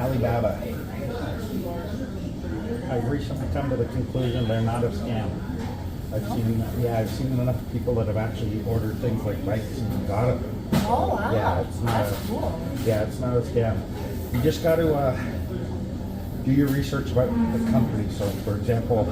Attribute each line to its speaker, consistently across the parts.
Speaker 1: Alibaba. I've recently come to the conclusion they're not a scam. I've seen enough people that have actually ordered things like bikes and got them.
Speaker 2: Oh wow.
Speaker 1: Yeah, it's not.
Speaker 2: That's cool.
Speaker 1: Yeah, it's not a scam. You just got to do your research about the company. So, for example,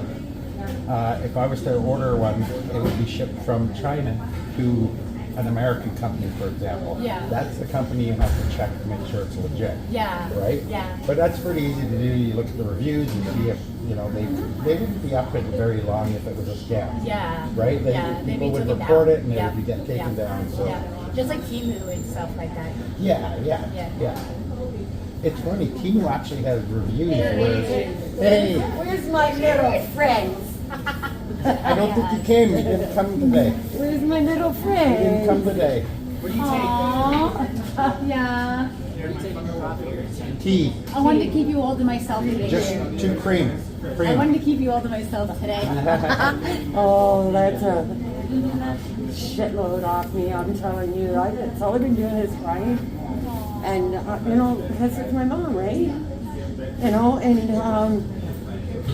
Speaker 1: if I was to order one, it would be shipped from China to an American company, for example.
Speaker 2: Yeah.
Speaker 1: That's the company you have to check to make sure it's legit.
Speaker 2: Yeah.
Speaker 1: Right?
Speaker 2: Yeah.
Speaker 1: But that's pretty easy to do. You look at the reviews and see if, they wouldn't be up it very long if it was a scam.
Speaker 2: Yeah.
Speaker 1: Right?
Speaker 2: Yeah.
Speaker 1: People would
Speaker 2: took
Speaker 1: report
Speaker 2: down.
Speaker 1: it and it would be taken down. So.
Speaker 2: Yeah. Just like Timu and stuff like that.
Speaker 1: Yeah. It's funny, Timo actually has reviews
Speaker 3: Where's my little friends?
Speaker 1: I don't think he came, he didn't come today.
Speaker 3: Where's my little
Speaker 1: He
Speaker 3: friend?
Speaker 1: didn't come today.
Speaker 4: What do you
Speaker 2: Aww. Yeah.
Speaker 4: take? Are you taking coffee or tea?
Speaker 1: Tea,
Speaker 2: I wanted to keep you all to myself today.
Speaker 1: just 2 cream.
Speaker 2: I wanted to keep you all to myself today.
Speaker 3: Oh, that's a shitload off me, I'm telling you. That's all I've been doing is crying. And, because it's my mom, right?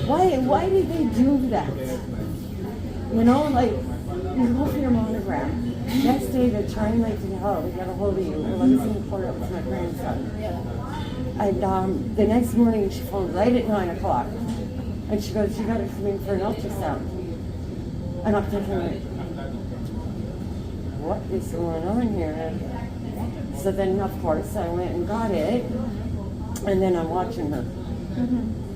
Speaker 3: Why did they do that? You go for your monogram. Next day they're trying like hell to get a hold of you. Well, I was in the court with my grandson. And the next morning she phoned right at 9 o'clock. And she goes, you gotta come in for an ultrasound. And I'm thinking, what is going on here? So then, of course, I went and got it. And then I'm watching her.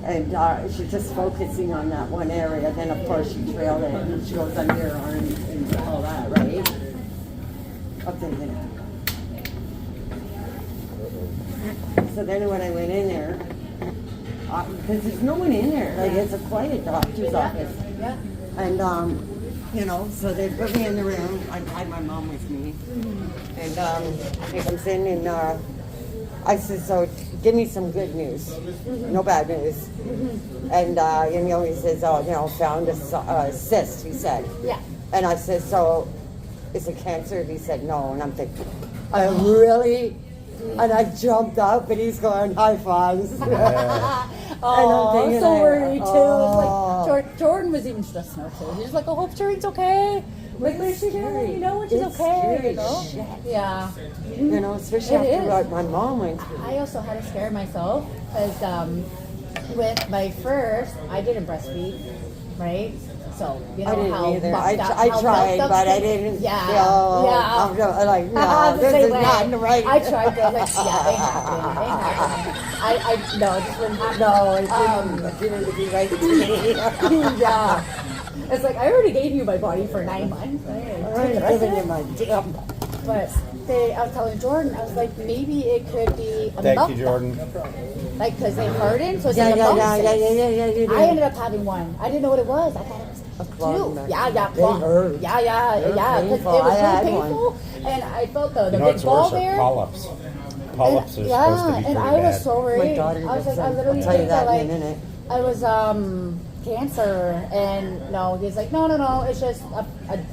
Speaker 3: And she's just focusing on that one area. Then, of course, she trailed it and she goes under her arm and all that, right? I'm thinking. So then when I went in there, because there's no one in there. Like, it's a quiet doctor's office.
Speaker 2: Yeah.
Speaker 3: And, so they put me in the room. I had my mom with me. And he comes in and I said, so give me some good news. No bad news. And, he says, found a cyst, he said.
Speaker 2: Yeah.
Speaker 3: And I said, so is it cancer? He said, no. And I'm thinking, I really? And I jumped up and he's going, high fives.
Speaker 2: Oh,
Speaker 3: thinking,
Speaker 2: so worried too.
Speaker 3: oh.
Speaker 2: Like, Jordan was even stressing out too. He's just like, I hope Sharon's okay. Like, where's she doing? When she's
Speaker 3: It's
Speaker 2: okay.
Speaker 3: scary shit.
Speaker 2: Yeah.
Speaker 3: Especially
Speaker 2: It
Speaker 3: after
Speaker 2: is.
Speaker 3: what my mom went through.
Speaker 2: I also had to scare myself because with my first, I didn't breastfeed, right? So you know
Speaker 3: I didn't
Speaker 2: how
Speaker 3: either.
Speaker 2: buffed up-
Speaker 3: I
Speaker 2: how
Speaker 3: tried,
Speaker 2: buffed up
Speaker 3: but I
Speaker 2: she-
Speaker 3: didn't
Speaker 2: Yeah.
Speaker 3: feel
Speaker 2: Yeah.
Speaker 3: like, no,
Speaker 2: The
Speaker 3: this
Speaker 2: same
Speaker 3: is
Speaker 2: way.
Speaker 3: not right.
Speaker 2: I tried, but I was like, yeah, ain't happening. I no, it just wouldn't happen.
Speaker 3: No, it didn't be right to me.
Speaker 2: Yeah. It's like, I already gave you my body for 9 months. Right?
Speaker 3: I'm giving you my damn.
Speaker 2: But I was telling Jordan, I was like, maybe it could be a
Speaker 1: Thank
Speaker 2: milk
Speaker 1: you, Jordan.
Speaker 2: duct. Like, because they hardened, so it's
Speaker 3: Yeah,
Speaker 2: like a
Speaker 3: yeah,
Speaker 2: bone
Speaker 3: yeah, yeah,
Speaker 2: cyst.
Speaker 3: yeah, yeah,
Speaker 2: I ended up having one. I didn't know what it was. I thought it was
Speaker 3: A clog.
Speaker 2: two. Yeah,
Speaker 3: They
Speaker 2: clog.
Speaker 3: hurt.
Speaker 2: Yeah,
Speaker 3: They're
Speaker 2: because it
Speaker 3: painful.
Speaker 2: was
Speaker 3: I had
Speaker 2: really
Speaker 3: one.
Speaker 2: painful. And I felt the
Speaker 1: You know
Speaker 2: big
Speaker 1: what's
Speaker 2: ball
Speaker 1: worse are
Speaker 2: there.
Speaker 1: polyps. Polyps are supposed to be
Speaker 2: And
Speaker 1: pretty
Speaker 2: I was
Speaker 1: bad.
Speaker 2: so worried.
Speaker 3: My daughter
Speaker 2: I was
Speaker 3: gets
Speaker 2: like, I
Speaker 3: them.
Speaker 2: literally
Speaker 3: I'll tell you
Speaker 2: think that
Speaker 3: that
Speaker 2: like
Speaker 3: in a minute.
Speaker 2: I was cancer, and no, he's like, no, it's just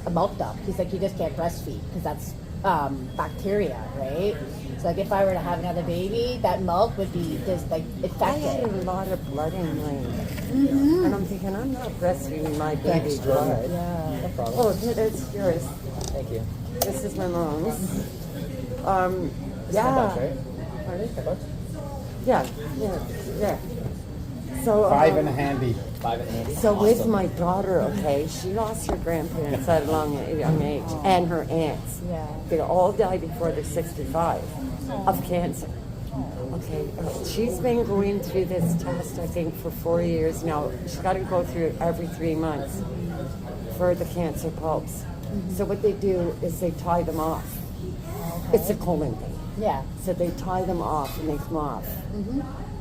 Speaker 2: a milk duct. He's like, you just can't breastfeed because that's bacteria, right? So like, if I were to have another baby, that milk would be just like
Speaker 3: I had
Speaker 2: infected.
Speaker 3: a lot of blood in my, and I'm thinking, I'm not breastfeeding my baby's
Speaker 1: Thanks, Jordan.
Speaker 3: blood.
Speaker 2: Yeah.
Speaker 1: No problem.
Speaker 3: Oh, that's yours.
Speaker 1: Thank you.
Speaker 3: This is my mom's.
Speaker 1: Starbucks,
Speaker 3: Yeah.
Speaker 1: right?
Speaker 3: Pardon? Yeah. So,
Speaker 1: 5 and a handy.
Speaker 3: So with my daughter, okay, she lost her grandparents at a young age, and her aunts.
Speaker 2: Yeah.
Speaker 3: They all died before they're 65 of cancer. Okay, she's been going through this test, I think, for 4 years now. She's got to go through it every 3 months for the cancer pulse. So what they do is they tie them off. It's a colon thing.
Speaker 2: Yeah.
Speaker 3: So they tie them off and they come off.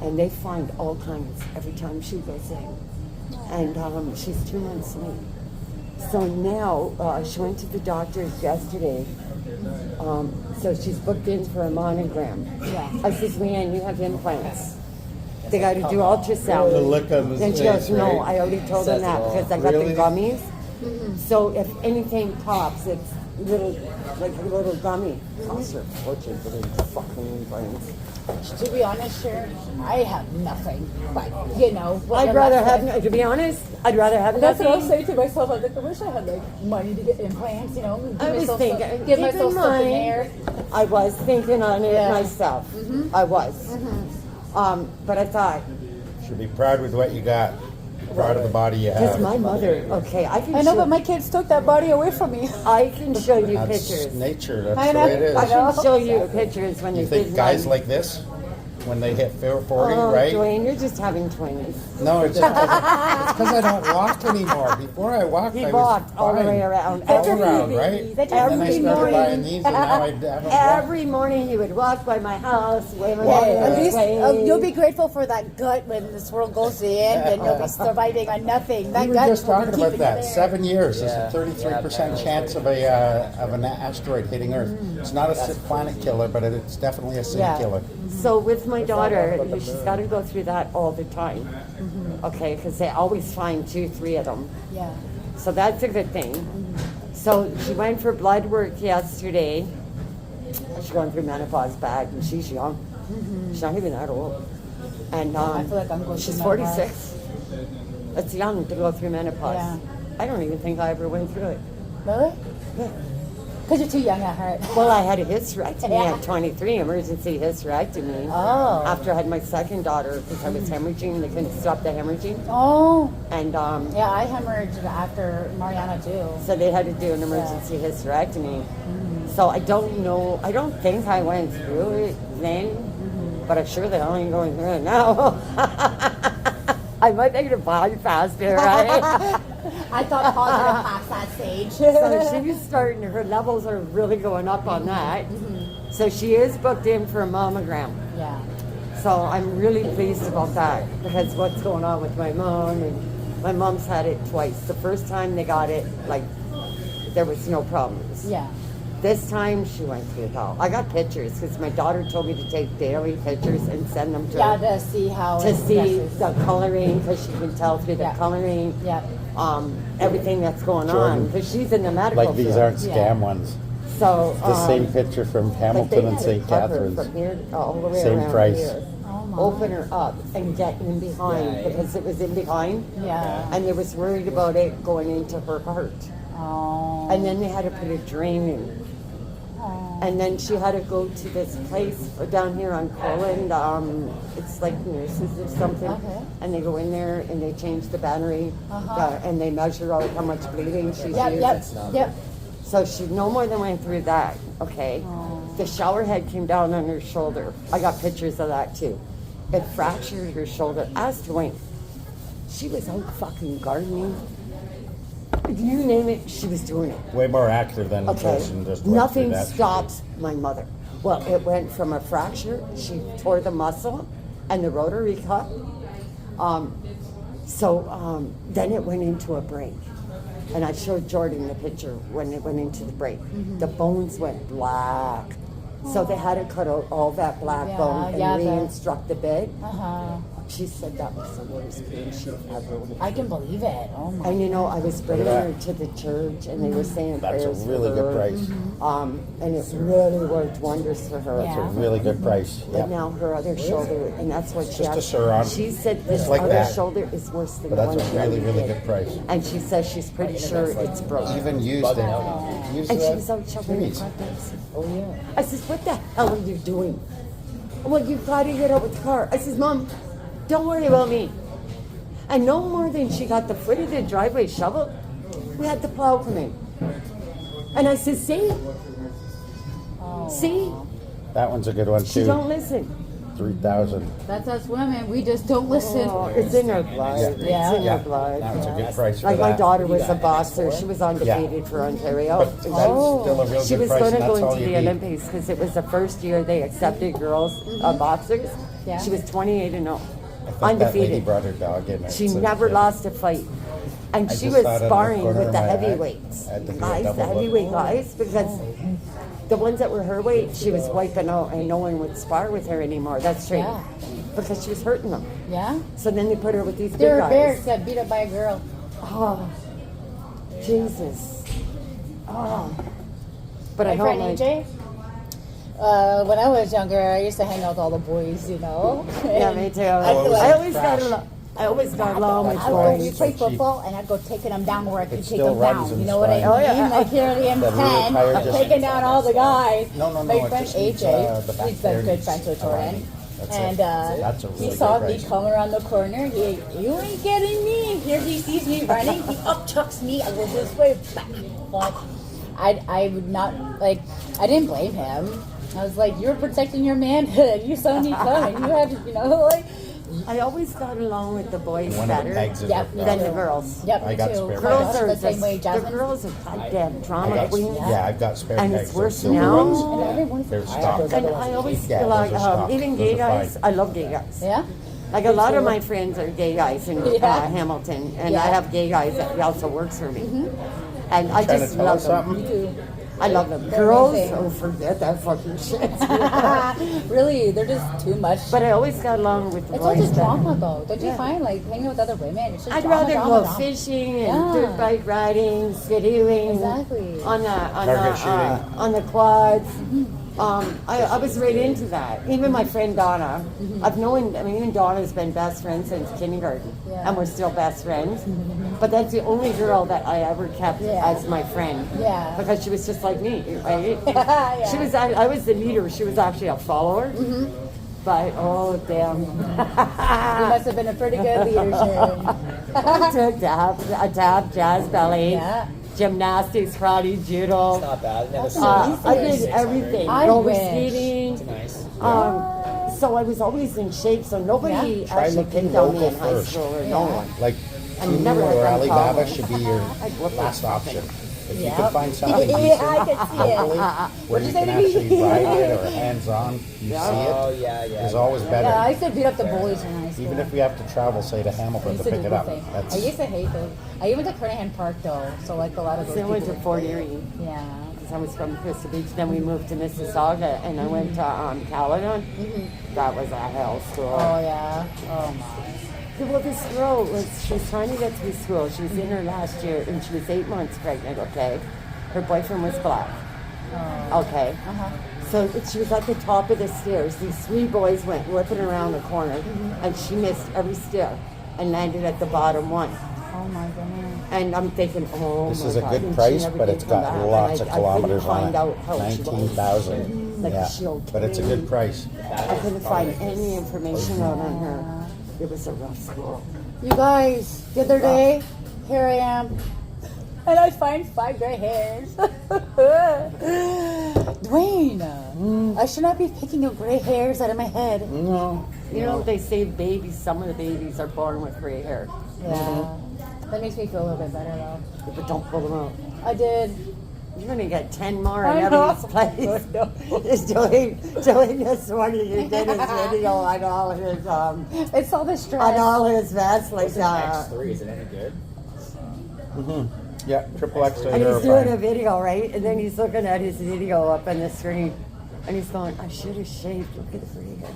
Speaker 3: And they find all kinds every time she goes in. And she's 2 months late. So now she went to the doctor yesterday. So she's booked in for a monogram.
Speaker 2: Yeah.
Speaker 3: I says, Leanne, you have implants. They got to do ultrasound.
Speaker 1: The look on his
Speaker 3: Then she goes,
Speaker 1: face,
Speaker 3: no,
Speaker 1: right?
Speaker 3: I already told them
Speaker 1: Says it
Speaker 3: that
Speaker 1: all.
Speaker 3: because I got
Speaker 1: Really?
Speaker 3: the gummies. So if anything pops, it's little gummy. Cost her a fortune for these fucking implants.
Speaker 2: To be honest, Sharon, I have nothing. But, you know. what
Speaker 3: I'd rather
Speaker 2: that's
Speaker 3: have,
Speaker 2: like-
Speaker 3: to be honest, I'd rather have
Speaker 2: That's what I'm
Speaker 3: nothing.
Speaker 2: saying to myself. I was like, I wish I had like money to get implants, you know. Give
Speaker 3: I was
Speaker 2: myself
Speaker 3: thinking,
Speaker 2: some,
Speaker 3: keep
Speaker 2: give
Speaker 3: in
Speaker 2: myself stuff in
Speaker 3: mind,
Speaker 2: there.
Speaker 3: I was thinking on it
Speaker 2: Yeah.
Speaker 3: myself. I was. But I thought,
Speaker 1: Should be proud with what you got. Proud of the body you
Speaker 3: because
Speaker 1: have.
Speaker 3: my mother, okay, I can
Speaker 2: I know,
Speaker 3: show,
Speaker 2: but my kids took that body away from me.
Speaker 3: I can show you
Speaker 1: That's
Speaker 3: pictures.
Speaker 1: nature. That's
Speaker 2: I
Speaker 1: the
Speaker 2: know.
Speaker 1: way it is.
Speaker 3: I can show you pictures when
Speaker 1: You
Speaker 3: they
Speaker 1: think
Speaker 3: did
Speaker 1: guys
Speaker 3: one.
Speaker 1: like this, when they hit 40,
Speaker 3: Oh,
Speaker 1: right?
Speaker 3: Dwayne, you're just having twins.
Speaker 1: No, it's because I don't walk anymore. Before I walked,
Speaker 3: He
Speaker 1: I was
Speaker 3: walked all the
Speaker 1: fine.
Speaker 3: way around.
Speaker 1: All
Speaker 3: Every
Speaker 1: around,
Speaker 3: baby,
Speaker 1: right?
Speaker 2: that
Speaker 1: And then I
Speaker 3: every
Speaker 1: started
Speaker 3: morning.
Speaker 1: buying these, and now I haven't walked.
Speaker 3: Every morning he would walk by my house, wave my
Speaker 2: Hey,
Speaker 3: hand
Speaker 2: at least
Speaker 3: away.
Speaker 2: you'll be grateful for that gut when this world goes to the end, and you'll be surviving on nothing. That
Speaker 1: We were
Speaker 2: gut
Speaker 1: just
Speaker 2: will be
Speaker 1: talking about
Speaker 2: keeping you
Speaker 1: that.
Speaker 2: there.
Speaker 1: 7 years. There's
Speaker 5: Yeah.
Speaker 1: a 33% chance of an asteroid hitting Earth. It's not a planet killer, but it's definitely a city
Speaker 2: Yeah.
Speaker 1: killer.
Speaker 3: So with my daughter, she's got to go through that all the time. Okay, because they always find 2, 3 of them.
Speaker 2: Yeah.
Speaker 3: So that's a good thing. So she went for blood work yesterday. She's going through menopause bad, and she's young. She's not even that old. And
Speaker 2: I feel like I'm going
Speaker 3: she's
Speaker 2: through menopause.
Speaker 3: 46. It's young to go through menopause.
Speaker 2: Yeah.
Speaker 3: I don't even think I ever went through it.
Speaker 2: Really?
Speaker 3: Yeah.
Speaker 2: Because you're too young at heart.
Speaker 3: Well, I had a hysterectomy
Speaker 2: Yeah.
Speaker 3: at 23, emergency hysterectomy.
Speaker 2: Oh.
Speaker 3: After I had my second daughter, because I was hemorrhaging, they couldn't stop the hemorrhaging.
Speaker 2: Oh.
Speaker 3: And
Speaker 2: Yeah, I hemorrhaged after Mariana too.
Speaker 3: so they had to do an emergency hysterectomy. So I don't know, I don't think I went through it then, but I'm sure that I ain't going through it now. I might make it bypass it, right?
Speaker 2: I thought positive past that stage.
Speaker 3: So she's starting, her levels are really going up on that. So she is booked in for a mammogram.
Speaker 2: Yeah.
Speaker 3: So I'm really pleased about that because what's going on with my mom, and my mom's had it twice. The first time they got it, like, there was no problems.
Speaker 2: Yeah.
Speaker 3: This time she went through it all. I got pictures because my daughter told me to take daily pictures and send them to
Speaker 2: Yeah,
Speaker 3: her
Speaker 2: to see how
Speaker 3: to
Speaker 2: it
Speaker 3: see
Speaker 2: progresses.
Speaker 3: the coloring because she can tell through the
Speaker 2: Yeah.
Speaker 3: coloring,
Speaker 2: Yeah.
Speaker 3: everything that's going on
Speaker 1: Jordan,
Speaker 3: because she's in the medical
Speaker 1: Like these
Speaker 3: field.
Speaker 1: aren't scam
Speaker 2: Yeah.
Speaker 1: ones.
Speaker 3: So
Speaker 1: The same picture from
Speaker 3: but they
Speaker 1: Hamilton and
Speaker 3: had
Speaker 1: St.
Speaker 3: it covered
Speaker 1: Catharines.
Speaker 3: from here all the way
Speaker 1: Same
Speaker 3: around
Speaker 1: price.
Speaker 3: here.
Speaker 2: Oh my.
Speaker 3: Open her up and get in behind because it was in behind.
Speaker 2: Yeah.
Speaker 3: And they was worried about it going into her heart.
Speaker 2: Oh.
Speaker 3: And then they had to put a drain in. And then she had to go to this place down here on Coland. It's like nurses or something.
Speaker 2: Okay.
Speaker 3: And they go in there and they change the battery
Speaker 2: Uh-huh.
Speaker 3: and they measure out how much bleeding she's
Speaker 2: Yep,
Speaker 3: used.
Speaker 2: yep.
Speaker 3: So she no more than went through that, okay? The shower head came down on her shoulder. I got pictures of that too. It fractured her shoulder. Ask Dwayne. She was out fucking gardening. You name it, she was doing it.
Speaker 1: Way more active than
Speaker 3: Okay,
Speaker 1: this and just went
Speaker 3: nothing
Speaker 1: through that.
Speaker 3: stops my mother. Well, it went from a fracture, she tore the muscle and the rotary cuff. Then it went into a break. And I showed Jordan the picture when it went into the break. The bones went black. So they had to cut out all that black
Speaker 2: Yeah,
Speaker 3: bone and
Speaker 2: yeah,
Speaker 3: re-instruct the bed.
Speaker 2: Uh-huh.
Speaker 3: She said that was the worst pain she ever would.
Speaker 2: I can believe it. Oh my.
Speaker 3: And you know, I was bringing
Speaker 1: that.
Speaker 3: her to the church, and they were saying
Speaker 1: That's a
Speaker 3: prayers
Speaker 1: really
Speaker 3: for
Speaker 1: good
Speaker 3: her.
Speaker 1: price.
Speaker 3: And it really worked wonders for her.
Speaker 2: Yeah.
Speaker 1: It's a really good price.
Speaker 3: But
Speaker 1: Yeah.
Speaker 3: now her other shoulder, and that's what she
Speaker 1: Just a
Speaker 3: had.
Speaker 1: Sur-Ron.
Speaker 3: She said this
Speaker 1: Just like
Speaker 3: other
Speaker 1: that.
Speaker 3: shoulder is worse than
Speaker 1: But
Speaker 3: the one
Speaker 1: that's a
Speaker 3: she
Speaker 1: really,
Speaker 3: already
Speaker 1: really
Speaker 3: did.
Speaker 1: good price.
Speaker 3: And she says she's pretty sure it's broken.
Speaker 1: Even used it. Used
Speaker 3: And she
Speaker 1: that?
Speaker 3: was out shoveling the
Speaker 1: Jeez.
Speaker 3: carpets.
Speaker 2: Oh yeah.
Speaker 3: I says, what the hell are you doing? Well, you've got to get out with the car. I says, Mom, don't worry about me. And no more than she got the foot of the driveway shoveled, we had the plow come in. And I said, see? See?
Speaker 1: That one's a good one
Speaker 3: She
Speaker 1: too.
Speaker 3: don't listen.
Speaker 1: 3,000.
Speaker 2: That's us women. We just don't listen.
Speaker 3: Oh, it's in her blood.
Speaker 1: Yeah.
Speaker 3: It's in
Speaker 1: Yeah.
Speaker 3: her blood.
Speaker 1: That was a good price for
Speaker 3: Like my
Speaker 1: that.
Speaker 3: daughter was a boxer. She was undefeated for Ontario.
Speaker 1: But that's still a real
Speaker 3: She
Speaker 1: good
Speaker 3: was
Speaker 1: price,
Speaker 3: going to
Speaker 1: and
Speaker 3: go
Speaker 1: that's all
Speaker 3: into
Speaker 1: you
Speaker 3: the
Speaker 1: need.
Speaker 3: Olympics because it was the first year they accepted girls boxers.
Speaker 2: Yeah.
Speaker 3: She was 28-0,
Speaker 1: I think that lady
Speaker 3: undefeated.
Speaker 1: brought her dog in.
Speaker 3: She
Speaker 1: So,
Speaker 3: never
Speaker 1: yeah.
Speaker 3: lost a fight. And
Speaker 1: I
Speaker 3: she
Speaker 1: just
Speaker 3: was
Speaker 1: thought out of the
Speaker 3: sparring
Speaker 1: corner
Speaker 3: with
Speaker 1: of
Speaker 3: the
Speaker 1: my eye,
Speaker 3: heavyweights.
Speaker 1: I had to do a
Speaker 3: Guys, the
Speaker 1: double look.
Speaker 3: heavyweight guys, because the ones that were her weight, she was wiping out and no one would spar with her anymore. That's straight.
Speaker 2: Yeah.
Speaker 3: Because she was hurting them.
Speaker 2: Yeah.
Speaker 3: So then they put her with these big
Speaker 2: There were
Speaker 3: guys.
Speaker 2: bears got beat up by a girl.
Speaker 3: Oh, Jesus. Oh. But I
Speaker 2: My friend
Speaker 3: don't like.
Speaker 2: AJ. When I was younger, I used to hang out with all the boys, you know.
Speaker 3: Yeah,
Speaker 2: And
Speaker 3: me too.
Speaker 2: I'd be
Speaker 3: I
Speaker 2: like,
Speaker 3: always got along. I always got along with
Speaker 2: I'd go,
Speaker 3: boys.
Speaker 2: you play
Speaker 1: So cheap.
Speaker 2: football, and I'd go taking them down where I could
Speaker 1: It
Speaker 2: take
Speaker 1: still
Speaker 2: them
Speaker 1: runs
Speaker 2: down.
Speaker 1: in
Speaker 2: You know what I mean?
Speaker 1: spine.
Speaker 3: Oh, yeah.
Speaker 2: Like here at the
Speaker 1: That little tire
Speaker 2: M10,
Speaker 1: just-
Speaker 2: taking down all the guys.
Speaker 1: No,
Speaker 2: My
Speaker 1: it
Speaker 2: friend
Speaker 1: just needs,
Speaker 2: AJ,
Speaker 1: the back
Speaker 2: he's
Speaker 1: there
Speaker 2: a good
Speaker 1: needs
Speaker 2: friend with
Speaker 1: alignment.
Speaker 2: Jordan.
Speaker 1: That's
Speaker 2: And
Speaker 1: it. That's a
Speaker 2: he
Speaker 1: really
Speaker 2: saw
Speaker 1: good
Speaker 2: me
Speaker 1: price.
Speaker 2: come around the corner. You ain't getting me. Here he sees me running. He up chucks me. I go this way. But I would not like. I didn't blame him. I was like, you're protecting your manhood. You saw me coming. You had to, you know, like.
Speaker 3: I always got along with the boys
Speaker 1: One of the
Speaker 3: better
Speaker 1: pegs is
Speaker 2: Yep,
Speaker 1: ripped
Speaker 2: me
Speaker 3: than
Speaker 1: off.
Speaker 3: the
Speaker 2: too.
Speaker 3: girls.
Speaker 2: Yep,
Speaker 1: I
Speaker 2: me
Speaker 1: got
Speaker 2: too.
Speaker 1: spare
Speaker 3: Girls
Speaker 1: pegs.
Speaker 3: are
Speaker 2: the same way,
Speaker 3: the
Speaker 2: Jasmine.
Speaker 3: girls are goddamn
Speaker 1: I
Speaker 3: drama
Speaker 1: got,
Speaker 3: queens.
Speaker 1: yeah, I've got spare
Speaker 3: And
Speaker 1: pegs.
Speaker 3: it's
Speaker 1: Those
Speaker 3: worse
Speaker 1: silver
Speaker 3: now.
Speaker 1: ones.
Speaker 2: And everyone's
Speaker 1: They're
Speaker 2: fine.
Speaker 1: stock.
Speaker 3: And I always
Speaker 1: Yeah,
Speaker 3: feel like
Speaker 1: those are stock.
Speaker 3: even
Speaker 1: Those
Speaker 3: gay
Speaker 1: are
Speaker 3: guys.
Speaker 1: fine.
Speaker 3: I love gay guys.
Speaker 2: Yeah.
Speaker 3: Like a lot of my friends are gay guys in
Speaker 2: Yeah.
Speaker 3: Hamilton, and
Speaker 2: Yeah.
Speaker 3: I have gay guys that also works for me. And I
Speaker 1: Trying
Speaker 3: just
Speaker 1: to tell
Speaker 3: love
Speaker 1: us
Speaker 3: them.
Speaker 1: something?
Speaker 3: I love them.
Speaker 2: They're
Speaker 3: Girls,
Speaker 2: amazing.
Speaker 3: oh, forget that fucking shit.
Speaker 2: Really, they're just too much.
Speaker 3: But I always got along with the
Speaker 2: It's all
Speaker 3: boys.
Speaker 2: just
Speaker 3: better.
Speaker 2: drama, though. Don't you
Speaker 3: Yeah.
Speaker 2: find like hanging with other women? It's just
Speaker 3: I'd
Speaker 2: drama,
Speaker 3: rather
Speaker 2: drama,
Speaker 3: go
Speaker 2: drama.
Speaker 3: fishing and
Speaker 2: Yeah.
Speaker 3: dirt bike riding, skidding,
Speaker 2: Exactly.
Speaker 1: Target shooting.
Speaker 3: on the quads. I was right into that. Even my friend Donna, me and Donna's been best friends since kindergarten,
Speaker 2: Yeah.
Speaker 3: and we're still best friends. But that's the only girl that I ever kept
Speaker 2: Yeah.
Speaker 3: as my friend.
Speaker 2: Yeah.
Speaker 3: Because she was just like me, right?
Speaker 2: Yeah.
Speaker 3: She was. I was the leader. She was actually a follower. But oh damn.
Speaker 2: You must have been a pretty good leader, Sharon.
Speaker 3: I took tap, jazz ballet,
Speaker 2: Yeah.
Speaker 3: gymnastics, karate, judo.
Speaker 5: Not bad. Never
Speaker 2: That's
Speaker 5: seen
Speaker 2: amazing.
Speaker 3: I did everything.
Speaker 2: I
Speaker 3: Roller
Speaker 2: wish.
Speaker 3: skating.
Speaker 5: Nice.
Speaker 3: So I was always in shape. So nobody
Speaker 2: Yeah.
Speaker 1: Try
Speaker 3: actually
Speaker 1: looking
Speaker 3: picked on me
Speaker 1: local
Speaker 3: in high
Speaker 1: first.
Speaker 3: school or
Speaker 2: Yeah.
Speaker 3: no one.
Speaker 1: Like,
Speaker 3: And
Speaker 1: Kumu
Speaker 3: never had
Speaker 1: or
Speaker 3: done
Speaker 1: Alibaba
Speaker 3: college.
Speaker 1: should be your
Speaker 3: I'd whoop
Speaker 1: last
Speaker 3: it.
Speaker 1: option. If you
Speaker 2: Yeah.
Speaker 1: can find something
Speaker 2: Yeah,
Speaker 1: decent
Speaker 2: I can see it.
Speaker 1: locally, where
Speaker 2: What'd
Speaker 1: you
Speaker 2: you say
Speaker 1: can
Speaker 2: to me?
Speaker 1: actually ride it or hands-on, you
Speaker 3: Yeah.
Speaker 1: see
Speaker 5: Oh
Speaker 1: it,
Speaker 5: yeah, yeah.
Speaker 1: is always better.
Speaker 2: Yeah, I used to beat up the bullies in high school.
Speaker 1: Even if we have to travel, say, to
Speaker 2: I
Speaker 1: Hamilton
Speaker 2: used
Speaker 1: to
Speaker 2: to
Speaker 1: pick
Speaker 2: do
Speaker 1: it
Speaker 2: the
Speaker 1: up.
Speaker 2: thing.
Speaker 1: That's
Speaker 2: I used to hate those. I even went to Carnahan Park though, so like a lot of those.
Speaker 3: So I went to
Speaker 2: people-
Speaker 3: Fort Erie
Speaker 2: Yeah.
Speaker 3: because I was from Crystal Beach. Then we moved to Mississauga, and I went to Caledon. That was a hell school.
Speaker 2: Oh yeah. Oh my.
Speaker 3: Well, this girl she was trying to get through school. She was in her last year, and she was 8 months pregnant. Okay, her boyfriend was black. Okay, so she was at the top of the stairs. These three boys went whipping around the corner, and she missed every stair and landed at the bottom one.
Speaker 2: Oh my goodness.
Speaker 3: And I'm thinking, oh
Speaker 1: This
Speaker 3: my
Speaker 1: is a
Speaker 3: God.
Speaker 1: good
Speaker 3: And she
Speaker 1: price,
Speaker 3: never
Speaker 1: but
Speaker 3: did
Speaker 1: it's
Speaker 3: come
Speaker 1: got
Speaker 3: back. And
Speaker 1: lots of
Speaker 3: I couldn't
Speaker 1: kilometers
Speaker 3: find
Speaker 1: on
Speaker 3: out how
Speaker 1: it.
Speaker 3: she was.
Speaker 1: 19,000.
Speaker 3: Like,
Speaker 1: Yeah,
Speaker 3: she okay?
Speaker 1: but it's a good price.
Speaker 3: I couldn't find any information out on her. It was a rough school.
Speaker 2: You guys, the other day, here I am, and I find 5 gray hairs. Dwayne, I should not be picking up gray hairs out of my head.
Speaker 1: No.
Speaker 3: You know, they say babies, some of the babies are born with gray hair.
Speaker 2: Yeah. That makes me feel a little bit better though.
Speaker 3: But don't pull them out.
Speaker 2: I did.
Speaker 3: You're going to get 10 more
Speaker 2: I
Speaker 3: in
Speaker 2: know.
Speaker 3: every place. Just doing this morning, he did his video on all his,
Speaker 2: It's all the stress.
Speaker 3: on all his vests, like,
Speaker 5: What's an X3? Is it any good?
Speaker 1: Yeah, triple X.
Speaker 3: and he's doing a video, right? And then he's looking at his video up on the screen, and he's going, I should have shaved. Look at the gray hair.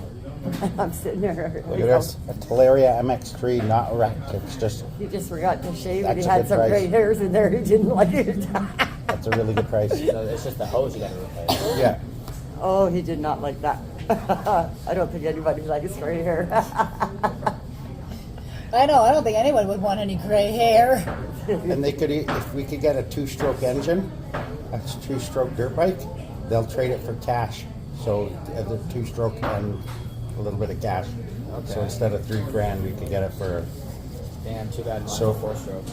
Speaker 3: And I'm sitting there.
Speaker 1: Look at this. A Teleria MX3, not wrecked. It's just,
Speaker 3: He just forgot to shave, and
Speaker 1: That's
Speaker 3: he
Speaker 1: a
Speaker 3: had
Speaker 1: good
Speaker 3: some
Speaker 1: price.
Speaker 3: gray hairs in there. He didn't like it.
Speaker 1: that's a really good price.
Speaker 5: So it's just the hose you gotta replace.
Speaker 1: Yeah.
Speaker 3: Oh, he did not like that. I don't think anybody likes gray hair.
Speaker 2: I know. I don't think anyone would want any gray hair.
Speaker 1: And they could, if we could get a 2-stroke engine, a 2-stroke dirt bike, they'll trade it for cash. So the 2-stroke and a little bit of cash. So
Speaker 5: Okay.
Speaker 1: instead of $3,000, we could get it for.
Speaker 5: Damn, too bad.
Speaker 1: So-
Speaker 5: 4-stroke.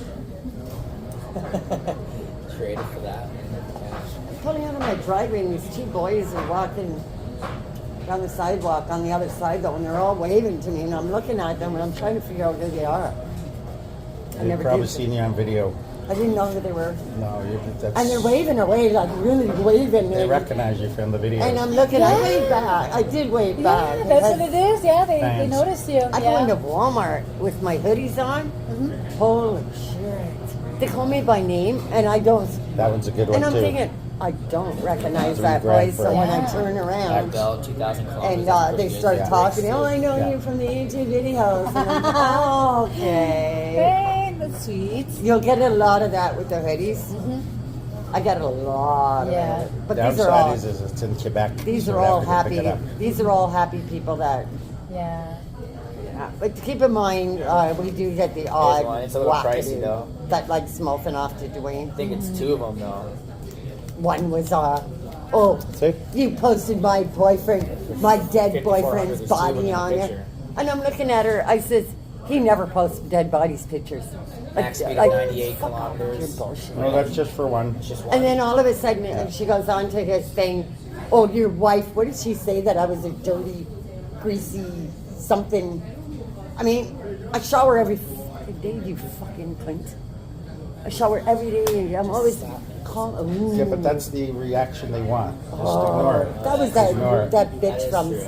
Speaker 5: Traded for that.
Speaker 3: Pulling out of my driveway, and these 2 boys are walking down the sidewalk on the other side, though, and they're all waving to me, and I'm looking at them, and I'm trying to figure out who they are. I
Speaker 1: They've
Speaker 3: never
Speaker 1: probably
Speaker 3: did.
Speaker 1: seen you on video.
Speaker 3: I didn't know who they were.
Speaker 1: No, that's.
Speaker 3: And they're waving away, like really waving.
Speaker 1: They
Speaker 3: and-
Speaker 1: recognize you from the video.
Speaker 3: And I'm looking, I waved back. I did wave back.
Speaker 2: Yeah, that's what
Speaker 3: because
Speaker 2: it is. Yeah, they
Speaker 1: Fans.
Speaker 2: noticed you.
Speaker 3: I go into Walmart with my hoodies on. Holy shit. They call me by name, and I don't.
Speaker 1: That one's a good one
Speaker 3: And I'm
Speaker 1: too.
Speaker 3: thinking, I don't recognize
Speaker 1: $3
Speaker 3: that
Speaker 1: grand
Speaker 3: voice.
Speaker 1: for
Speaker 3: So
Speaker 1: it.
Speaker 3: when I
Speaker 2: Yeah.
Speaker 3: turn around,
Speaker 5: Go 2,000 kilometers.
Speaker 3: and
Speaker 5: that's
Speaker 3: they
Speaker 5: pretty good.
Speaker 3: start
Speaker 1: Yeah.
Speaker 3: talking, oh, I know
Speaker 1: Yeah.
Speaker 3: you from the YouTube videos. And I'm like, oh, okay.
Speaker 2: Hey, that's sweet.
Speaker 3: You'll get a lot of that with the hoodies. I get a lot
Speaker 2: Yeah.
Speaker 3: of it. But these are
Speaker 1: Downside
Speaker 3: all
Speaker 1: is it's in Quebec.
Speaker 3: these
Speaker 1: so
Speaker 3: are
Speaker 1: they
Speaker 3: all
Speaker 1: have to pick
Speaker 3: happy.
Speaker 1: it up.
Speaker 3: These are all happy people that.
Speaker 2: Yeah.
Speaker 3: Yeah. But keep in mind, we do get the
Speaker 5: one.
Speaker 3: odd
Speaker 5: It's a little pricey,
Speaker 3: wackadoo
Speaker 5: though.
Speaker 3: that likes mouthing off to Dwayne.
Speaker 5: I think it's 2 of them though.
Speaker 3: One was oh,
Speaker 1: See?
Speaker 3: you posted my boyfriend, my dead
Speaker 5: 5400
Speaker 3: boyfriend's
Speaker 5: is two of them
Speaker 3: body
Speaker 5: in the
Speaker 3: on it,
Speaker 5: picture.
Speaker 3: and I'm looking at her. I says he never posts dead bodies pictures.
Speaker 5: Max speed of
Speaker 3: Like,
Speaker 5: 98
Speaker 3: fuck off with your
Speaker 5: kilometers.
Speaker 3: bullshit.
Speaker 1: No, that's just for one.
Speaker 5: It's just one.
Speaker 3: And then all of a sudden, she goes on to his thing. Oh, your wife. What did she say? That I was a dirty, greasy something. I mean, I shower every fucking day. You fucking cunt. I shower every day. I'm always calm.
Speaker 1: Yeah, but that's the reaction they want. Just ignore it.
Speaker 3: That was
Speaker 1: Ignore it.
Speaker 3: that bitch
Speaker 5: is
Speaker 3: from
Speaker 5: true.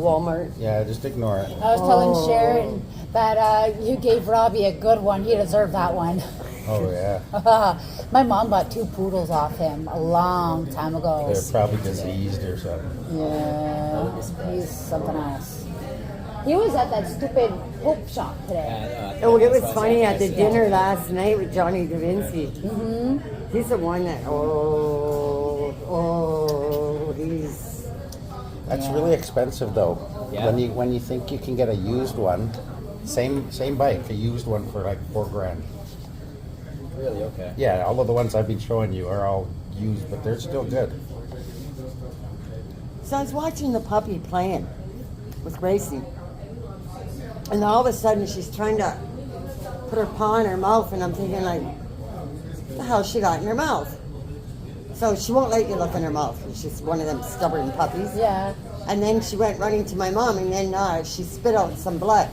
Speaker 3: Walmart.
Speaker 1: Yeah, just ignore it.
Speaker 2: I was telling Sharon that you gave Robbie a good one. He deserved that one.
Speaker 1: Oh yeah.
Speaker 2: My mom bought 2 poodles off him a long time ago.
Speaker 1: They're probably diseased or something.
Speaker 2: Yeah, he's something else. He was at that stupid Pope shop today.
Speaker 5: Yeah, I know.
Speaker 3: Oh, it was funny at the dinner last night with Johnny Da Vinci.
Speaker 2: Mm-hmm.
Speaker 3: He's the one that he's
Speaker 1: That's really expensive though.
Speaker 5: Yeah.
Speaker 1: When you think you can get a used one, same bike, a used one for like $4,000.
Speaker 5: Really? Okay.
Speaker 1: Yeah, all of the ones I've been showing you are all used, but they're still good.
Speaker 3: So I was watching the puppy playing with Gracie, and all of a sudden she's trying to put her paw in her mouth, and I'm thinking like, what the hell she got in her mouth? So she won't let you look in her mouth. She's one of them stubborn puppies.
Speaker 2: Yeah.
Speaker 3: And then she went running to my mom, and then she spit out some blood.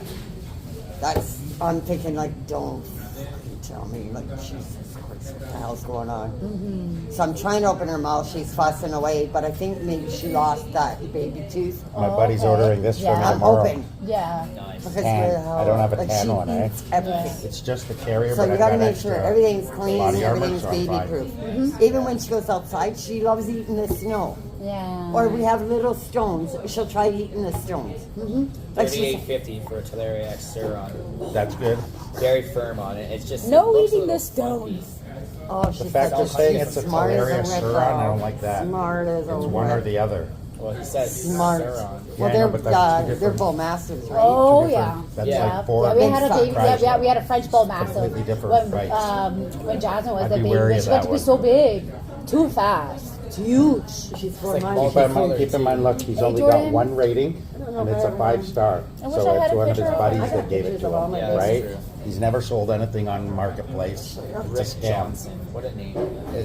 Speaker 3: I'm thinking like, don't fucking tell me, like, Jesus Christ, what the hell's going on?
Speaker 2: Mm-hmm.
Speaker 3: So I'm trying to open her mouth. She's fussing away, but I think maybe she lost that baby tooth.
Speaker 1: My buddy's
Speaker 2: okay.
Speaker 1: ordering this for me
Speaker 2: Yeah.
Speaker 3: I'm
Speaker 1: tomorrow.
Speaker 3: hoping.
Speaker 2: Yeah.
Speaker 5: Nice.
Speaker 3: Because
Speaker 1: Tan.
Speaker 3: with how,
Speaker 1: I don't have a
Speaker 3: like,
Speaker 1: tan
Speaker 3: she
Speaker 1: one, eh?
Speaker 3: eats everything.
Speaker 1: It's just the carrier,
Speaker 3: So
Speaker 1: but
Speaker 3: you
Speaker 1: I've
Speaker 3: got to
Speaker 1: got
Speaker 3: make sure
Speaker 1: extra
Speaker 3: everything's clean,
Speaker 1: body armor,
Speaker 3: everything's
Speaker 1: so I'm
Speaker 3: baby
Speaker 1: fine.
Speaker 3: proof.
Speaker 2: Mm-hmm.
Speaker 3: Even when she goes outside, she loves eating the snow.
Speaker 2: Yeah.
Speaker 3: Or we have little stones. She'll try eating the stones. Mm-hmm. Like she's,
Speaker 5: 3850 for a Teleria X Suron.
Speaker 1: That's good.
Speaker 5: Very firm on it. It's just
Speaker 2: No
Speaker 5: it looks a
Speaker 2: eating
Speaker 5: little
Speaker 2: the stones.
Speaker 5: funky.
Speaker 3: oh,
Speaker 1: The
Speaker 3: she's
Speaker 1: fact
Speaker 3: such
Speaker 1: of saying
Speaker 3: she's
Speaker 1: it's a
Speaker 3: smart as
Speaker 1: hilarious
Speaker 3: whip,
Speaker 1: Suron, I don't
Speaker 3: though.
Speaker 1: like that.
Speaker 3: Smart as a
Speaker 1: It's one or
Speaker 3: whip.
Speaker 1: the other.
Speaker 5: Well, he says
Speaker 3: Smart.
Speaker 5: Suron.
Speaker 3: Well,
Speaker 1: Yeah, I know, but that's two
Speaker 3: they're
Speaker 1: different-
Speaker 3: bull masters, right?
Speaker 2: Oh
Speaker 1: Two
Speaker 2: yeah.
Speaker 1: different- that's
Speaker 2: yeah.
Speaker 1: like four
Speaker 2: Yeah, we had a
Speaker 3: big
Speaker 2: baby.
Speaker 1: size.
Speaker 2: Yeah, we had a French bull mastiff.
Speaker 1: Completely different
Speaker 2: when,
Speaker 1: fights.
Speaker 2: when Jasmine was
Speaker 1: I'd
Speaker 2: the
Speaker 1: be
Speaker 2: baby,
Speaker 1: wary
Speaker 2: when
Speaker 1: of
Speaker 2: she got
Speaker 1: that
Speaker 2: to be
Speaker 1: one.
Speaker 2: so big, too fast. It's huge.
Speaker 3: She's 4
Speaker 5: like
Speaker 3: months.
Speaker 5: multi-
Speaker 1: But keep in mind, look, he's
Speaker 2: Hey,
Speaker 1: only
Speaker 2: Jordan.
Speaker 1: got one rating, and it's a 5-star.
Speaker 2: I wish
Speaker 1: So
Speaker 2: I had
Speaker 1: it's
Speaker 2: a
Speaker 1: one of his
Speaker 2: picture of-
Speaker 1: buddies
Speaker 2: I
Speaker 1: that
Speaker 3: got
Speaker 1: gave it
Speaker 3: pictures
Speaker 1: to
Speaker 3: of all
Speaker 1: him,
Speaker 3: my
Speaker 5: Yeah, that's
Speaker 1: right?
Speaker 5: true.
Speaker 1: He's never sold anything on Marketplace. It's a
Speaker 5: Rick
Speaker 1: scam.
Speaker 5: Johnson. What a name.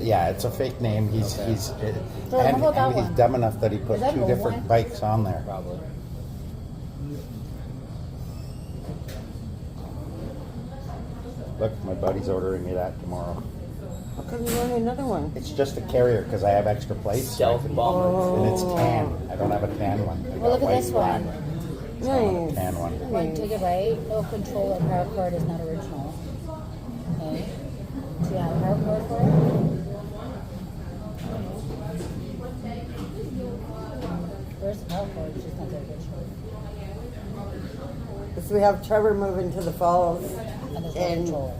Speaker 1: Yeah, it's a fake name. He's
Speaker 5: Okay.
Speaker 2: how about that
Speaker 1: and he's
Speaker 2: one?
Speaker 1: dumb enough that he put
Speaker 2: Is that
Speaker 1: 2
Speaker 2: an old
Speaker 1: different
Speaker 2: one?
Speaker 1: bikes on there.
Speaker 5: Probably.
Speaker 1: Look, my buddy's ordering me that tomorrow.
Speaker 3: How come you want another one?
Speaker 1: It's just a carrier because I have extra plates.
Speaker 5: Stealth bomber.
Speaker 1: And it's tan. I don't have a tan one. I
Speaker 2: Well, look
Speaker 1: got
Speaker 2: at
Speaker 1: white,
Speaker 2: this
Speaker 1: black.
Speaker 2: one.
Speaker 1: So I want a
Speaker 3: Nice.
Speaker 1: tan one.
Speaker 2: One, take it right. No control and power cord is not original. Okay. Do you have a power cord for it? Where's the power cord? It's just not the original.
Speaker 3: So we have Trevor moving to the falls
Speaker 2: And there's no
Speaker 3: in
Speaker 2: controller.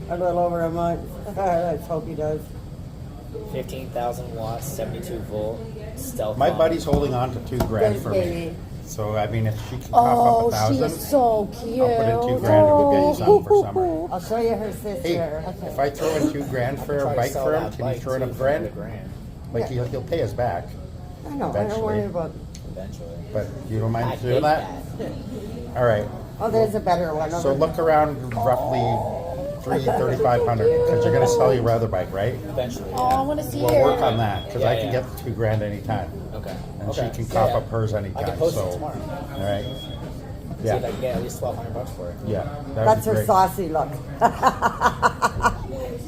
Speaker 3: a little over a month. Let's hope he does.
Speaker 5: 15,000 watts, 72 volt, stealth
Speaker 1: My
Speaker 5: bomber.
Speaker 1: buddy's holding on to $2,000
Speaker 3: Good
Speaker 1: for
Speaker 3: baby.
Speaker 1: me. So I mean, if she can cough
Speaker 2: Oh,
Speaker 1: up
Speaker 2: she
Speaker 1: 1,000,
Speaker 2: is so cute.
Speaker 1: I'll put in $2,000 and we'll get you something for summer.
Speaker 3: I'll show you her sister.
Speaker 1: Hey, if I throw in $2,000 for
Speaker 5: Try
Speaker 1: a
Speaker 5: to
Speaker 1: bike
Speaker 5: sell
Speaker 1: for him,
Speaker 5: that
Speaker 1: can you
Speaker 5: bike,
Speaker 1: throw in
Speaker 5: too,
Speaker 1: a
Speaker 5: for
Speaker 1: grand?
Speaker 5: $1,000
Speaker 1: Like he'll pay us back,
Speaker 3: I know, I don't
Speaker 1: eventually.
Speaker 3: worry about.
Speaker 5: eventually.
Speaker 1: but you don't
Speaker 5: I
Speaker 1: mind
Speaker 5: hate
Speaker 1: doing that? All right.
Speaker 3: Oh, there's a better one.
Speaker 1: So
Speaker 3: over
Speaker 1: look around roughly 3,500 because you're gonna sell your other bike, right?
Speaker 5: Eventually.
Speaker 2: Oh, I want to see
Speaker 1: We'll
Speaker 2: her.
Speaker 1: work on that because I
Speaker 5: Yeah,
Speaker 1: can
Speaker 5: yeah.
Speaker 1: get the $2,000 anytime,
Speaker 5: Okay.
Speaker 1: and
Speaker 5: Okay.
Speaker 1: she can
Speaker 5: Yeah,
Speaker 1: cough
Speaker 5: yeah.
Speaker 1: up hers
Speaker 5: I
Speaker 1: anytime.
Speaker 5: can post
Speaker 1: So,
Speaker 5: it tomorrow.
Speaker 1: all right.
Speaker 5: See if I
Speaker 1: Yeah,
Speaker 5: can get at least $1,200 for it.
Speaker 1: yeah. That
Speaker 3: That's
Speaker 1: would
Speaker 3: her
Speaker 1: be great.
Speaker 3: saucy look.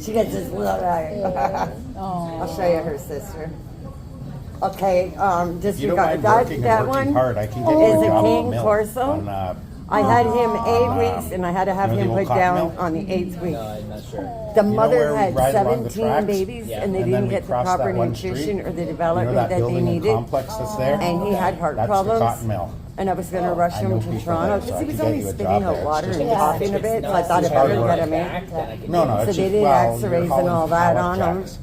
Speaker 3: She gets this look.
Speaker 2: Oh.
Speaker 3: I'll show you her sister. Okay,
Speaker 1: If you don't
Speaker 3: disregard
Speaker 1: mind working and
Speaker 3: that
Speaker 1: working
Speaker 3: one.
Speaker 1: hard, I can get
Speaker 3: is
Speaker 1: you a
Speaker 3: a
Speaker 1: job
Speaker 3: King
Speaker 1: at Mill
Speaker 3: Corso.
Speaker 1: on
Speaker 3: I had him 8 weeks, and I had to have
Speaker 1: You know
Speaker 3: him
Speaker 1: the old
Speaker 3: put
Speaker 1: cotton
Speaker 3: down
Speaker 1: mill?
Speaker 3: on the 8th week.
Speaker 5: No, I'm not sure.
Speaker 3: The
Speaker 1: know
Speaker 3: mother
Speaker 1: where we
Speaker 3: had
Speaker 1: ride along the
Speaker 3: 17
Speaker 1: tracks?
Speaker 3: babies,
Speaker 5: Yeah.
Speaker 3: and they
Speaker 1: And then
Speaker 3: didn't
Speaker 1: we
Speaker 3: get the
Speaker 1: cross
Speaker 3: proper
Speaker 1: that one
Speaker 3: nutrition
Speaker 1: street.
Speaker 3: or the
Speaker 1: You know
Speaker 3: development
Speaker 1: that
Speaker 3: that they
Speaker 1: building and
Speaker 3: needed.
Speaker 1: complex that's there?
Speaker 3: And he had heart
Speaker 1: That's
Speaker 3: problems.
Speaker 1: the cotton mill.
Speaker 3: And I was going to rush
Speaker 1: I
Speaker 3: him
Speaker 1: know
Speaker 3: to
Speaker 1: people
Speaker 3: Toronto
Speaker 1: there,
Speaker 3: because
Speaker 1: so
Speaker 3: he
Speaker 1: I
Speaker 3: was
Speaker 1: could
Speaker 3: only
Speaker 1: get you a
Speaker 3: spitting
Speaker 1: job
Speaker 3: out
Speaker 1: there.
Speaker 3: water
Speaker 1: It's
Speaker 3: and
Speaker 1: just-
Speaker 3: coughing a bit, so I thought if
Speaker 1: hard
Speaker 3: I
Speaker 1: work.
Speaker 3: got him in.
Speaker 1: No,
Speaker 3: So
Speaker 1: it's
Speaker 3: they
Speaker 1: just,
Speaker 3: did
Speaker 1: well,
Speaker 3: X-rays
Speaker 1: you're
Speaker 3: and
Speaker 1: hauling
Speaker 3: all that
Speaker 1: pallet
Speaker 3: on him.
Speaker 1: jacks.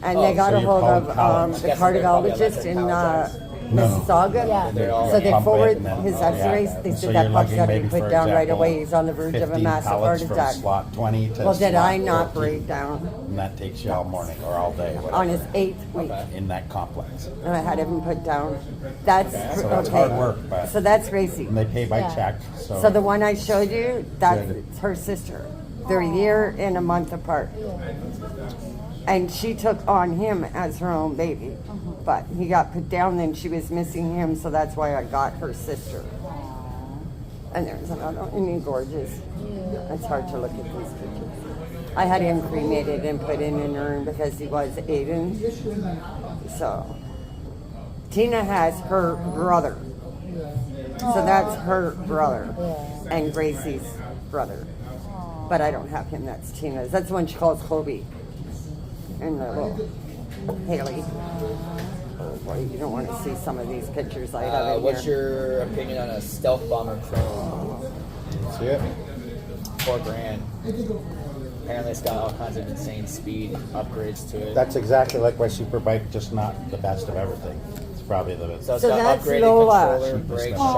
Speaker 3: And
Speaker 5: Oh,
Speaker 3: they got
Speaker 1: so
Speaker 3: a
Speaker 1: you're
Speaker 3: hold
Speaker 1: calling
Speaker 3: of
Speaker 1: pallets.
Speaker 3: the
Speaker 5: Guessing they're probably
Speaker 3: cardiologist
Speaker 5: electric
Speaker 3: in
Speaker 5: pallet jacks.
Speaker 1: No.
Speaker 3: Mississauga.
Speaker 2: Yeah.
Speaker 5: They're all-
Speaker 3: So they
Speaker 1: Pump it
Speaker 3: forward
Speaker 1: and then-
Speaker 3: his
Speaker 1: yeah.
Speaker 3: X-rays. They
Speaker 1: So
Speaker 3: said
Speaker 1: you're
Speaker 3: that pup's
Speaker 1: lugging
Speaker 3: got to be
Speaker 1: maybe,
Speaker 3: put
Speaker 1: for
Speaker 3: down right
Speaker 1: example,
Speaker 3: away. He's on the verge of a
Speaker 1: 15
Speaker 3: massive heart
Speaker 1: pallets from
Speaker 3: attack.
Speaker 1: slot 20 to
Speaker 3: Well, did
Speaker 1: slot
Speaker 3: I not
Speaker 1: 14.
Speaker 3: break down
Speaker 1: And that takes you all morning or all day,
Speaker 3: on
Speaker 1: whatever,
Speaker 3: his 8th week?
Speaker 1: in that complex.
Speaker 3: And I had him put down. That's
Speaker 1: So that's hard work, but
Speaker 3: So that's Gracie.
Speaker 1: and they pay by
Speaker 2: Yeah.
Speaker 1: check. So,
Speaker 3: So the one I showed you, that's
Speaker 1: Good.
Speaker 3: her sister. They're a year and a month apart. And she took on him as her own baby. But he got put down, then she was missing him, so that's why I got her sister. And there's another one, and he's gorgeous. It's hard to look at these pictures. I had him cremated and put in an urn because he was Aiden. So Tina has her brother. So that's her brother and Gracie's brother. But I don't have him, that's Tina's. That's the one she calls Kobe. And the little Haley. Oh boy, you don't want to see some of these pictures I have in
Speaker 5: What's
Speaker 3: here.
Speaker 5: your opinion on a stealth bomber chrome?
Speaker 1: see it?
Speaker 5: $4,000. Apparently, it's got all kinds of insane speed upgrades to it.
Speaker 1: That's exactly like my super bike, just not the best of everything. It's probably the
Speaker 5: so it's
Speaker 3: So
Speaker 5: got
Speaker 3: that's
Speaker 5: upgraded
Speaker 3: Lola.
Speaker 5: controller, brake,
Speaker 2: Aw,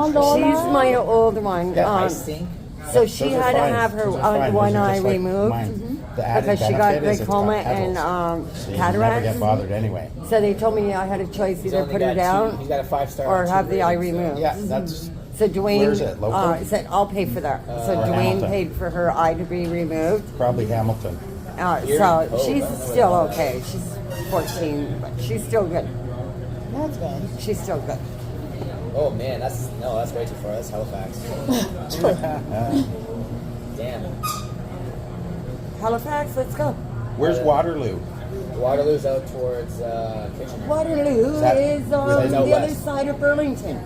Speaker 5: shocks.
Speaker 2: Lola.
Speaker 3: She's my old one.
Speaker 1: Yeah,
Speaker 5: I think.
Speaker 3: So she
Speaker 1: Those are
Speaker 3: had to
Speaker 1: fine.
Speaker 3: have her
Speaker 1: Those are fine.
Speaker 3: one
Speaker 1: Those are
Speaker 3: eye
Speaker 1: just like
Speaker 3: removed
Speaker 1: mine. The added
Speaker 3: because she got
Speaker 1: benefit is it's got
Speaker 3: glaucoma
Speaker 1: pedals.
Speaker 3: and
Speaker 1: So you never
Speaker 3: cataracts.
Speaker 1: get bothered anyway.
Speaker 3: So they told me I had a choice:
Speaker 5: He's
Speaker 3: either
Speaker 5: only
Speaker 3: put her
Speaker 5: got
Speaker 3: down
Speaker 5: he's got a 5-star
Speaker 3: or
Speaker 5: and
Speaker 3: have
Speaker 5: 2
Speaker 3: the eye
Speaker 5: ratings, so-
Speaker 3: removed.
Speaker 1: Yeah, that's
Speaker 3: So Dwayne
Speaker 1: Where is it? Local?
Speaker 3: said, "I'll pay for that." So
Speaker 1: Or
Speaker 3: Dwayne
Speaker 1: Hamilton.
Speaker 3: paid for her eye to be removed.
Speaker 1: probably Hamilton.
Speaker 5: Here?
Speaker 3: So
Speaker 5: Oh,
Speaker 3: she's
Speaker 5: I don't know
Speaker 3: still
Speaker 5: where that
Speaker 3: okay. She's 14, but she's still good.
Speaker 2: That's good.
Speaker 3: She's still good.
Speaker 5: Oh man, that's way too far. That's Halifax. Damn.
Speaker 3: Halifax, let's go.
Speaker 1: Where's Waterloo?
Speaker 5: Waterloo's out towards Kitchener.
Speaker 3: Waterloo
Speaker 1: Is that-
Speaker 3: is on
Speaker 5: is that
Speaker 3: the
Speaker 5: out
Speaker 3: other
Speaker 5: west?
Speaker 3: side of Burlington.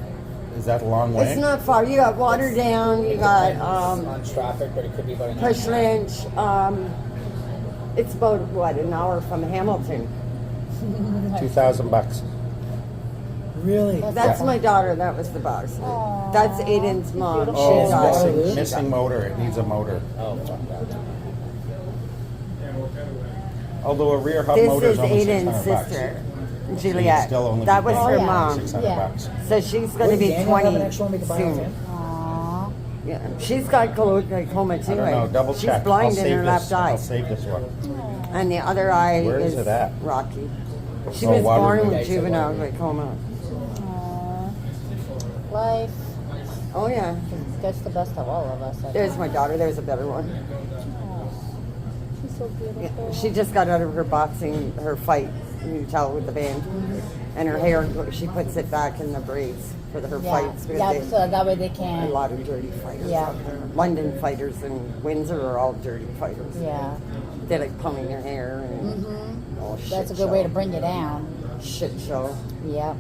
Speaker 1: Is that a long way?
Speaker 3: It's not far. You got Waterdown. You
Speaker 5: It
Speaker 3: got
Speaker 5: depends on traffic, but it could be about an hour.
Speaker 3: Push Lynch. It's about an hour from Hamilton.
Speaker 1: $2,000.
Speaker 5: Really?
Speaker 3: That's my daughter. That was the boss. That's Aiden's mom.
Speaker 1: Oh,
Speaker 3: She died.
Speaker 1: missing, missing motor. It needs a motor.
Speaker 5: Oh, fuck that.
Speaker 1: Although a rear hub
Speaker 3: This
Speaker 1: motor is
Speaker 3: is
Speaker 1: only
Speaker 3: Aiden's
Speaker 1: $600.
Speaker 3: sister,
Speaker 1: You'd
Speaker 3: Juliet.
Speaker 1: still only
Speaker 3: That
Speaker 1: be
Speaker 3: was
Speaker 1: paying
Speaker 3: her
Speaker 2: yeah.
Speaker 3: mom.
Speaker 1: $600.
Speaker 2: Yeah.
Speaker 3: So she's going to be
Speaker 5: Daniel have
Speaker 3: 20
Speaker 5: an extra one we can buy off
Speaker 3: soon.
Speaker 5: him?
Speaker 2: Aww.
Speaker 3: Yeah, she's got glaucoma too.
Speaker 1: I don't know. Double
Speaker 3: She's
Speaker 1: check.
Speaker 3: blind
Speaker 1: I'll
Speaker 3: in
Speaker 1: save
Speaker 3: her
Speaker 1: this.
Speaker 3: left eye,
Speaker 1: I'll save this one.
Speaker 3: and the other eye
Speaker 1: Where is
Speaker 3: is
Speaker 1: it at?
Speaker 3: rocky. She
Speaker 1: Oh,
Speaker 3: was born
Speaker 1: Waterloo.
Speaker 3: with juvenile glaucoma.
Speaker 2: Aww. Life
Speaker 3: Oh yeah.
Speaker 2: gets the best of all of us. I
Speaker 3: There's
Speaker 2: think.
Speaker 3: my daughter. There's a better one.
Speaker 2: She's so beautiful.
Speaker 3: Yeah, she just got out of her boxing, her fight. You tell with the band, and her hair. She puts it back in the braids for her
Speaker 2: Yeah,
Speaker 3: fights because
Speaker 2: yeah,
Speaker 3: they,
Speaker 2: so that way they
Speaker 3: a
Speaker 2: can.
Speaker 3: lot of dirty fighters.
Speaker 2: Yeah.
Speaker 3: out there. London fighters and Windsor are all dirty fighters.
Speaker 2: Yeah,
Speaker 3: They like pulling their hair and all shit
Speaker 2: that's a good way
Speaker 3: show.
Speaker 2: to bring you down.
Speaker 3: Shit show.
Speaker 2: Yep.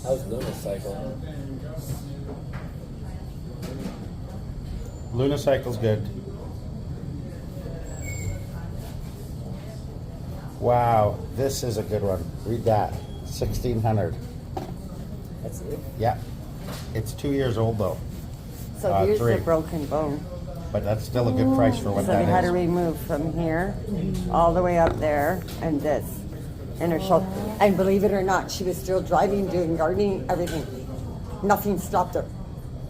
Speaker 5: How's Lunar Cycle?
Speaker 1: Lunicycle's good. Wow, this is a good one. Read that. 1600.
Speaker 5: That's it.
Speaker 1: Yeah. It's 2 years old though,
Speaker 3: So here's
Speaker 1: 3.
Speaker 3: the broken bone.
Speaker 1: but that's still a good price for what
Speaker 3: So they had
Speaker 1: that
Speaker 3: to
Speaker 1: is.
Speaker 3: remove from here all the way up there and this in her shoulder. And believe it or not, she was still driving, doing gardening, everything. Nothing stopped her.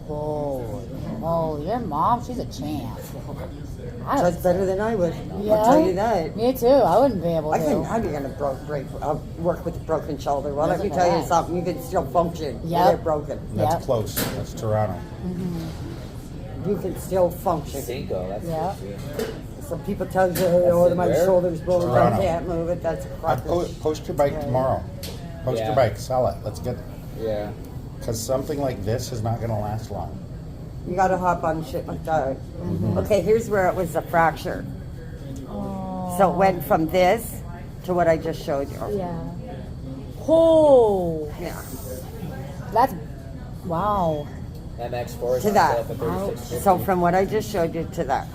Speaker 2: Whoa. Oh, your mom, she's a champ. I
Speaker 3: That's
Speaker 2: was,
Speaker 3: better than I would.
Speaker 2: yeah,
Speaker 3: I'll tell you that.
Speaker 2: Me too. I wouldn't be able
Speaker 3: I couldn't.
Speaker 2: to.
Speaker 3: How are you gonna work with a broken shoulder? Well, let me
Speaker 2: Doesn't
Speaker 3: tell you
Speaker 2: relax.
Speaker 3: something. You can still function.
Speaker 2: Yep.
Speaker 3: When they're broken.
Speaker 1: That's
Speaker 2: Yep.
Speaker 1: close. That's Toronto.
Speaker 3: You can still function.
Speaker 5: Cinco, that's
Speaker 2: Yeah.
Speaker 5: good too.
Speaker 3: Some people tell you, oh,
Speaker 5: That's
Speaker 3: my
Speaker 5: where?
Speaker 3: shoulder's broken. I
Speaker 1: Toronto.
Speaker 3: can't move it. That's
Speaker 1: I
Speaker 3: crap.
Speaker 1: post your bike tomorrow. Post
Speaker 5: Yeah.
Speaker 1: your bike. Sell it. Let's get.
Speaker 5: Yeah.
Speaker 1: Because something like this is not going to last long.
Speaker 3: You gotta hop on shit like that. Okay, here's where it was a fracture.
Speaker 2: Oh.
Speaker 3: So it went from this to what I just showed you.
Speaker 2: Yeah. Oh,
Speaker 3: Yeah.
Speaker 2: that's wow.
Speaker 5: MX4 is
Speaker 3: To
Speaker 5: on
Speaker 3: that.
Speaker 5: sale for $36.50.
Speaker 3: So from what I just showed you to that.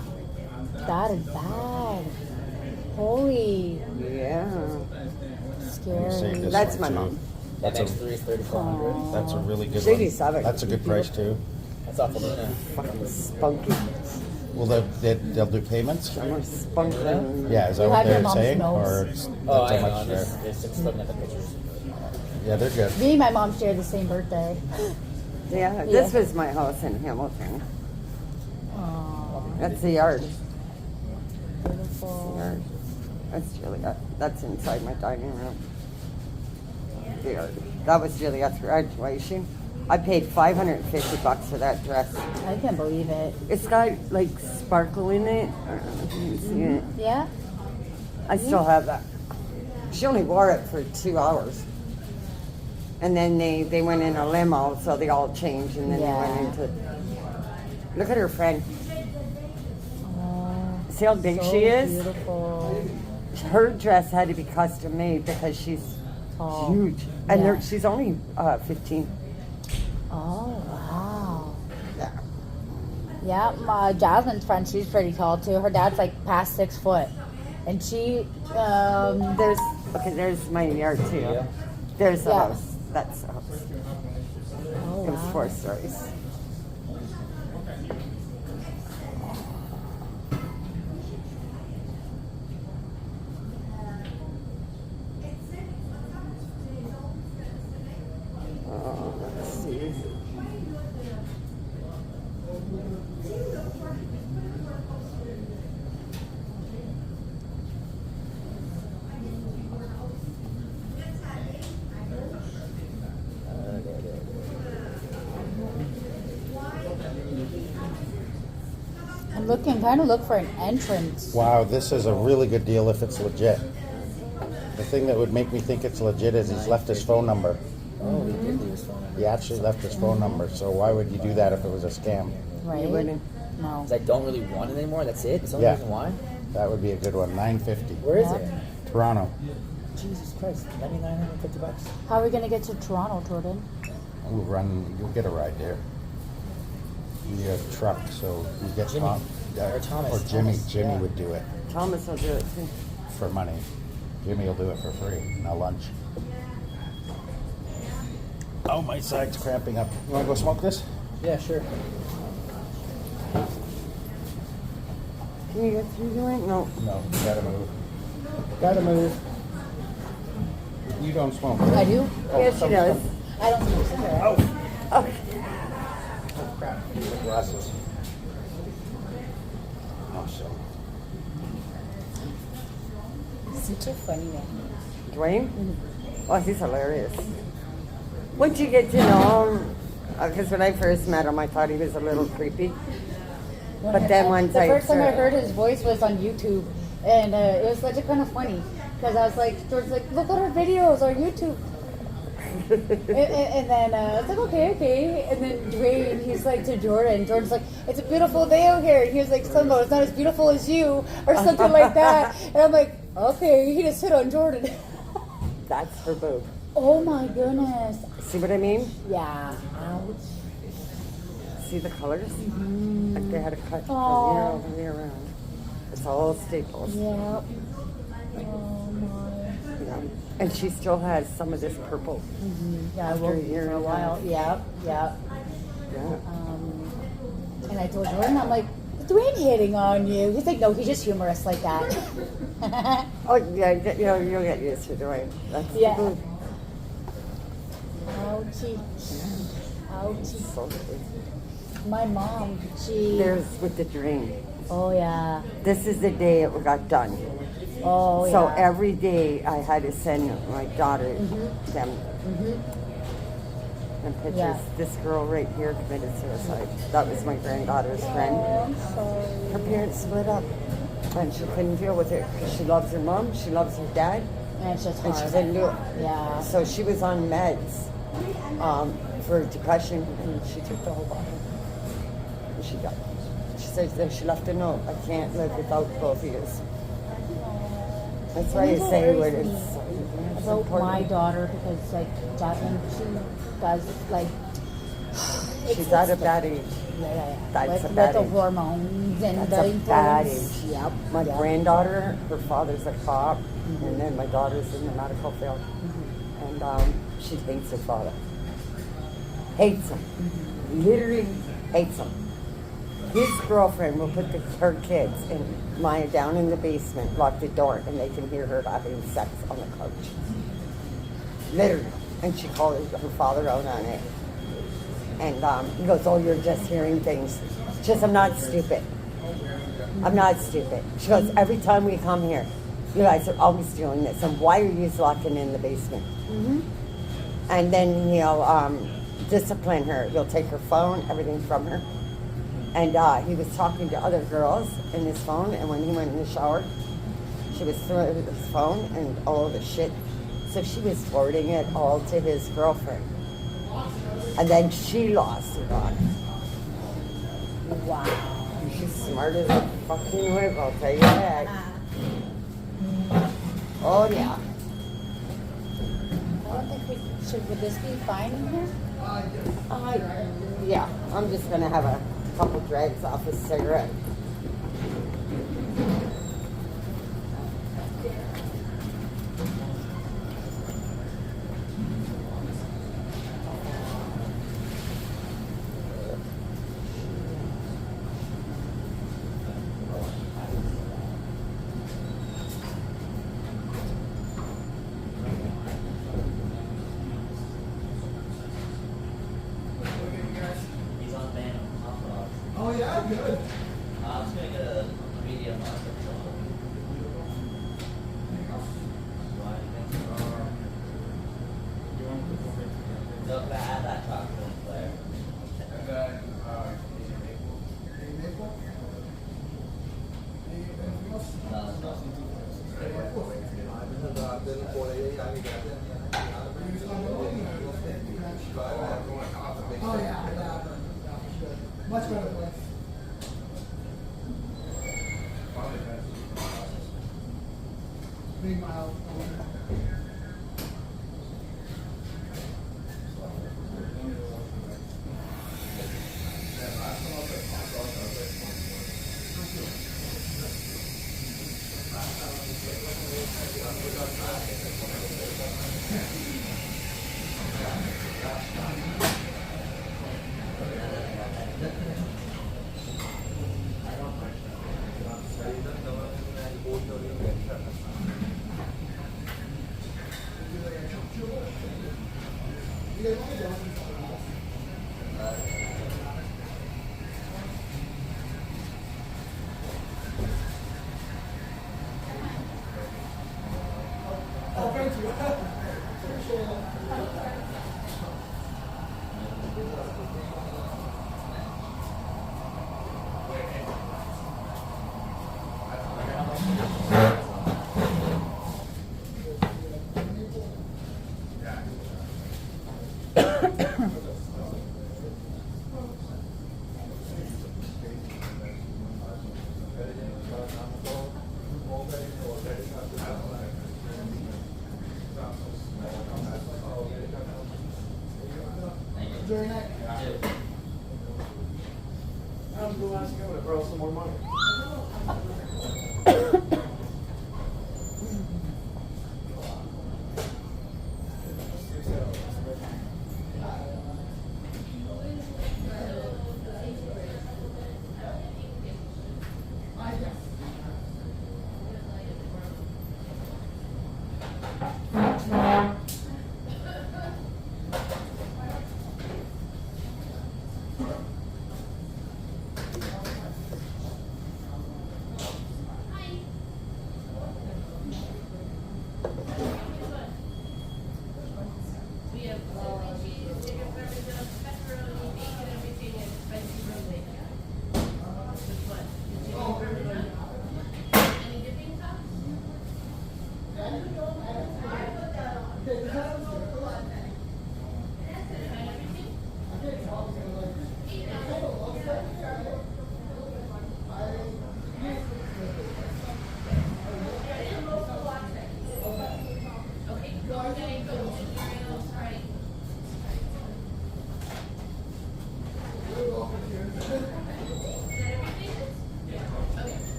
Speaker 2: That is bad. Holy,
Speaker 3: Yeah.
Speaker 2: scary.
Speaker 1: Save this
Speaker 3: That's
Speaker 1: one,
Speaker 3: my
Speaker 1: too.
Speaker 3: mom.
Speaker 1: That's a,
Speaker 5: MX3 is $3,400.
Speaker 1: that's a really good
Speaker 3: $37.
Speaker 1: one. That's a good price too.
Speaker 5: That's off of Luna.
Speaker 3: Fucking spunky.
Speaker 1: Well, they'll do payments?
Speaker 3: I'm more spunky.
Speaker 1: Yeah, is that
Speaker 2: You
Speaker 1: what
Speaker 2: have your
Speaker 1: they're
Speaker 2: mom's
Speaker 1: saying?
Speaker 2: nose.
Speaker 1: Or it's,
Speaker 5: Oh,
Speaker 1: that's
Speaker 5: I
Speaker 1: how
Speaker 5: know.
Speaker 1: much
Speaker 5: I'm just looking at the pictures.
Speaker 1: Yeah, they're good.
Speaker 2: Me and my mom share the same birthday.
Speaker 3: Yeah, this was my house in Hamilton.
Speaker 2: Oh,
Speaker 3: That's the yard.
Speaker 2: beautiful.
Speaker 3: Yard. That's Juliet. That's inside my dining room. The yard. That was Juliet's graduation. I paid $550 for that dress.
Speaker 2: I can't believe it.
Speaker 3: It's got like sparkle in it. I don't know if you can see it.
Speaker 2: Yeah?
Speaker 3: I still have that. She only wore it for 2 hours. And then they went in a limo, so they all changed, and then
Speaker 2: Yeah.
Speaker 3: they went into. Look at her friend.
Speaker 2: Oh,
Speaker 3: See how big
Speaker 2: so
Speaker 3: she is?
Speaker 2: beautiful.
Speaker 3: Her dress had to be custom made because she's
Speaker 2: Tall.
Speaker 3: huge, and
Speaker 2: Yeah.
Speaker 3: she's only 15.
Speaker 2: Oh, wow.
Speaker 3: Yeah.
Speaker 2: Yeah, my Jasmine's friend, she's pretty tall too. Her dad's like past 6 foot. And she,
Speaker 3: There's my yard too.
Speaker 5: Yeah.
Speaker 3: There's the
Speaker 2: Yeah.
Speaker 3: house. That's the house.
Speaker 2: oh,
Speaker 3: It was
Speaker 2: wow.
Speaker 3: 4 stories. Let's see.
Speaker 2: I'm trying to look for an entrance.
Speaker 1: Wow, this is a really good deal if it's legit. The thing that would make me think it's legit is he's left his phone number.
Speaker 5: Oh, he did leave his phone number.
Speaker 1: He actually left his phone number, so why would you do that if it was a scam?
Speaker 2: Right?
Speaker 3: You wouldn't.
Speaker 2: No.
Speaker 5: 'Cause I don't really want it anymore. That's it. That's the only
Speaker 1: Yeah.
Speaker 5: reason why.
Speaker 1: That would be a good one. $950.
Speaker 5: Where is
Speaker 2: Yeah.
Speaker 5: it?
Speaker 1: Toronto.
Speaker 5: Jesus Christ. $950.
Speaker 2: How are we going to get to Toronto, Jordan?
Speaker 1: You'll get a ride there. You have a truck, so you get
Speaker 5: Jimmy.
Speaker 1: Tom.
Speaker 5: Or Thomas.
Speaker 1: Or Jimmy.
Speaker 5: Thomas,
Speaker 1: Jimmy
Speaker 5: yeah.
Speaker 1: would do it
Speaker 3: Thomas will do it too.
Speaker 1: for money. Jimmy will do it for free. No lunch. Oh, my side's cramping up. You want to go smoke this?
Speaker 5: Yeah, sure.
Speaker 3: Can you get through the right? No.
Speaker 1: No, gotta move. Gotta move. You don't smoke.
Speaker 2: I do?
Speaker 3: Yes, she does.
Speaker 2: I don't smoke cigarettes.
Speaker 1: Oh,
Speaker 3: Oh,
Speaker 1: crap. The glasses. Oh, so.
Speaker 2: Such a funny man.
Speaker 3: Dwayne? Oh, he's hilarious. Once you get to know him, because when I first met him, I thought he was a little creepy. But then once
Speaker 2: the
Speaker 3: I
Speaker 2: first time I
Speaker 3: started-
Speaker 2: heard his voice was on YouTube, and it was such a kind of funny because I was like, George's like, look at our videos, our YouTube. and then I was like, okay. And then Dwayne, he's like to Jordan. Jordan's like, it's a beautiful day out here. And he was like, Sunbow, it's not as beautiful as you, or something like that. And I'm like, okay, he just hit on Jordan.
Speaker 3: That's her boob.
Speaker 2: Oh my goodness.
Speaker 3: See what I mean?
Speaker 2: Yeah. Ouch.
Speaker 3: See the colors? Like they had to cut from
Speaker 2: Aw.
Speaker 3: here all the way around. It's all staples.
Speaker 2: Yep. Oh my.
Speaker 3: Yeah. And she still has some of this purple.
Speaker 2: Yeah, I
Speaker 3: After
Speaker 2: will
Speaker 3: a year
Speaker 2: for a
Speaker 3: and a
Speaker 2: while.
Speaker 3: half.
Speaker 2: Yep.
Speaker 3: Yeah.
Speaker 2: And I told Jordan, I'm like, is Dwayne hitting on you? He's like, no, he's just humorous like that.
Speaker 3: Oh, yeah, you'll get used to Dwayne. That's
Speaker 2: Yeah.
Speaker 3: the boob.
Speaker 2: Ouchie. Ouchie.
Speaker 3: So good.
Speaker 2: My mom, she.
Speaker 3: There's with the drain.
Speaker 2: Oh, yeah.
Speaker 3: This is the day it got done.
Speaker 2: Oh, yeah.
Speaker 3: So every day I had to send my daughter them and pictures.
Speaker 2: Yeah.
Speaker 3: This girl right here committed suicide. That was my granddaughter's friend.
Speaker 2: Oh, I'm sorry.
Speaker 3: Her parents split up, and she couldn't deal with it because she loves her mom, she loves her dad,
Speaker 2: And it's just
Speaker 3: and she
Speaker 2: hard.
Speaker 3: couldn't do it.
Speaker 2: Yeah.
Speaker 3: So she was on meds for depression, and she took the whole bottle. And she got. She said that she left a note. I can't live without both of you. That's why you say what it's
Speaker 2: about my
Speaker 3: important.
Speaker 2: daughter, because like Jasmine, she does like
Speaker 3: She's at a bad age.
Speaker 2: yeah.
Speaker 3: That's a
Speaker 2: with
Speaker 3: bad
Speaker 2: the
Speaker 3: age.
Speaker 2: hormones and
Speaker 3: That's
Speaker 2: the
Speaker 3: a bad
Speaker 2: influence.
Speaker 3: age.
Speaker 2: Yep.
Speaker 3: My
Speaker 2: yep.
Speaker 3: granddaughter, her father's a cop, and then my daughter's in the medical field, and she hates her father. Hates him. Literally hates him. His girlfriend will put her kids and Maya down in the basement, lock the door, and they can hear her having sex on the couch. Literally. And she called her father out on it. And he goes, oh, you're just hearing things. She goes, I'm not stupid. I'm not stupid. She goes, every time we come here, you guys are always doing this. And why are you locking in the basement? And then he'll discipline her. He'll take her phone, everything from her. And he was talking to other girls in his phone, and when he went in the shower, she was throwing his phone and all the shit. So she was forwarding it all to his girlfriend. And then she lost her daughter.
Speaker 2: Wow.
Speaker 3: She's smart as a fucking whip, I'll tell you that. Oh, yeah.
Speaker 2: I don't think we should. Would this be fine in here?
Speaker 3: Yeah, I'm just going to have a couple drags off a cigarette.
Speaker 4: He's on ban.
Speaker 6: Oh yeah, good.
Speaker 4: I'm just gonna get a medium on it. So can I add that chocolate flair?
Speaker 6: And then, any maple? Anything else?
Speaker 4: No, it's not.
Speaker 6: Oh yeah, yeah. Much better place. Big mile. Oh, thank you. Appreciate it. Very nice. I'm going to ask you to borrow some more money.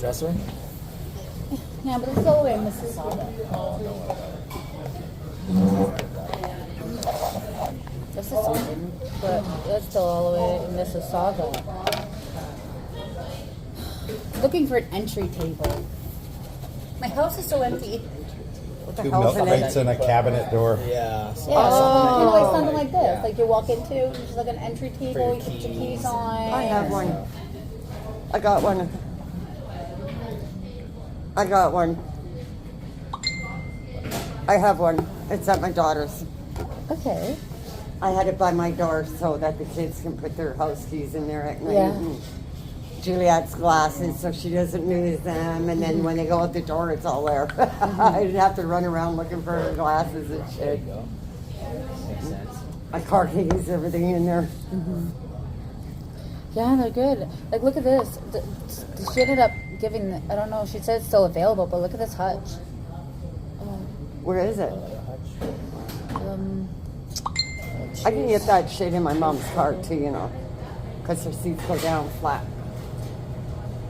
Speaker 5: dresser?
Speaker 2: Yeah, but it's all the way in Mississauga. This is something, but that's still all the way in Mississauga. Looking for an entry table. My house is so empty.
Speaker 3: What the
Speaker 1: Two
Speaker 3: hell's
Speaker 1: milk
Speaker 3: an
Speaker 1: crates and a cabinet door.
Speaker 5: Yeah.
Speaker 2: Yeah, like something like this.
Speaker 3: yeah.
Speaker 2: Like you walk into, it's just like an entry table, you put your keys on.
Speaker 3: I have one. I got one. I got one. I have one. It's at my daughter's.
Speaker 2: Okay.
Speaker 3: I had it by my door so that the kids can put their house keys in there at night.
Speaker 2: Yeah.
Speaker 3: And Juliet's glasses so she doesn't lose them. And then when they go out the door, it's all there. I didn't have to run around looking for her glasses and
Speaker 5: There you
Speaker 3: shit.
Speaker 5: go. Makes sense.
Speaker 3: My car keys, everything in there.
Speaker 2: Yeah, they're good. Like, look at this. She ended up giving, I don't know, she said it's still available, but look at this hutch.
Speaker 3: Where is it?
Speaker 2: Um,
Speaker 3: I can get that shit in my mom's car too, you know, because her seats go down flat.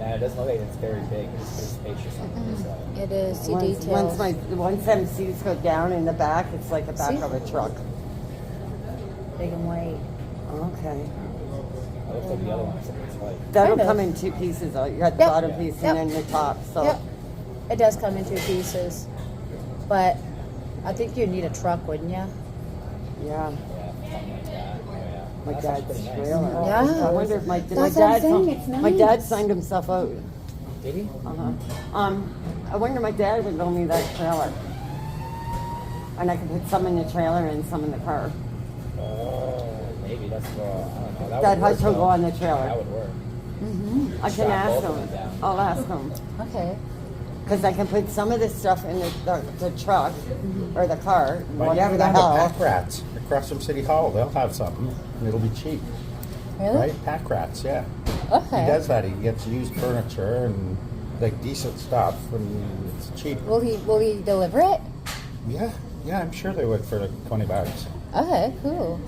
Speaker 5: Yeah, it doesn't look like it's very big. It's pretty spacious on the inside.
Speaker 2: it is. See
Speaker 3: Once
Speaker 2: details.
Speaker 3: once them seats go down in the back, it's like the back
Speaker 2: See?
Speaker 3: of a truck.
Speaker 2: Big and white.
Speaker 3: Okay.
Speaker 5: It looks like the other one, except it's white.
Speaker 3: That'll
Speaker 2: Kind of.
Speaker 3: come in two pieces though. You got the
Speaker 2: Yep.
Speaker 3: bottom piece
Speaker 2: Yep.
Speaker 3: and then the top. So
Speaker 2: Yep. It does come in two pieces. But I think you'd need a truck, wouldn't you?
Speaker 3: yeah.
Speaker 5: Yeah, something like that. Oh, yeah.
Speaker 3: My
Speaker 5: That's
Speaker 3: dad's
Speaker 5: actually pretty nice.
Speaker 3: trailer.
Speaker 2: Yeah.
Speaker 3: I wonder if my
Speaker 2: That's what I'm saying, it's
Speaker 3: my
Speaker 2: nice.
Speaker 3: dad signed himself out.
Speaker 5: Did he?
Speaker 3: I wonder if my dad would loan me that trailer. And I could put some in the trailer and some in the car.
Speaker 5: Maybe that's I don't know.
Speaker 3: That
Speaker 5: would work,
Speaker 3: hutch will
Speaker 5: though.
Speaker 3: go on the trailer.
Speaker 5: That would work.
Speaker 3: I can
Speaker 5: Strap
Speaker 3: ask
Speaker 5: both of
Speaker 3: him.
Speaker 5: them down.
Speaker 3: I'll ask him.
Speaker 2: Okay.
Speaker 3: Because I can put some of this stuff in the truck or the car,
Speaker 1: But
Speaker 3: whatever
Speaker 1: you
Speaker 3: the
Speaker 1: can have
Speaker 3: hell.
Speaker 1: pack rats across from City Hall. They'll have something, and it'll be cheap,
Speaker 2: Really?
Speaker 1: right? Pack rats, yeah.
Speaker 2: Okay.
Speaker 1: He does that. He gets used furniture and like decent stuff, and it's cheap.
Speaker 2: Will he deliver it?
Speaker 1: Yeah, I'm sure they would for like $20.
Speaker 2: Okay, cool.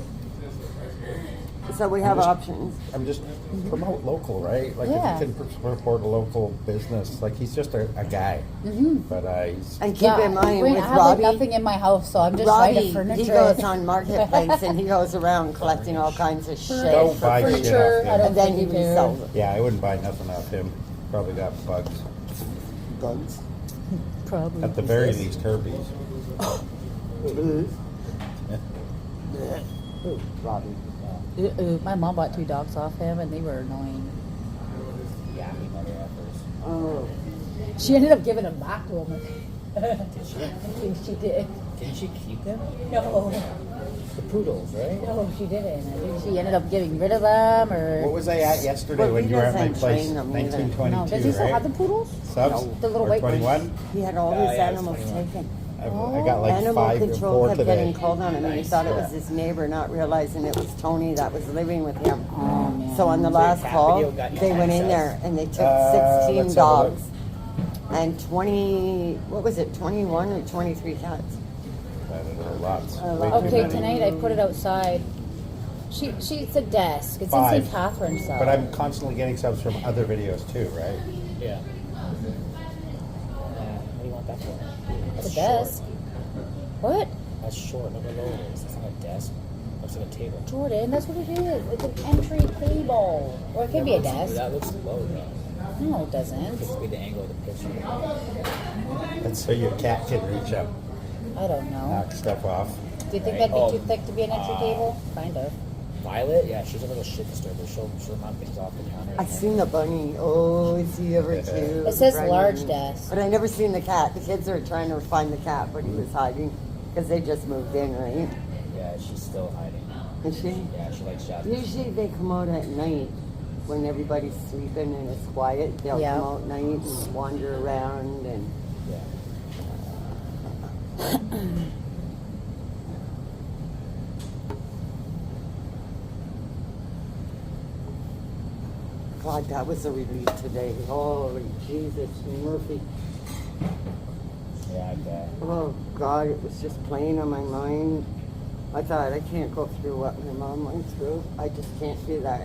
Speaker 3: So we have
Speaker 1: just-
Speaker 3: options.
Speaker 1: I'm just promote local, right? Like
Speaker 2: Yeah.
Speaker 1: if you can support a local business, like he's just a guy, but he's
Speaker 3: And keep in mind
Speaker 2: Dwayne,
Speaker 3: with
Speaker 2: I have like
Speaker 3: Robbie,
Speaker 2: nothing in my house, so I'm just trying to
Speaker 3: Robbie,
Speaker 2: furniture.
Speaker 3: he goes on Marketplace and he goes around collecting all kinds of shit.
Speaker 1: Don't
Speaker 3: for
Speaker 1: buy
Speaker 3: free.
Speaker 1: shit
Speaker 2: furniture.
Speaker 1: off
Speaker 2: I
Speaker 1: him.
Speaker 2: don't
Speaker 3: And then
Speaker 2: think
Speaker 3: he
Speaker 2: you do.
Speaker 3: resells it.
Speaker 1: Yeah, I wouldn't buy nothing off him. Probably got bugs.
Speaker 3: Guns.
Speaker 2: Probably.
Speaker 1: At the very least, herpes.
Speaker 5: Ooh, Robbie.
Speaker 2: My mom bought 2 dogs off him, and they were annoying.
Speaker 5: Yeah, he mother effers.
Speaker 3: Oh.
Speaker 2: She ended up giving them back to him.
Speaker 5: Did she?
Speaker 2: I think she did.
Speaker 5: Didn't she keep them?
Speaker 2: No,
Speaker 5: The poodles, right?
Speaker 2: no, she didn't. I think she ended up getting rid of them, or
Speaker 1: What was I at yesterday
Speaker 3: But
Speaker 1: when
Speaker 3: he
Speaker 1: you were at my
Speaker 3: doesn't
Speaker 1: place?
Speaker 3: train them either.
Speaker 1: 1922,
Speaker 2: no. Does he still
Speaker 1: right?
Speaker 2: have the poodles?
Speaker 1: Subs?
Speaker 2: The little
Speaker 1: Or
Speaker 2: white ones?
Speaker 1: 21?
Speaker 3: He had all
Speaker 5: Oh,
Speaker 3: his
Speaker 5: yeah, it's
Speaker 3: animals
Speaker 5: 21.
Speaker 3: taken.
Speaker 1: I got like
Speaker 3: Animal
Speaker 1: 5 or
Speaker 3: control
Speaker 1: 4
Speaker 3: kept
Speaker 1: today.
Speaker 3: getting called on him, and he
Speaker 5: Nice.
Speaker 3: thought it was
Speaker 1: Yeah.
Speaker 3: his neighbor, not realizing it was Tony that was living with him.
Speaker 2: Oh man.
Speaker 3: So on the last
Speaker 5: cat
Speaker 3: call,
Speaker 5: video got you
Speaker 3: they went in
Speaker 5: access?
Speaker 3: there and they took
Speaker 1: Let's
Speaker 3: 16
Speaker 1: have a
Speaker 3: dogs and 20, what was it, 21 or 23 cats.
Speaker 1: I don't know, lots.
Speaker 3: A
Speaker 1: Way
Speaker 3: lot.
Speaker 1: too
Speaker 2: Okay,
Speaker 1: many.
Speaker 2: tonight I put it outside. It's a desk. It's in
Speaker 1: 5.
Speaker 2: St. Catherine's though.
Speaker 1: But I'm constantly getting subs from other videos too, right?
Speaker 5: Yeah. What do you want that for?
Speaker 2: It's a
Speaker 5: That's short.
Speaker 2: desk. What?
Speaker 5: That's short. Look how low it is. It's not a desk. Looks like a table.
Speaker 2: Jordan, that's what it is. It's an entry table. Or it could be a desk.
Speaker 5: That looks low though.
Speaker 2: No, it doesn't.
Speaker 5: This could be the angle of the picture.
Speaker 1: That's so your cat can reach up,
Speaker 2: I don't know.
Speaker 1: knock stuff off.
Speaker 2: Do you think
Speaker 5: Right.
Speaker 2: that'd be too thick to be an entry table? Kind of.
Speaker 5: Violet, yeah, she's a little shit disturber. She'll knock things off the counter.
Speaker 3: I seen the bunny. Oh, is he ever too?
Speaker 2: It says
Speaker 3: Right.
Speaker 2: large desk.
Speaker 3: But I never seen the cat. The kids are trying to find the cat, but he was hiding because they just moved in, right?
Speaker 5: Yeah, she's still hiding.
Speaker 3: Is she?
Speaker 5: Yeah, she likes Jasmine.
Speaker 3: Usually they come out at night when everybody's sleeping and it's quiet. They'll
Speaker 2: Yeah.
Speaker 3: come out at night and wander around and.
Speaker 5: Yeah.
Speaker 3: God, that was a relief today. Holy Jesus, Murphy.
Speaker 5: Yeah, I bet.
Speaker 3: Oh God, it was just playing on my mind. I thought I can't go through what my mom went through. I just can't do that.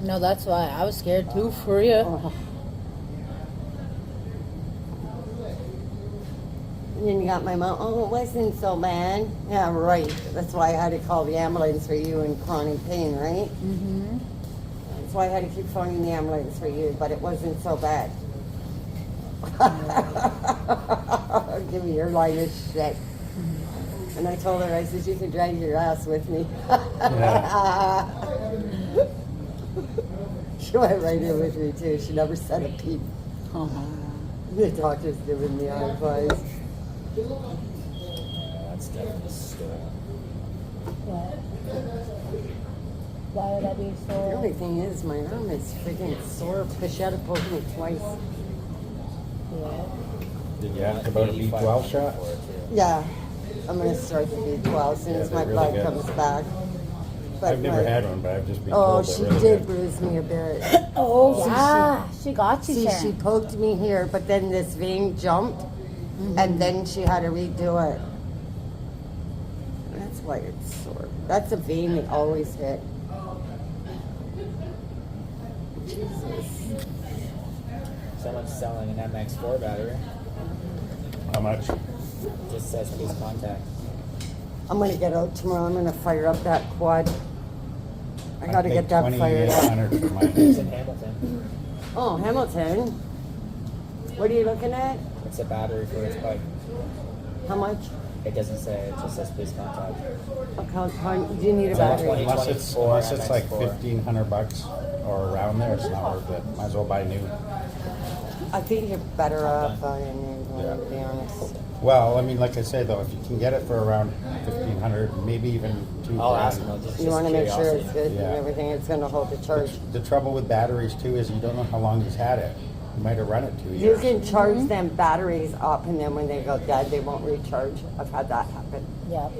Speaker 2: No, that's why I was scared too for you.
Speaker 3: Oh. And then you got my mom, oh, it wasn't so bad. Yeah, right. That's why I had to call the ambulance for you in chronic pain, right?
Speaker 2: Mm-hmm.
Speaker 3: That's why I had to keep phoning the ambulance for you, but it wasn't so bad. Give me your line of shit. And I told her, I said, you can drag your ass with me. She went right in with me too. She never said a peep. The doctor's giving me advice.
Speaker 5: That's definitely stolen.
Speaker 2: Why would that be
Speaker 3: The
Speaker 2: so?
Speaker 3: only thing is, my arm is freaking sore. Pichetta pulled me twice.
Speaker 2: Yeah.
Speaker 1: Did you ask about a B12 shot?
Speaker 3: Yeah, I'm gonna start the B12 as soon as
Speaker 1: Yeah,
Speaker 3: my
Speaker 1: they're
Speaker 3: blood
Speaker 1: really good.
Speaker 3: comes back. But
Speaker 1: I've never
Speaker 3: my-
Speaker 1: had one, but I've just been
Speaker 3: Oh,
Speaker 1: told
Speaker 3: she
Speaker 1: they're really
Speaker 3: did
Speaker 1: good.
Speaker 3: bruise me a bit.
Speaker 2: Oh,
Speaker 3: See,
Speaker 2: yeah. She got you,
Speaker 3: See,
Speaker 2: Sharon.
Speaker 3: she poked me here, but then this vein jumped, and then she had to redo it. That's why it's sore. That's a vein they always hit. Jesus.
Speaker 5: Someone's selling an MX4 battery.
Speaker 1: How much?
Speaker 5: Just says please contact.
Speaker 3: I'm gonna get out tomorrow. I'm gonna fire up that quad. I gotta
Speaker 1: paid
Speaker 3: get that fired up.
Speaker 1: $2,800 for mine.
Speaker 5: It's in Hamilton.
Speaker 3: Oh, Hamilton. What are you looking at?
Speaker 5: It's a battery for its bike.
Speaker 3: How much?
Speaker 5: It doesn't say, it just says please contact.
Speaker 3: Do you need a battery?
Speaker 1: Unless it's like
Speaker 5: MX4.
Speaker 1: $1,500 or around there, it's not worth it. Might as well buy new.
Speaker 3: I think you're better off buying a new one, to be honest.
Speaker 1: Well, I mean, like I say though, if you can get it for around $1,500, maybe even $2,000.
Speaker 5: I'll ask them. Just
Speaker 3: You want to make sure
Speaker 5: curiosity.
Speaker 3: it's good
Speaker 1: Yeah.
Speaker 3: and everything. It's going to hold the charge.
Speaker 1: The trouble with batteries too is you don't know how long he's had it. You might have run it 2
Speaker 3: You
Speaker 1: years.
Speaker 3: can charge them batteries up, and then when they go dead, they won't recharge. I've had that happen.
Speaker 2: Yep.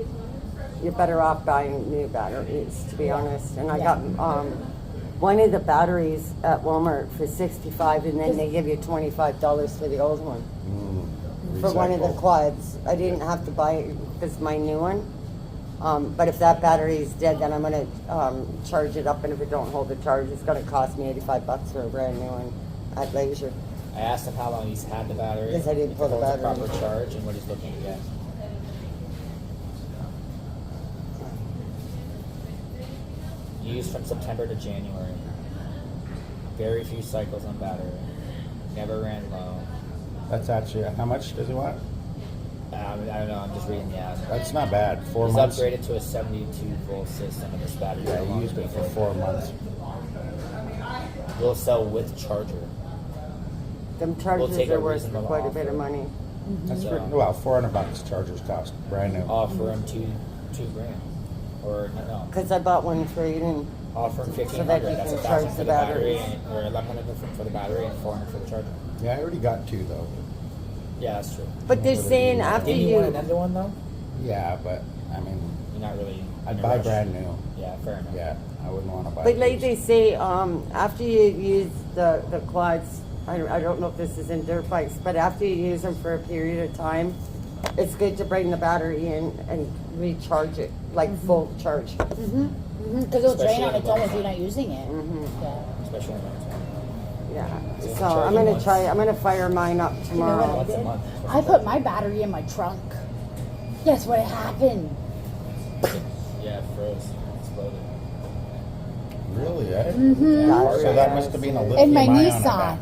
Speaker 3: You're better off buying new batteries, to be honest. And I got one of the batteries at Walmart for $65, and then they give you $25 for the old one. For one of the
Speaker 1: Recycle.
Speaker 3: quads. I didn't have to buy it because my new one. But if that battery is dead, then I'm going to charge it up, and if it don't hold the charge, it's going to cost me $85 for a brand new one at Leisure.
Speaker 5: I asked him how long he's had the battery.
Speaker 3: Yes, I didn't
Speaker 5: if
Speaker 3: pull
Speaker 5: it
Speaker 3: the
Speaker 5: holds a
Speaker 3: battery.
Speaker 5: proper charge and what he's looking to get. Used from September to January. Very few cycles on battery. Never ran low.
Speaker 1: That's actually, how much does it want?
Speaker 5: I don't know, I'm just reading the ad.
Speaker 1: That's not bad. 4
Speaker 5: He's
Speaker 1: months.
Speaker 5: upgraded to a 72 volt system in this battery.
Speaker 1: Yeah, he used it for 4 months.
Speaker 5: We'll sell with charger.
Speaker 3: Them charges
Speaker 5: take
Speaker 3: are
Speaker 5: a
Speaker 3: worth
Speaker 5: reasonable
Speaker 3: quite a bit of
Speaker 5: offer.
Speaker 3: money.
Speaker 1: That's
Speaker 5: So-
Speaker 1: for, well, $400 chargers cost, brand new.
Speaker 5: Offer him two grand. Or no.
Speaker 3: Because I bought one trade-in.
Speaker 5: Offer him
Speaker 3: So that
Speaker 5: 1,500.
Speaker 3: you
Speaker 5: That's
Speaker 3: can
Speaker 5: 1,000
Speaker 3: charge
Speaker 5: for
Speaker 3: the
Speaker 5: the battery,
Speaker 3: batteries.
Speaker 5: or 1,100 for the battery and 400 for the charger.
Speaker 1: Yeah, I already got 2 though.
Speaker 5: Yeah, that's true.
Speaker 3: But they're saying after
Speaker 5: Didn't you want
Speaker 3: you...
Speaker 5: another one though?
Speaker 1: Yeah, but I mean,
Speaker 5: You're not really.
Speaker 1: I'd
Speaker 5: in a
Speaker 1: buy
Speaker 5: rush.
Speaker 1: brand new.
Speaker 5: Yeah, fair enough.
Speaker 1: Yeah, I wouldn't want to buy.
Speaker 3: But like
Speaker 1: used.
Speaker 3: they say, after you use the quads, I don't know if this is in dirt bikes, but after you use them for a period of time, it's good to bring the battery in and recharge it, like full charge.
Speaker 2: Because it'll drain
Speaker 5: Especially
Speaker 2: on
Speaker 5: in
Speaker 2: its
Speaker 5: the
Speaker 2: own if
Speaker 5: winter.
Speaker 2: you're not using it. Yeah.
Speaker 5: Especially when it's
Speaker 3: Yeah.
Speaker 5: So you
Speaker 3: So
Speaker 5: charge
Speaker 3: I'm
Speaker 5: it
Speaker 3: gonna
Speaker 5: once.
Speaker 3: try. I'm gonna fire mine up
Speaker 2: You know what
Speaker 3: tomorrow.
Speaker 5: Once a
Speaker 2: I
Speaker 5: month.
Speaker 2: did? I put my battery in my trunk. Guess what happened?
Speaker 5: Yeah, it froze. Exploded.
Speaker 1: Really, eh?
Speaker 3: That's
Speaker 1: So that must have been a lithium
Speaker 2: In my
Speaker 1: ion, I
Speaker 2: Nissan.
Speaker 1: bet.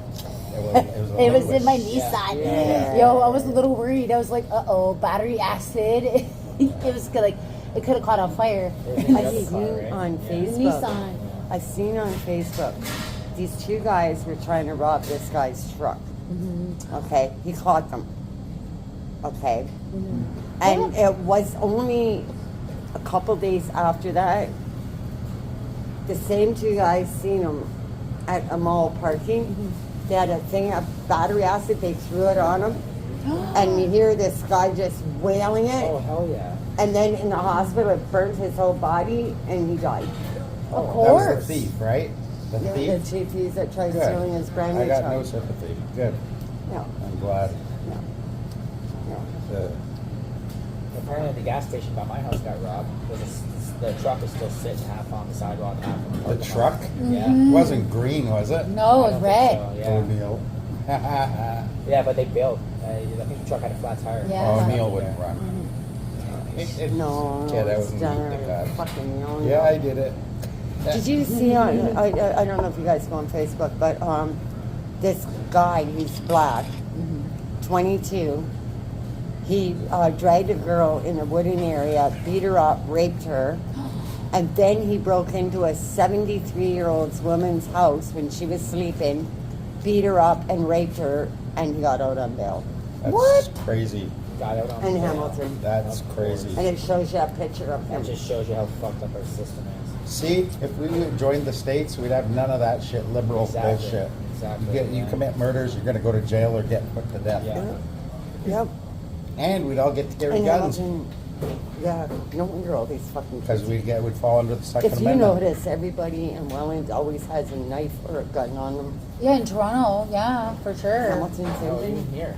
Speaker 1: It was
Speaker 2: It was in my
Speaker 1: liquid.
Speaker 2: Nissan.
Speaker 3: Yeah.
Speaker 2: Yo, I was a little worried. I was like, uh-oh, battery acid. It was like, it could have caught on fire.
Speaker 5: It was in the
Speaker 3: I
Speaker 5: other
Speaker 3: seen
Speaker 5: car, right?
Speaker 3: on
Speaker 5: Yeah.
Speaker 3: Facebook.
Speaker 2: Nissan.
Speaker 3: I seen on Facebook. These 2 guys were trying to rob this guy's truck. Okay, he caught them. Okay, and it was only a couple days after that. The same 2 guys seen him at a mall parking. They had a thing of battery acid. They threw it on him, and you hear this guy just wailing it.
Speaker 5: Oh hell yeah!
Speaker 3: And then in the hospital, it burnt his whole body, and he died.
Speaker 2: Of
Speaker 1: That was
Speaker 2: course.
Speaker 1: the thief, right? The
Speaker 3: The
Speaker 1: thief.
Speaker 3: chief that tried
Speaker 1: Good.
Speaker 3: stealing his brand new
Speaker 1: I got
Speaker 3: truck.
Speaker 1: no sympathy. Good.
Speaker 3: No,
Speaker 1: I'm glad.
Speaker 3: no, no.
Speaker 1: The,
Speaker 5: Apparently, the gas station by my house got robbed. The truck is still sitting half on the sidewalk, half on the
Speaker 1: the
Speaker 5: parking
Speaker 1: truck
Speaker 5: lot. Yeah.
Speaker 1: wasn't green, was it?
Speaker 2: No,
Speaker 5: I
Speaker 2: it was
Speaker 5: don't think
Speaker 2: red.
Speaker 5: so,
Speaker 1: Oh,
Speaker 5: Yeah.
Speaker 1: Neil.
Speaker 5: Yeah, but they bailed. I think the truck had a flat tire.
Speaker 2: Yeah.
Speaker 1: Oh, Neil wouldn't run.
Speaker 3: No,
Speaker 1: Yeah, that
Speaker 3: it's
Speaker 1: was
Speaker 3: done.
Speaker 1: neat, God.
Speaker 3: Fucking Neil.
Speaker 1: Yeah, I did it.
Speaker 3: Did you see on, I don't know if you guys go on Facebook, but this guy, he's black, 22, he dragged a girl in a wooden area, beat her up, raped her, and then he broke into a 73-year-old woman's house when she was sleeping, beat her up and raped her, and he got out on bail.
Speaker 1: That's
Speaker 2: What?
Speaker 1: crazy.
Speaker 5: Got out on
Speaker 3: In
Speaker 5: the-
Speaker 3: Hamilton.
Speaker 1: That's crazy.
Speaker 3: And it shows you a picture of him.
Speaker 5: That just shows you how fucked up our system is.
Speaker 1: See, if we would join the states, we'd have none of that shit, liberal
Speaker 5: Exactly.
Speaker 1: bullshit.
Speaker 5: Exactly,
Speaker 1: You
Speaker 5: yeah.
Speaker 1: commit murders, you're going to go to jail or get put to death.
Speaker 5: Yeah.
Speaker 3: Yep.
Speaker 1: And we'd all get to carry
Speaker 3: In
Speaker 1: guns
Speaker 3: Hamilton, yeah, no wonder all these fucking
Speaker 1: because
Speaker 3: kids.
Speaker 1: we'd fall under the Second
Speaker 3: If you
Speaker 1: Amendment.
Speaker 3: notice, everybody in Welland always has a knife or a gun on them.
Speaker 2: Yeah, in Toronto, yeah, for sure.
Speaker 3: Hamilton, same
Speaker 5: Oh,
Speaker 3: thing.
Speaker 5: even here.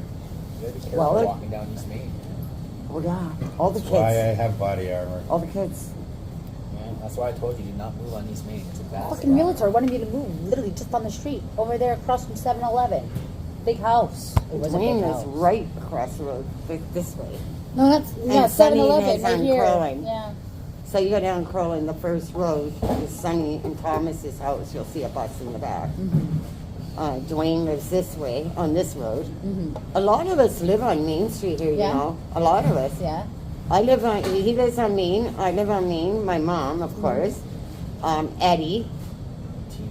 Speaker 5: You gotta be careful
Speaker 3: Well,
Speaker 5: walking down East Main.
Speaker 3: Oh yeah, all the
Speaker 1: That's why I
Speaker 3: kids.
Speaker 1: have body armor.
Speaker 3: All the kids.
Speaker 5: Yeah, that's why I told you do not move on East Main. It's a bad
Speaker 2: Fucking military wanted me to move literally just on the street over there across from 7-Eleven. Big house. It was a big
Speaker 3: Dwayne
Speaker 2: house.
Speaker 3: is right across the road, this way.
Speaker 2: No, that's yeah,
Speaker 3: Sunny
Speaker 2: 7-Eleven
Speaker 3: is
Speaker 2: right
Speaker 3: on
Speaker 2: here.
Speaker 3: Crowing.
Speaker 2: Yeah.
Speaker 3: So you go down Crowley, the first road is Sonny and Thomas's house. You'll see a bus in the back. Dwayne lives this way on this road. A lot of us live on Main Street here.
Speaker 2: Yeah.
Speaker 3: You know, a lot of us.
Speaker 2: Yeah.
Speaker 3: I live on. He lives on Main. I live on Main. My mom, of course. Eddie,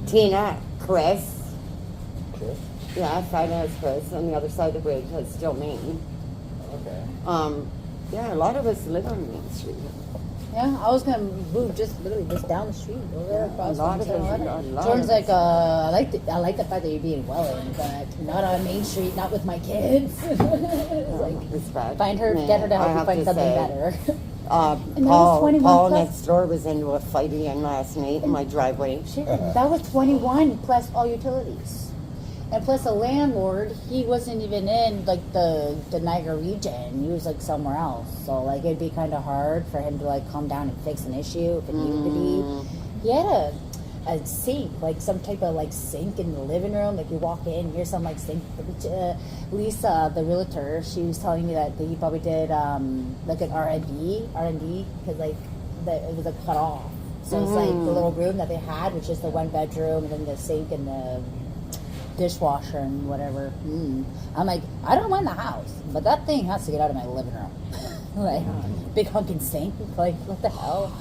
Speaker 3: Tina, Chris.
Speaker 5: Chris?
Speaker 3: Yeah, side has Chris. On the other side of the bridge, that's still Main.
Speaker 5: Okay.
Speaker 3: Yeah, a lot of us live on Main Street.
Speaker 2: Yeah, I was gonna move just literally just down the street over there across
Speaker 3: A lot
Speaker 2: from
Speaker 3: of us,
Speaker 2: 7-Eleven.
Speaker 3: a lot
Speaker 2: Jordan's
Speaker 3: of
Speaker 2: like, I like the fact that you're being Welland, but not on Main Street, not with my kids. It's like,
Speaker 3: Respect.
Speaker 2: find her,
Speaker 3: Man,
Speaker 2: get her to help
Speaker 3: I
Speaker 2: you
Speaker 3: have
Speaker 2: find
Speaker 3: to
Speaker 2: something
Speaker 3: say,
Speaker 2: better. And that was
Speaker 3: Paul,
Speaker 2: 21
Speaker 3: Paul
Speaker 2: plus.
Speaker 3: next door was into a fight again last night in my driveway.
Speaker 2: Shit, that was 21 plus all utilities. And plus the landlord, he wasn't even in like the Niagara region. He was like somewhere else. So like it'd be kind of hard for him to like come down and fix an issue if it needed to be. He had a sink, like some type of like sink in the living room. Like you walk in, here's some like sink. Lisa, the realtor, she was telling me that he probably did like an R&D because like it was like cut off. So it's like the little room that they had, which is the one bedroom, and then the sink and the dishwasher and whatever. I'm like, I don't mind the house, but that thing has to get out of my living room. Like, big hunking sink. Like, what the hell?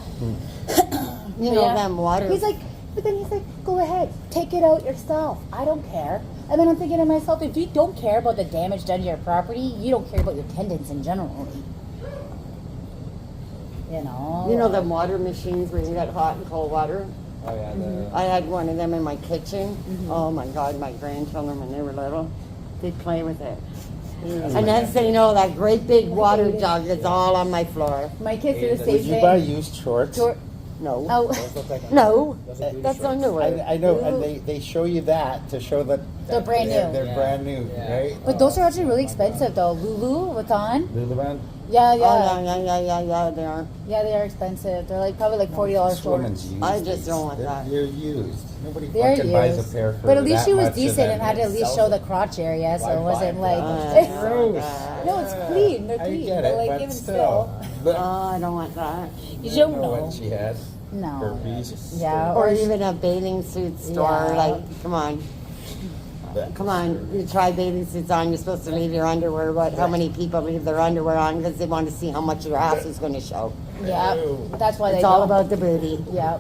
Speaker 3: You know, them water.
Speaker 2: He's like, but then he's like, go ahead, take it out yourself. I don't care. And then I'm thinking to myself, if you don't care about the damage done to your property, you don't care about your tenants in general. You know?
Speaker 3: You know them water machines where you got hot and cold water?
Speaker 5: Oh yeah. The,
Speaker 3: I had one of them in my kitchen. Oh my God, my grandchildren when they were little, they'd play with it. And next thing you know, that great big water jug is all on my floor.
Speaker 2: My kids do the
Speaker 5: Would
Speaker 2: same
Speaker 1: Would
Speaker 2: thing.
Speaker 1: you buy used shorts?
Speaker 3: No.
Speaker 2: Oh,
Speaker 5: those look like
Speaker 3: No.
Speaker 5: those are booty
Speaker 3: That's
Speaker 5: shorts.
Speaker 3: underwear.
Speaker 1: I know, and they show you that to show that
Speaker 2: They're brand new.
Speaker 1: They're
Speaker 5: Yeah.
Speaker 1: brand new,
Speaker 5: Yeah.
Speaker 1: right?
Speaker 2: but those are actually really expensive though. Lulu, Vuitton.
Speaker 1: Lululemon.
Speaker 2: Yeah, yeah.
Speaker 3: Oh, yeah, they are.
Speaker 2: Yeah, they are expensive. They're like probably like $40 short.
Speaker 1: Women's used.
Speaker 3: I just
Speaker 1: these.
Speaker 3: don't want
Speaker 1: They're-
Speaker 3: that.
Speaker 1: They're used. Nobody
Speaker 2: They're
Speaker 1: fucking buys a
Speaker 2: used.
Speaker 1: pair for
Speaker 2: But at least
Speaker 1: that
Speaker 2: she was
Speaker 1: much,
Speaker 2: decent
Speaker 1: then
Speaker 2: and had to at least
Speaker 5: sells
Speaker 2: show the
Speaker 5: it.
Speaker 2: crotch area, so
Speaker 5: Why
Speaker 2: it wasn't
Speaker 5: buy
Speaker 2: like.
Speaker 5: that?
Speaker 1: Gross.
Speaker 2: No, it's clean. They're
Speaker 1: I
Speaker 2: clean.
Speaker 1: get
Speaker 2: but
Speaker 1: it,
Speaker 2: like
Speaker 1: but
Speaker 2: even
Speaker 1: still. But
Speaker 3: Oh, I don't want that.
Speaker 2: you
Speaker 1: I
Speaker 2: don't
Speaker 1: know
Speaker 2: know.
Speaker 1: what she had.
Speaker 2: No.
Speaker 1: Herpes.
Speaker 2: Yeah.
Speaker 3: Or even a bathing suit store.
Speaker 2: Yeah.
Speaker 3: Like, come on. Come on, you try bathing suits on, you're supposed to leave your underwear, but how many people leave their underwear on because they want to see how much your ass is going to show?
Speaker 2: Yeah. That's why they
Speaker 3: It's all
Speaker 2: don't.
Speaker 3: about the booty.
Speaker 2: Yeah.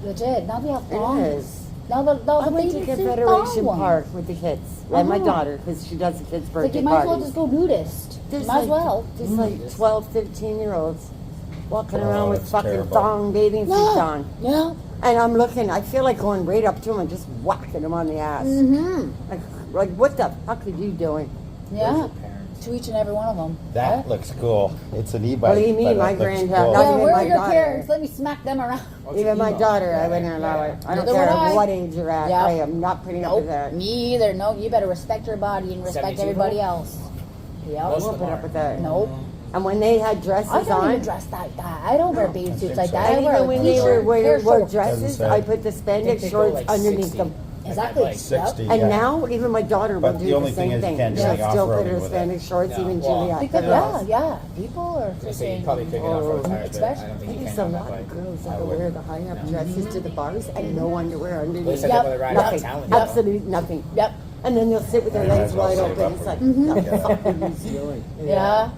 Speaker 2: Legit. Now they have
Speaker 3: It
Speaker 2: thongs.
Speaker 3: is.
Speaker 2: Now the
Speaker 3: I went to
Speaker 2: bathing suit
Speaker 3: Confederation
Speaker 2: thong ones.
Speaker 3: Park with the kids. And my
Speaker 2: Uh-huh.
Speaker 3: daughter, because she does the kids'
Speaker 2: Like
Speaker 3: birthday
Speaker 2: you might as well
Speaker 3: parties.
Speaker 2: just go nudist.
Speaker 3: There's
Speaker 2: Might as
Speaker 3: like-
Speaker 2: well.
Speaker 3: There's like 12, 15-year-olds walking
Speaker 1: Oh,
Speaker 3: around with
Speaker 1: that's
Speaker 3: fucking
Speaker 1: terrible.
Speaker 3: thong bathing suits
Speaker 2: Yeah.
Speaker 3: on.
Speaker 2: Yeah.
Speaker 3: And I'm looking, I feel like going right up to them and just whacking them on the ass.
Speaker 2: Mm-hmm.
Speaker 3: Like what the fuck are you doing?
Speaker 2: Yeah.
Speaker 5: Your parents.
Speaker 2: To each and every one of them.
Speaker 1: That looks cool. It's an e-bike.
Speaker 3: Believe me,
Speaker 1: but
Speaker 3: my
Speaker 1: it looks
Speaker 3: granddad-
Speaker 1: cool.
Speaker 3: Not
Speaker 2: Yeah,
Speaker 3: even
Speaker 2: where
Speaker 3: my
Speaker 2: are your
Speaker 3: daughter.
Speaker 2: parents? Let me smack them around.
Speaker 3: Even my
Speaker 5: emo.
Speaker 3: daughter, I
Speaker 5: Yeah,
Speaker 3: wouldn't allow it. I don't
Speaker 2: Neither
Speaker 3: care
Speaker 2: would I.
Speaker 3: what age you're at.
Speaker 2: Yeah.
Speaker 3: I am not putting up
Speaker 2: Nope.
Speaker 3: with that.
Speaker 2: Me either. No, you better respect your body and respect
Speaker 5: 72
Speaker 2: everybody
Speaker 5: volt?
Speaker 2: else. Yeah.
Speaker 3: I
Speaker 5: Most
Speaker 3: won't
Speaker 5: of
Speaker 3: put
Speaker 5: them
Speaker 3: up
Speaker 5: are.
Speaker 3: with that.
Speaker 2: Nope.
Speaker 3: And when they had dresses
Speaker 2: I don't
Speaker 3: on,
Speaker 2: even dress like that. I don't wear bathing suits like that.
Speaker 3: and
Speaker 2: I wear
Speaker 3: even
Speaker 2: a
Speaker 3: when they
Speaker 2: t-shirt,
Speaker 3: wore
Speaker 2: pair of
Speaker 3: wore
Speaker 2: shorts.
Speaker 3: dresses,
Speaker 1: Doesn't say.
Speaker 3: I put the
Speaker 5: I think
Speaker 3: spandex
Speaker 5: they go
Speaker 3: shorts
Speaker 5: like
Speaker 3: underneath
Speaker 5: 60.
Speaker 3: them.
Speaker 2: Exactly.
Speaker 5: Like,
Speaker 1: 60.
Speaker 3: And
Speaker 1: yeah.
Speaker 3: now, even my daughter will
Speaker 1: But
Speaker 3: do
Speaker 1: the
Speaker 3: the
Speaker 1: only thing
Speaker 3: same
Speaker 1: is you
Speaker 3: thing.
Speaker 1: can't do
Speaker 3: She'll
Speaker 1: any
Speaker 3: still put
Speaker 1: off-roading
Speaker 3: her
Speaker 1: with
Speaker 3: Spanish shorts,
Speaker 5: No.
Speaker 3: even
Speaker 5: Well,
Speaker 3: Juliet.
Speaker 2: Because yeah, people are
Speaker 5: I say you
Speaker 2: freaking.
Speaker 5: probably could get off-road tires, but I
Speaker 2: Especially-
Speaker 5: don't think you
Speaker 3: There's
Speaker 5: can
Speaker 3: a
Speaker 5: on that
Speaker 3: lot
Speaker 5: bike.
Speaker 3: of girls
Speaker 5: I
Speaker 3: that will
Speaker 5: wouldn't.
Speaker 3: wear the high-up
Speaker 5: No.
Speaker 3: dresses to the bars and no underwear
Speaker 5: At
Speaker 3: underneath.
Speaker 5: least I
Speaker 2: Yep.
Speaker 5: get with a ride out
Speaker 3: Nothing.
Speaker 5: of town, you know?
Speaker 3: Absolutely nothing.
Speaker 2: Yep.
Speaker 3: And then they'll sit with their
Speaker 1: Yeah,
Speaker 3: legs
Speaker 1: might as well
Speaker 3: wide
Speaker 1: save
Speaker 3: open.
Speaker 1: up
Speaker 3: It's
Speaker 1: for
Speaker 3: like,
Speaker 1: it.
Speaker 3: the fuck are you doing?
Speaker 2: Yeah.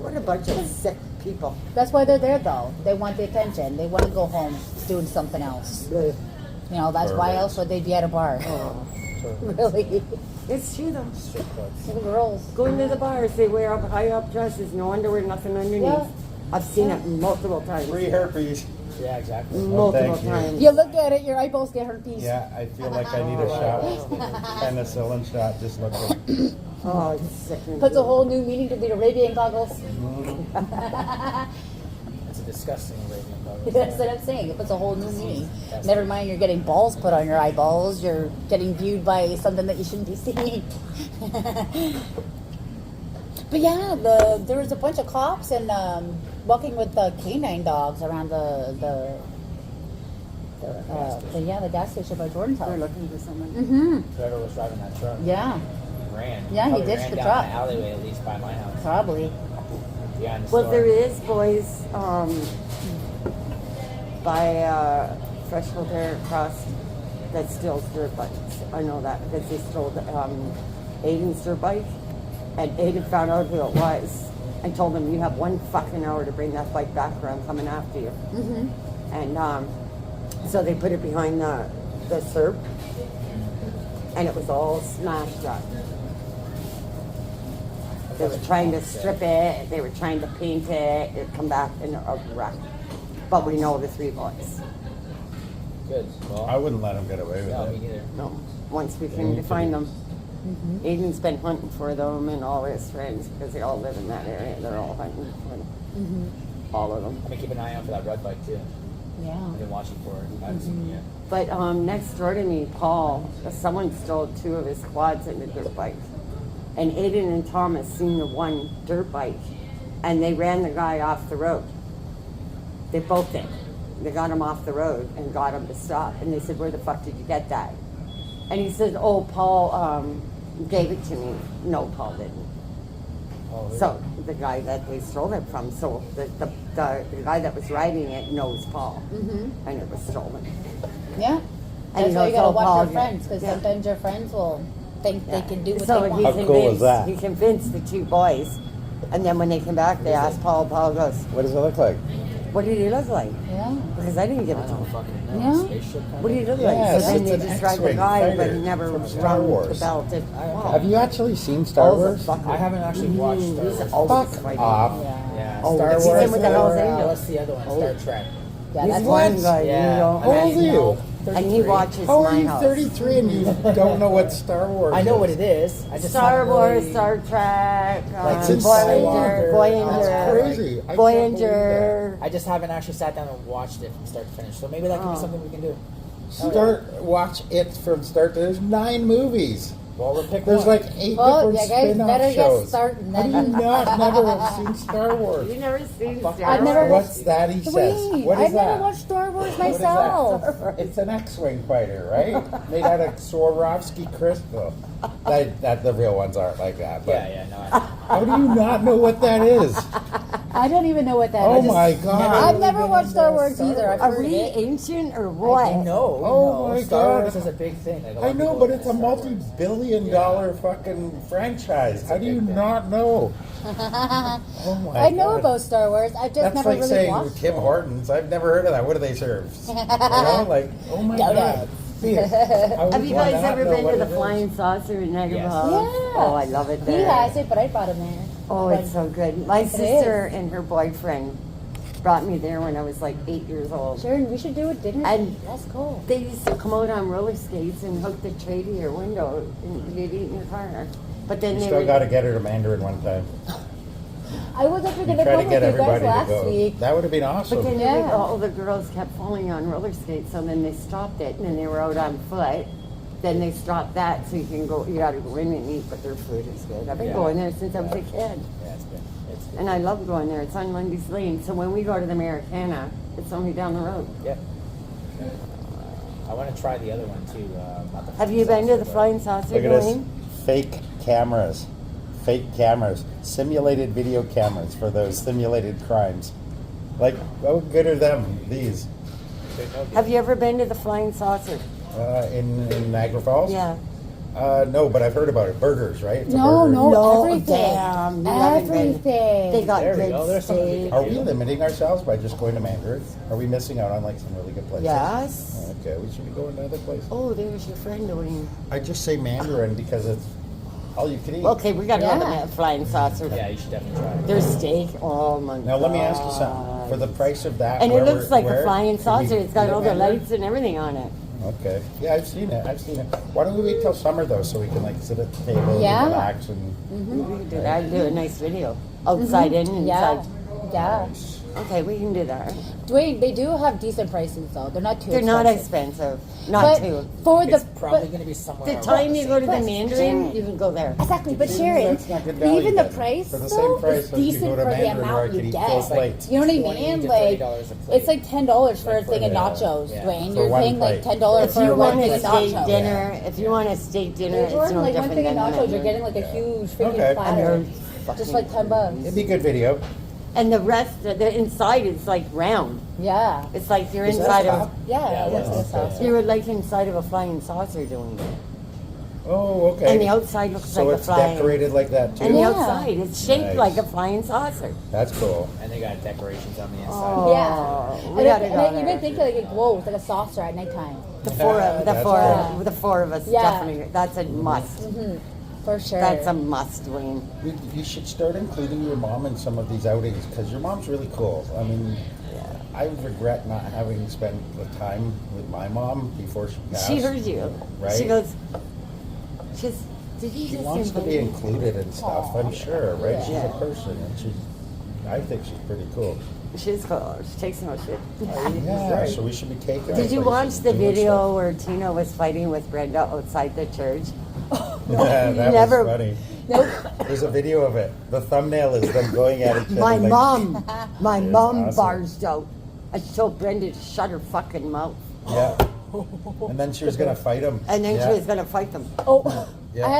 Speaker 3: What a bunch of sick people.
Speaker 2: That's why they're there though. They want the attention. They want to go home doing something else. You know, that's why
Speaker 1: Perfect.
Speaker 2: else would they be at a bar? Really?
Speaker 3: It's true though.
Speaker 5: Strip clubs.
Speaker 2: Little girls.
Speaker 3: Going to the bars, they wear up high-up dresses, no underwear, nothing underneath.
Speaker 2: Yeah.
Speaker 3: I've seen it multiple times.
Speaker 1: Free herpes.
Speaker 5: Yeah, exactly.
Speaker 3: Multiple
Speaker 1: thank you.
Speaker 3: times.
Speaker 2: You look at it, your eyeballs get herpes.
Speaker 1: Yeah, I feel like I need a shot. Penicillin shot, just look at it.
Speaker 3: Oh, it's sickening.
Speaker 2: Puts a whole new meaning to the Arabian goggles.
Speaker 5: It's a disgusting Arabian goggles.
Speaker 2: That's what I'm saying. It puts a whole new meaning. Never mind, you're getting balls put on your eyeballs. You're getting viewed by something that you shouldn't be seeing. But yeah, there was a bunch of cops and walking with canine dogs around the gas station by Jordan's
Speaker 3: They're
Speaker 2: house.
Speaker 3: looking for someone.
Speaker 2: Mm-hmm.
Speaker 5: Whoever was driving that truck
Speaker 2: Yeah,
Speaker 5: ran.
Speaker 2: Yeah, he
Speaker 5: Probably
Speaker 2: ditched
Speaker 5: ran
Speaker 2: the
Speaker 5: down
Speaker 2: truck.
Speaker 5: the alleyway at least by my house.
Speaker 2: probably.
Speaker 5: Behind the
Speaker 3: Well,
Speaker 5: store.
Speaker 3: there is, boys, by Threshold there across that steals dirt bikes. I know that because they stole Aiden's dirt bike, and Aiden found out who it was and told him, "You have 1 fucking hour to bring that bike back, or I'm coming after you."
Speaker 2: Mm-hmm.
Speaker 3: And so they put it behind the SERP, and it was all smashed up. They were trying to strip it, they were trying to paint it, it come back in a wreck. But we know the 3 boys.
Speaker 5: Good. Well,
Speaker 1: I wouldn't let him get away with
Speaker 5: no, me
Speaker 1: it.
Speaker 5: neither.
Speaker 3: No, once we came to find them. Aiden's been hunting for them and all his friends because they all live in that area. They're all hunting for them. All of them.
Speaker 5: I'm gonna keep an eye out for that red bike too.
Speaker 2: Yeah.
Speaker 5: I've been watching for it. I haven't seen it yet.
Speaker 3: But next door to me, Paul, someone stole 2 of his quads and a dirt bike. And Aiden and Thomas seen the one dirt bike, and they ran the guy off the road. They both did. They got him off the road and got him to stop. And they said, "Where the fuck did you get that?" And he said, "Oh, Paul gave it to me." No, Paul didn't.
Speaker 5: Oh, really?
Speaker 3: So the guy that they stole it from, so the guy that was riding it knows Paul, and it was stolen.
Speaker 2: Yeah.
Speaker 3: And
Speaker 2: That's why you
Speaker 3: knows
Speaker 2: gotta
Speaker 3: all
Speaker 2: watch
Speaker 3: Paul
Speaker 2: your
Speaker 3: did.
Speaker 2: friends because
Speaker 3: Yeah.
Speaker 2: sometimes your friends will think they can do what
Speaker 3: So
Speaker 2: they
Speaker 3: he
Speaker 2: want.
Speaker 1: How cool is
Speaker 3: convinced,
Speaker 1: that?
Speaker 3: he convinced the 2 boys, and then when they came back, they asked Paul. Paul goes,
Speaker 1: What does it look like?
Speaker 3: "What did he look like?"
Speaker 2: Yeah.
Speaker 3: Because I didn't give
Speaker 5: I
Speaker 3: it to
Speaker 5: don't
Speaker 3: him.
Speaker 5: fucking know.
Speaker 2: Yeah.
Speaker 5: Spaceship kind
Speaker 3: What did he
Speaker 5: of?
Speaker 3: look
Speaker 1: Yes,
Speaker 3: like? So then
Speaker 1: it's
Speaker 3: they
Speaker 1: an
Speaker 3: described the
Speaker 1: X-wing
Speaker 3: guy, but
Speaker 1: fighter
Speaker 3: he never
Speaker 1: from Star
Speaker 3: rung the
Speaker 1: Wars.
Speaker 3: bell.
Speaker 1: Have you actually seen Star Wars?
Speaker 5: I haven't actually watched Star
Speaker 3: He's
Speaker 5: Wars.
Speaker 3: always
Speaker 1: Fuck
Speaker 3: fighting.
Speaker 1: off.
Speaker 2: Yeah.
Speaker 5: Yeah,
Speaker 3: Oh,
Speaker 5: Star
Speaker 3: he's
Speaker 5: Wars.
Speaker 3: in with the Hells Angels.
Speaker 5: What's the other one? Star Trek.
Speaker 2: Yeah,
Speaker 3: He's
Speaker 2: that's
Speaker 1: what?
Speaker 3: one guy,
Speaker 5: Yeah.
Speaker 3: you know,
Speaker 1: How old are you?
Speaker 3: and he
Speaker 5: 33.
Speaker 3: watches
Speaker 1: How are
Speaker 3: my
Speaker 1: you
Speaker 3: house.
Speaker 1: 33 and you don't know what Star Wars
Speaker 5: I know
Speaker 1: is?
Speaker 5: what it is. I just
Speaker 3: Star
Speaker 5: haven't
Speaker 3: Wars,
Speaker 5: really-
Speaker 3: Star Trek,
Speaker 5: Like
Speaker 1: since
Speaker 3: Voyager,
Speaker 5: Skywalker.
Speaker 3: Voyager,
Speaker 1: That's crazy. I can't
Speaker 3: Voyager.
Speaker 5: I just haven't actually sat down and watched it from start to finish. So maybe that could be something we can do.
Speaker 1: Watch it from start to. There's 9 movies.
Speaker 5: Well, we'll pick
Speaker 1: There's
Speaker 5: one.
Speaker 1: like 8
Speaker 2: Well,
Speaker 1: different
Speaker 2: yeah, guys,
Speaker 1: spin-off
Speaker 2: better get
Speaker 1: shows.
Speaker 2: starting
Speaker 1: How do you
Speaker 2: then.
Speaker 1: not never have seen Star Wars?
Speaker 3: You never seen Star
Speaker 2: I've never
Speaker 3: Wars?
Speaker 1: What's that he says?
Speaker 2: Wait,
Speaker 1: What is
Speaker 2: I've
Speaker 1: that?
Speaker 2: never watched Star Wars
Speaker 1: What is that?
Speaker 2: myself.
Speaker 1: It's an X-wing fighter, right? Made out of Swarovski crystal. That the real ones aren't like that. But
Speaker 5: Yeah, no.
Speaker 1: how do you not know what that is?
Speaker 2: I don't even know what that
Speaker 1: Oh
Speaker 2: is.
Speaker 1: my God!
Speaker 2: I've never watched Star Wars either. I've
Speaker 3: Are
Speaker 2: heard
Speaker 3: we
Speaker 2: it.
Speaker 3: ancient or what?
Speaker 5: I know.
Speaker 1: Oh
Speaker 5: no.
Speaker 1: my
Speaker 5: Star
Speaker 1: God.
Speaker 5: Wars is a big thing. Like, a lot
Speaker 1: I
Speaker 5: of
Speaker 1: know,
Speaker 5: people
Speaker 1: but
Speaker 5: look
Speaker 1: it's a
Speaker 5: at Star Wars.
Speaker 1: multi-billion-dollar fucking franchise. How do you
Speaker 5: big thing.
Speaker 1: not know? Oh my
Speaker 2: I know
Speaker 1: God.
Speaker 2: about Star Wars. I've just
Speaker 1: That's
Speaker 2: never
Speaker 1: like
Speaker 2: really
Speaker 1: saying
Speaker 2: watched
Speaker 1: Tim
Speaker 2: it.
Speaker 1: Hortons. I've never heard of that. What do they serve? You know, like, oh my
Speaker 2: Donuts.
Speaker 1: God. See, how
Speaker 3: Have
Speaker 1: would
Speaker 3: you guys
Speaker 1: not
Speaker 3: ever
Speaker 1: know
Speaker 3: been
Speaker 1: what
Speaker 3: to the
Speaker 1: it is?
Speaker 3: Flying Saucer in Niagara
Speaker 5: Yes.
Speaker 3: Falls?
Speaker 2: Yeah.
Speaker 3: Oh, I love it
Speaker 2: He
Speaker 3: there.
Speaker 2: has it, but I brought him there.
Speaker 3: Oh, it's so good. My
Speaker 2: It
Speaker 3: sister
Speaker 2: is.
Speaker 3: and her boyfriend brought me there when I was like 8 years old.
Speaker 2: Sharon, we should do a dinner.
Speaker 3: And-
Speaker 2: That's cool.
Speaker 3: They used to come out on roller skates and hook the tray to your window and you'd eat in your car. But then
Speaker 1: You
Speaker 3: they
Speaker 1: still
Speaker 3: would,
Speaker 1: got to get her to Mandarin one time.
Speaker 2: I was actually
Speaker 1: You
Speaker 2: going to
Speaker 1: try
Speaker 2: come
Speaker 1: to
Speaker 2: with
Speaker 1: get
Speaker 2: you guys
Speaker 1: everybody to
Speaker 2: last
Speaker 1: go.
Speaker 2: week.
Speaker 1: That would have been
Speaker 3: but
Speaker 1: awesome.
Speaker 3: then
Speaker 2: Yeah.
Speaker 3: all the girls kept falling on roller skates, so then they stopped it, and then they were out on foot. Then they stopped that, so you can go. You got to go in and eat, but their food is good. I've been
Speaker 5: Yeah.
Speaker 3: going there since I was a kid,
Speaker 5: Yeah, it's good. It's good.
Speaker 3: and I love going there. It's on Lundy's Lane, so when we go to the Americana, it's only down the road.
Speaker 5: Yep. I want to try the other one too. Not the
Speaker 3: Have you been to the
Speaker 5: saucer,
Speaker 3: flying saucer,
Speaker 1: Look at this.
Speaker 3: Dwayne?
Speaker 1: Fake cameras. Fake cameras. Simulated video cameras for those simulated crimes. Like, how good are them, these?
Speaker 5: but they're no good.
Speaker 3: Have you ever been to the flying saucer?
Speaker 1: In Niagara Falls?
Speaker 3: Yeah.
Speaker 1: No, but I've heard about it. Burgers, right? It's a
Speaker 2: No,
Speaker 1: burger.
Speaker 2: no, everything.
Speaker 3: damn, you haven't been.
Speaker 2: Everything.
Speaker 3: They got
Speaker 5: There we
Speaker 3: good
Speaker 5: go, there's something we
Speaker 3: steak.
Speaker 1: Are we limiting ourselves by just going to Mandarin? Are we missing out on like some really good places?
Speaker 3: Yes.
Speaker 1: Okay, we should be going to other places.
Speaker 3: Oh, there's your friend Dwayne.
Speaker 1: I just say Mandarin because it's all you can eat.
Speaker 3: Okay, we gotta go to
Speaker 2: Yeah.
Speaker 3: the flying saucer.
Speaker 5: Yeah, you should definitely try it.
Speaker 3: There's steak. Oh my god.
Speaker 1: Now let me ask you something. For the price of that,
Speaker 3: And it
Speaker 1: where
Speaker 3: looks
Speaker 1: we're-
Speaker 3: like
Speaker 1: where
Speaker 3: a flying
Speaker 1: could we
Speaker 3: saucer. It's got
Speaker 1: eat
Speaker 3: all
Speaker 1: at
Speaker 3: the
Speaker 1: Mandarin?
Speaker 3: lights and everything on it.
Speaker 1: Okay. Yeah, I've seen it. I've seen it. Why don't we wait till summer though, so we can like sit at the table
Speaker 2: Yeah.
Speaker 1: and relax and.
Speaker 3: We can do that. Do a nice video. Outside in,
Speaker 2: Yeah.
Speaker 3: inside.
Speaker 2: Yeah.
Speaker 3: Okay, we can do that.
Speaker 2: Dwayne, they do have decent prices though. They're not too
Speaker 3: They're not
Speaker 2: expensive.
Speaker 3: expensive. Not
Speaker 2: But
Speaker 3: too.
Speaker 2: for
Speaker 5: It's
Speaker 2: the
Speaker 5: probably
Speaker 2: but-
Speaker 5: going to be somewhere.
Speaker 3: The
Speaker 5: around
Speaker 3: time you
Speaker 5: same
Speaker 3: go to the
Speaker 5: price.
Speaker 3: Mandarin, you can go there.
Speaker 2: Exactly, but Sharon,
Speaker 1: That's not good value
Speaker 2: even the
Speaker 1: then.
Speaker 2: price
Speaker 1: For the
Speaker 2: though
Speaker 1: same price
Speaker 2: is
Speaker 1: as you
Speaker 2: decent
Speaker 1: go to
Speaker 2: for the
Speaker 1: Mandarin where I
Speaker 2: amount
Speaker 1: could
Speaker 2: you
Speaker 1: eat
Speaker 2: get.
Speaker 1: full plates.
Speaker 2: You know what I
Speaker 5: 20
Speaker 2: mean?
Speaker 5: to
Speaker 2: Like
Speaker 5: $30 a plate.
Speaker 2: it's like $10 for a
Speaker 5: Like
Speaker 2: thing of
Speaker 1: for-
Speaker 2: nachos,
Speaker 5: yeah.
Speaker 2: Dwayne.
Speaker 1: For
Speaker 2: You're
Speaker 1: one
Speaker 2: paying like
Speaker 1: plate.
Speaker 2: $10
Speaker 3: If
Speaker 2: for
Speaker 3: you
Speaker 2: one
Speaker 3: want
Speaker 2: thing
Speaker 3: a
Speaker 2: of
Speaker 3: steak
Speaker 2: nachos.
Speaker 3: dinner, if you want a steak dinner,
Speaker 2: You're
Speaker 3: it's
Speaker 2: ordering
Speaker 3: no
Speaker 2: like one
Speaker 3: different
Speaker 2: thing of
Speaker 3: than
Speaker 2: nachos, you're
Speaker 3: Mandarin.
Speaker 2: getting like a huge freaking
Speaker 1: Okay.
Speaker 2: platter.
Speaker 3: And
Speaker 2: Just like $10.
Speaker 1: It'd be a good video.
Speaker 3: And the rest, the inside is like round.
Speaker 2: Yeah.
Speaker 3: It's like you're
Speaker 1: Is that
Speaker 3: inside
Speaker 1: top?
Speaker 3: of,
Speaker 2: Yeah,
Speaker 5: Yeah,
Speaker 2: that's
Speaker 5: that's
Speaker 2: good
Speaker 5: okay.
Speaker 2: stuff.
Speaker 3: you're like inside of a flying saucer doing it.
Speaker 1: Oh, okay.
Speaker 3: And the outside looks
Speaker 1: so
Speaker 3: like a
Speaker 1: it's
Speaker 3: flying.
Speaker 1: decorated like that too.
Speaker 3: And the
Speaker 2: Yeah.
Speaker 3: outside, it's shaped
Speaker 1: Nice.
Speaker 3: like a flying saucer.
Speaker 1: That's cool.
Speaker 5: And they got decorations on the inside.
Speaker 3: Oh,
Speaker 2: Yeah.
Speaker 3: we gotta
Speaker 2: and
Speaker 3: go
Speaker 2: I
Speaker 3: there.
Speaker 2: even think like it glows like a saucer at nighttime.
Speaker 3: The four of
Speaker 1: That's
Speaker 2: cool.
Speaker 3: the four of us
Speaker 2: Yeah.
Speaker 3: definitely. That's a must.
Speaker 2: For sure.
Speaker 3: That's a must, Dwayne.
Speaker 1: You should start including your mom in some of these outings because your mom's really cool. I mean, I regret not having spent the time with my mom before she passed.
Speaker 3: She heard you.
Speaker 1: Right?
Speaker 3: She goes. Did you
Speaker 1: She
Speaker 3: just
Speaker 1: wants to
Speaker 3: invite
Speaker 1: be
Speaker 3: me?
Speaker 1: included and stuff. I'm sure, right? She's
Speaker 3: Yeah.
Speaker 1: a person, and I think she's pretty cool.
Speaker 3: She's cool. She takes no shit.
Speaker 1: Yeah, so we should be taking. her
Speaker 3: Did you
Speaker 1: places
Speaker 3: watch
Speaker 1: and
Speaker 3: the
Speaker 1: doing
Speaker 3: video where Tina was fighting with Brenda outside the church?
Speaker 1: stuff. Yeah, that
Speaker 3: never-
Speaker 1: was funny.
Speaker 2: Nope.
Speaker 1: There's a video of it. The thumbnail is them going at each other.
Speaker 3: My
Speaker 1: like-
Speaker 3: mom
Speaker 1: It's awesome.
Speaker 3: barged out. I told Brenda to shut her fucking mouth.
Speaker 1: Yeah. And then she was gonna fight him.
Speaker 3: And then
Speaker 1: Yeah.
Speaker 3: she was going to fight them.
Speaker 2: Oh,
Speaker 1: Yeah.
Speaker 2: I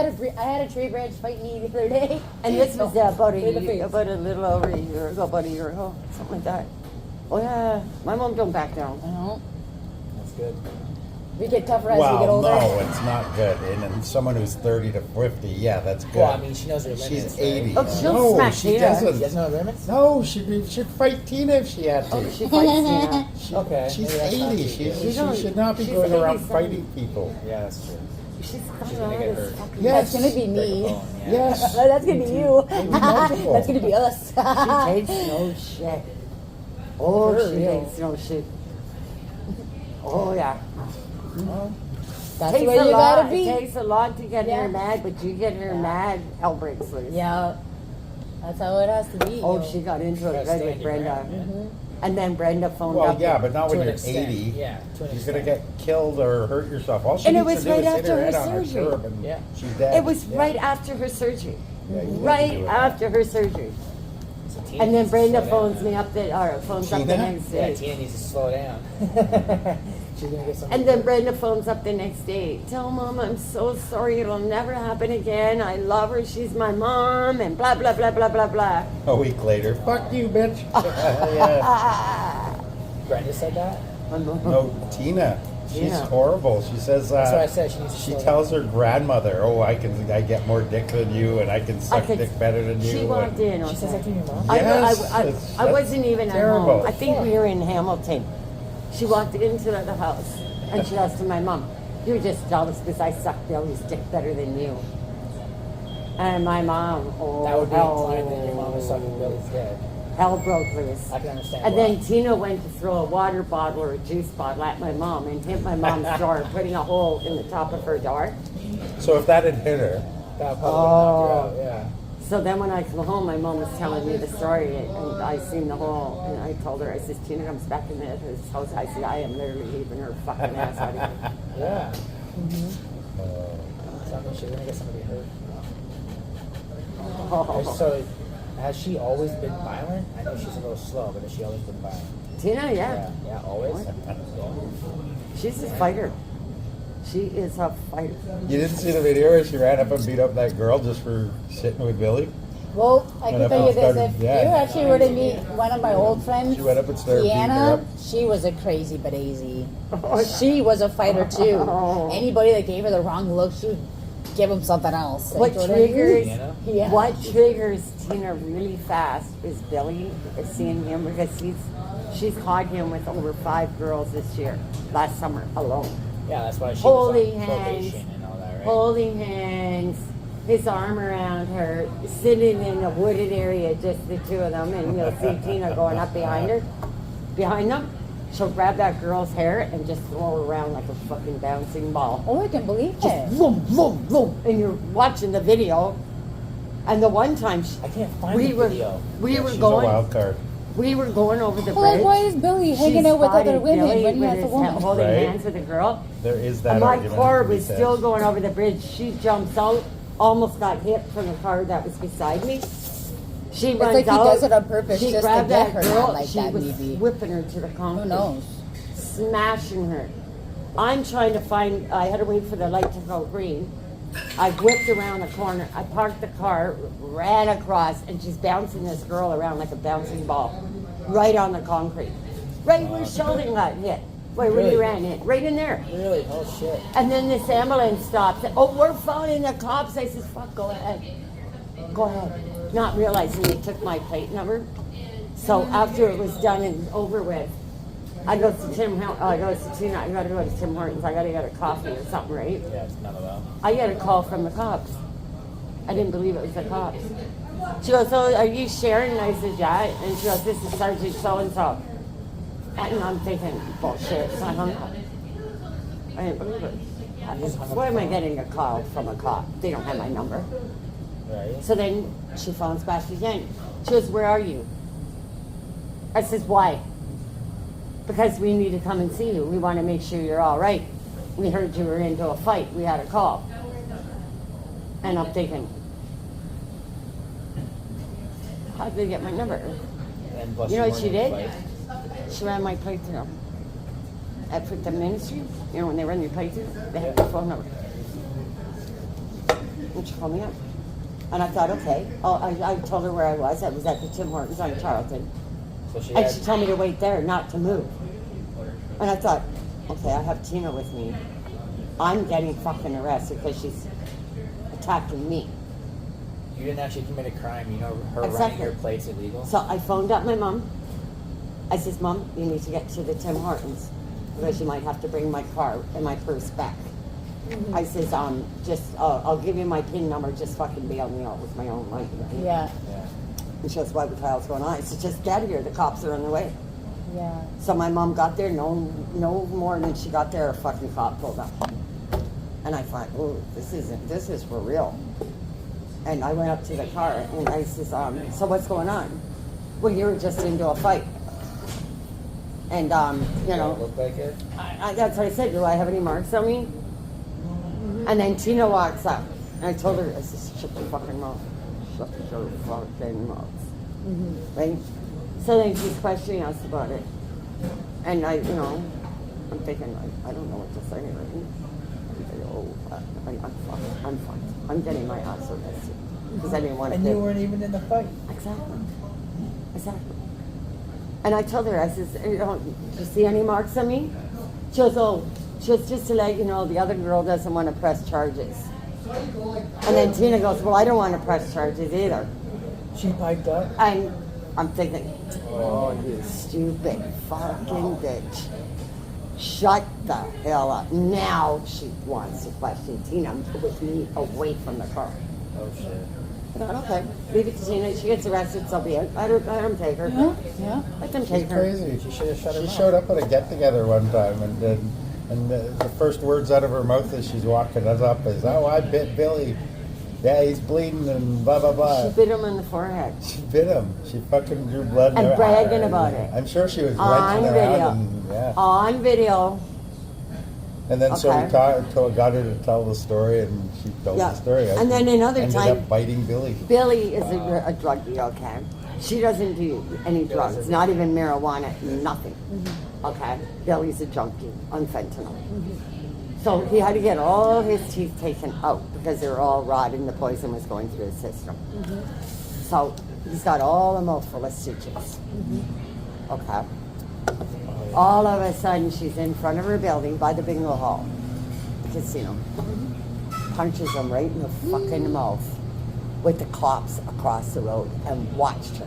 Speaker 2: had a tree branch fight me the other day.
Speaker 3: And this was about
Speaker 2: In the face.
Speaker 3: about a little over a year ago, about a year ago, something like that. Oh yeah, my mom don't back down.
Speaker 2: I know.
Speaker 5: That's good.
Speaker 2: We get tougher as we get
Speaker 1: Well,
Speaker 2: older.
Speaker 1: no, it's not good. And someone who's 30 to 50, yeah, that's good.
Speaker 5: Well, I mean, she knows her limits.
Speaker 1: She's
Speaker 5: right?
Speaker 1: 80.
Speaker 3: Oh, she'll
Speaker 1: no,
Speaker 3: smack
Speaker 1: she
Speaker 3: Tina.
Speaker 1: doesn't.
Speaker 5: She doesn't know her limits?
Speaker 1: No, she'd fight Tina if she had to.
Speaker 3: Oh, she fights Tina.
Speaker 5: Okay.
Speaker 1: She's
Speaker 5: maybe that's not
Speaker 1: 80.
Speaker 5: too
Speaker 1: She
Speaker 5: good.
Speaker 1: should not be
Speaker 3: She's
Speaker 1: going around
Speaker 3: 87.
Speaker 1: fighting people.
Speaker 5: Yeah, that's true.
Speaker 3: She's got
Speaker 5: She's
Speaker 3: all
Speaker 5: gonna get
Speaker 3: this
Speaker 5: hurt.
Speaker 3: fucking-
Speaker 1: Yes.
Speaker 2: That's gonna be
Speaker 5: Break a
Speaker 2: me.
Speaker 5: bone, yeah.
Speaker 1: Yes.
Speaker 2: That's gonna be you.
Speaker 1: multiple.
Speaker 2: That's gonna be us.
Speaker 3: She takes no shit. Oh,
Speaker 2: For
Speaker 3: she
Speaker 2: real.
Speaker 3: takes no shit. Oh yeah.
Speaker 2: That's
Speaker 3: Takes
Speaker 2: where
Speaker 3: a
Speaker 2: you
Speaker 3: lot.
Speaker 2: gotta
Speaker 3: It
Speaker 2: be.
Speaker 3: takes a lot to get
Speaker 2: Yeah.
Speaker 3: her mad, but you get her mad, hell breaks loose.
Speaker 2: Yeah. That's how it has to be.
Speaker 3: Oh,
Speaker 2: yo.
Speaker 3: she got into it
Speaker 5: Gotta
Speaker 3: right
Speaker 5: stand
Speaker 3: with
Speaker 5: your
Speaker 3: Brenda.
Speaker 5: ground,
Speaker 3: And then Brenda phoned
Speaker 1: Well,
Speaker 3: up.
Speaker 1: yeah, but not
Speaker 5: To
Speaker 1: when
Speaker 5: an
Speaker 1: you're
Speaker 5: extent.
Speaker 1: 80.
Speaker 5: Yeah, to an
Speaker 1: You're going to
Speaker 5: extent.
Speaker 1: get killed or hurt yourself. All she
Speaker 3: And it
Speaker 1: needs
Speaker 3: was
Speaker 1: to do
Speaker 3: right
Speaker 1: is hit her
Speaker 3: after
Speaker 1: head
Speaker 3: her
Speaker 1: on her
Speaker 3: surgery.
Speaker 1: curb and
Speaker 5: Yeah.
Speaker 1: she's dead.
Speaker 3: It was
Speaker 1: Yeah.
Speaker 3: right after her surgery.
Speaker 1: Yeah, you have to
Speaker 3: Right
Speaker 1: do it.
Speaker 3: after her surgery.
Speaker 5: So Tina
Speaker 3: And then
Speaker 5: needs to
Speaker 3: Brenda
Speaker 5: slow
Speaker 3: phones
Speaker 5: down.
Speaker 3: me up phones up the
Speaker 1: Tina?
Speaker 3: next
Speaker 5: Yeah,
Speaker 3: day.
Speaker 5: Tina needs to slow down. She's gonna get some.
Speaker 3: And then Brenda phones up the next day. Tell Mom I'm so sorry. It'll never happen again. I love her. She's my mom. And blah, blah, blah, blah, blah, blah.
Speaker 1: A week later, fuck you, bitch. Yeah.
Speaker 5: Brenda said that.
Speaker 1: No, Tina. She's
Speaker 3: Tina.
Speaker 1: horrible. She says.
Speaker 5: That's why I said she needs to
Speaker 1: She
Speaker 5: slow
Speaker 1: tells her grandmother, "Oh, I get more dick than you, and I can suck
Speaker 3: could-
Speaker 1: dick better than you."
Speaker 3: She walked
Speaker 1: and-
Speaker 3: in.
Speaker 5: She says that to your mom.
Speaker 1: Yes,
Speaker 3: I
Speaker 1: it's-
Speaker 3: wasn't even at
Speaker 1: terrible.
Speaker 3: home. I think we were in Hamilton. She walked into the house and she asked my mom, "You're just jealous because I suck Billy's dick better than you." And my mom, oh,
Speaker 5: That would be
Speaker 3: hell,
Speaker 5: implying that your mom was sucking Billy's dick.
Speaker 3: hell broke loose.
Speaker 5: I can understand.
Speaker 3: And
Speaker 5: why.
Speaker 3: then Tina went to throw a water bottle or a juice bottle at my mom and hit my mom's door, putting a hole in the top of her door.
Speaker 1: So if that had hit her,
Speaker 5: that probably would knock her out. Yeah.
Speaker 3: So then when I come home, my mom was telling me the story, and I seen the hole, and I told her, I said, Tina comes back in his house. I said, I am literally leaving her fucking ass out of here.
Speaker 5: Yeah. So I mean, she's gonna get somebody hurt.
Speaker 3: Oh.
Speaker 5: So, has she always been violent? I know she's a little slow, but has she always been violent?
Speaker 3: Tina, yeah.
Speaker 5: Yeah, always.
Speaker 3: She's a fighter. She is a fighter.
Speaker 1: You didn't see the video where she ran up and beat up that girl just for sitting with Billy?
Speaker 2: Well, I can
Speaker 1: Went up
Speaker 2: tell you
Speaker 1: and
Speaker 2: this:
Speaker 1: started-
Speaker 2: if
Speaker 1: yeah.
Speaker 2: you actually were to meet one of my old friends,
Speaker 1: She went up and started beating her
Speaker 2: Deanna,
Speaker 1: up.
Speaker 2: she was a crazy badazy. She was a fighter too.
Speaker 3: Oh.
Speaker 2: Anybody that gave her the wrong look, she would give him something else.
Speaker 3: What
Speaker 2: Like, you know
Speaker 3: triggers
Speaker 2: Yeah.
Speaker 3: what triggers Tina really fast is Billy seeing him because she's caught him with over 5 girls this year, last summer alone.
Speaker 5: Yeah, that's why she
Speaker 3: Holding
Speaker 5: was on
Speaker 3: hands,
Speaker 5: probation and all that, right?
Speaker 3: holding hands, his arm around her, sitting in a wooded area, just the two of them, and you'll see Tina going up behind them. She'll grab that girl's hair and just throw her around like a fucking bouncing ball.
Speaker 2: Oh, I can believe
Speaker 3: Just
Speaker 2: it.
Speaker 3: boom, boom, boom, and you're watching the video. And the one time
Speaker 5: I can't find
Speaker 3: we
Speaker 5: the
Speaker 3: were
Speaker 5: video.
Speaker 3: we were
Speaker 1: She's a
Speaker 3: going
Speaker 1: wild card.
Speaker 3: we were going over the
Speaker 2: Well, like,
Speaker 3: bridge.
Speaker 2: why is Billy hanging
Speaker 3: She
Speaker 2: out with other
Speaker 3: spotted
Speaker 2: women
Speaker 3: Billy
Speaker 2: when he
Speaker 3: with
Speaker 2: has a
Speaker 3: his
Speaker 2: woman?
Speaker 3: holding
Speaker 1: Right.
Speaker 3: hands with a girl.
Speaker 1: There is that
Speaker 3: And my
Speaker 1: argument
Speaker 3: car
Speaker 1: to be
Speaker 3: was
Speaker 1: said.
Speaker 3: still going over the bridge. She jumps out, almost got hit from the car that was beside me. She runs
Speaker 2: like he
Speaker 3: out.
Speaker 2: does it on purpose
Speaker 3: She
Speaker 2: just to
Speaker 3: grabbed
Speaker 2: get
Speaker 3: that
Speaker 2: her,
Speaker 3: girl.
Speaker 2: not like
Speaker 3: she
Speaker 2: that,
Speaker 3: was
Speaker 2: maybe.
Speaker 3: whipping her to the concrete.
Speaker 2: Who knows?
Speaker 3: Smashing her. I'm trying to find. I had to wait for the light to go green. I whipped around the corner. I parked the car, ran across, and she's bouncing this girl around like a bouncing ball, right on the concrete, right where Sheldon got hit. Where
Speaker 5: Really?
Speaker 3: he ran in, right in there.
Speaker 5: Really? Oh shit.
Speaker 3: And then this ambulance stops. Oh, we're phoning the cops. I says, fuck, go ahead. Go ahead. Not realizing they took my plate number. So after it was done and over with, I goes to Tina, I gotta go to Tim Hortons. I gotta get a coffee or something, right?
Speaker 5: Yeah, it's none of them.
Speaker 3: I get a call from the cops. I didn't believe it was the cops. She goes, so are you Sharon? And I said, yeah. And she goes, this is Sergeant so-and-so. And I'm thinking, bullshit. So I hung up. I didn't believe it. Why am I getting a call from a cop? They don't have my number.
Speaker 5: Right?
Speaker 3: So then she phones back again. She goes, where are you? I says, why? Because we need to come and see you. We want to make sure you're all right. We heard you were into a fight. We had a call. And I'm thinking, how did they get my number?
Speaker 5: And plus
Speaker 3: You know
Speaker 5: you
Speaker 3: what she
Speaker 5: weren't in
Speaker 3: did?
Speaker 5: the fight.
Speaker 3: She ran my plate through. At the ministry, you know, when they run your plate through, they have your phone number. And she called me up. And I thought, okay. Oh, I told her where I was. I was at the Tim Hortons on Charlton.
Speaker 5: So she
Speaker 3: And
Speaker 5: had.
Speaker 3: she told me to wait there, not to move. And I thought, okay, I have Tina with me. I'm getting fucking arrested because she's attacking me.
Speaker 5: You didn't actually commit a crime. You know, her running
Speaker 3: Exactly.
Speaker 5: your plate's illegal.
Speaker 3: So I phoned up my mom. I says, Mom, you need to get to the Tim Hortons because you might have to bring my car and my purse back. I says, I'll give you my PIN number, just fucking bail me out with my own money.
Speaker 2: Yeah,
Speaker 5: Yeah.
Speaker 3: And she goes, why, what the hell's going on? I said, just get here, the cops are on the way.
Speaker 2: yeah.
Speaker 3: So my mom got there, no more than she got there, a fucking cop pulled up. And I thought, oh, this is for real. And I went up to the car and I says, so what's going on? Well, you were just into a fight. And, you know,
Speaker 5: Look like it.
Speaker 3: that's what I said, do I have any marks on me? And then Tina walks up. And I told her, I said, shut your fucking mouth. Shut your fucking mouth. Right? So then she's questioning us about it. And I'm thinking, I don't know what to say, right? I'm thinking, oh, I'm fucked. I'm getting my ass arrested. Because I didn't want to
Speaker 5: And you weren't even in the fight.
Speaker 3: Exactly. And I told her, I says, do you see any marks on me? She goes, just to let you know, the other girl doesn't want to press charges. And then Tina goes, well, I don't want to press charges either.
Speaker 5: She piped up.
Speaker 3: And I'm thinking, oh, you stupid fucking bitch. Shut the hell up. Now she wants to question Tina with me away from the car.
Speaker 5: Oh shit.
Speaker 3: I thought, okay, leave it to Tina. She gets arrested, so be it. I don't take her.
Speaker 2: Yeah.
Speaker 3: Let them
Speaker 1: She's
Speaker 3: take her.
Speaker 1: crazy.
Speaker 5: She should have shut her
Speaker 1: She
Speaker 5: mouth.
Speaker 1: showed up at a get-together one time, and the first words out of her mouth as she's walking us up is, "Oh, I bit Billy. Yeah, he's bleeding and blah blah blah."
Speaker 3: She bit him in the forehead.
Speaker 1: She bit him. She fucking drew blood.
Speaker 3: And
Speaker 1: her
Speaker 3: bragging
Speaker 1: eye.
Speaker 3: about it.
Speaker 1: I'm sure she was
Speaker 3: On
Speaker 1: wrenching
Speaker 3: video.
Speaker 1: around. And, yeah.
Speaker 3: On video.
Speaker 1: And then so we
Speaker 3: Okay.
Speaker 1: got her to tell the story, and she told
Speaker 3: Yeah.
Speaker 1: the story.
Speaker 3: And then another
Speaker 1: ended
Speaker 3: time-
Speaker 1: up biting Billy.
Speaker 3: Billy is a druggie, okay? She doesn't do any drugs, not even marijuana, nothing. Okay? Billy's a junkie on fentanyl. So he had to get all his teeth taken out because they were all rotting. The poison was going through his system. So he's got all a mouth full of stitches. Okay? All of a sudden, she's in front of her building by the bingo hall, the casino. Punches him right in the fucking mouth with the cops across the road and watched her.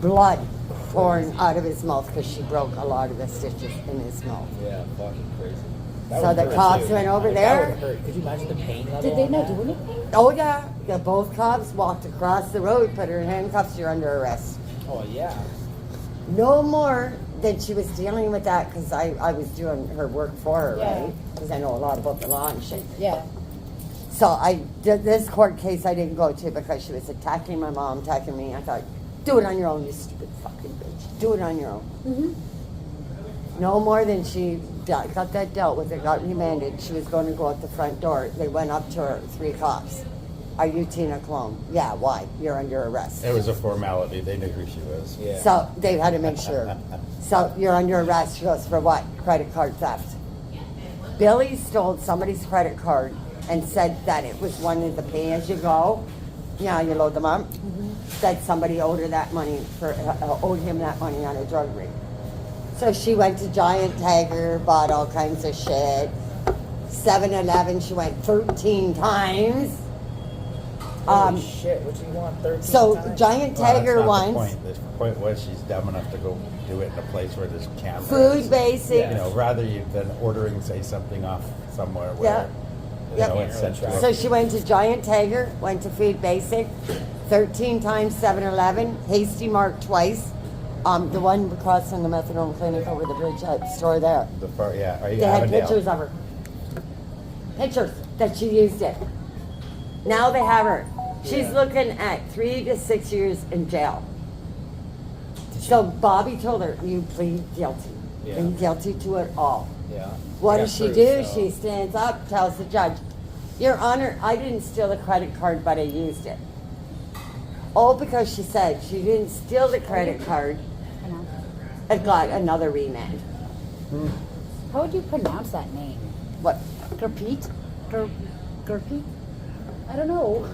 Speaker 3: Blood pouring out of his mouth because she broke a lot of the stitches in his mouth.
Speaker 5: Yeah, fucking crazy.
Speaker 3: So the cops went over there.
Speaker 5: That would hurt. Could you imagine the pain level?
Speaker 2: Did they
Speaker 5: on
Speaker 2: not
Speaker 5: that?
Speaker 2: do anything?
Speaker 3: Oh yeah, both cops walked across the road, put her in handcuffs, you're under arrest.
Speaker 5: Oh yeah.
Speaker 3: No more than she was dealing with that because I was doing her work for her,
Speaker 2: Yeah.
Speaker 3: right? Because I know a lot about the law and shit.
Speaker 2: Yeah.
Speaker 3: So I did this court case I didn't go to because she was attacking my mom, attacking me. I thought, do it on your own, you stupid fucking bitch. Do it on your own. No more than she got that dealt with, it got remanded. She was going to go out the front door. They went up to her, 3 cops. Are you Tina Clone? Yeah, why? You're under arrest.
Speaker 1: It was a formality. They knew who she was.
Speaker 5: Yeah.
Speaker 3: So they had to make sure. So you're under arrest. She goes, for what? Credit card theft. Billy stole somebody's credit card and said that it was one of the pay-as-you-go. Yeah, you load them up. Said somebody owed her that money owed him that money on a drug ring. So she went to Giant Tiger, bought all kinds of shit. 7-Eleven, she went 13 times.
Speaker 5: Holy shit! What do you want? 13
Speaker 3: So
Speaker 5: times?
Speaker 3: Giant
Speaker 1: Well,
Speaker 3: Tiger
Speaker 1: that's not
Speaker 3: once.
Speaker 1: the point. The point was she's dumb enough to go do it in a place where there's cameras.
Speaker 3: Food basic.
Speaker 1: You know, rather than ordering, say, something off somewhere where, you
Speaker 3: Yep.
Speaker 1: know, it's sent to
Speaker 3: So
Speaker 1: a-
Speaker 3: she went to Giant Tiger, went to Food Basic, 13 times 7-Eleven, Hasty Mark twice. The one across from the methadone clinic over the bridge, that store there.
Speaker 1: the far, yeah. Are you
Speaker 3: They had
Speaker 1: Avondale?
Speaker 3: pictures of her. Pictures that she used it. Now they have her. She's looking at 3 to 6 years in jail. So Bobby told her, you plead guilty.
Speaker 5: Yeah.
Speaker 3: Plead guilty to it all.
Speaker 5: Yeah.
Speaker 3: What
Speaker 5: Yeah,
Speaker 3: does she
Speaker 5: true,
Speaker 3: do?
Speaker 5: so-
Speaker 3: She stands up, tells the judge, Your Honor, I didn't steal the credit card, but I used it. All because she said she didn't steal the credit card and got another remand.
Speaker 2: How would you pronounce that name?
Speaker 3: What?
Speaker 2: Gurpreet? Gurpreet? I don't know.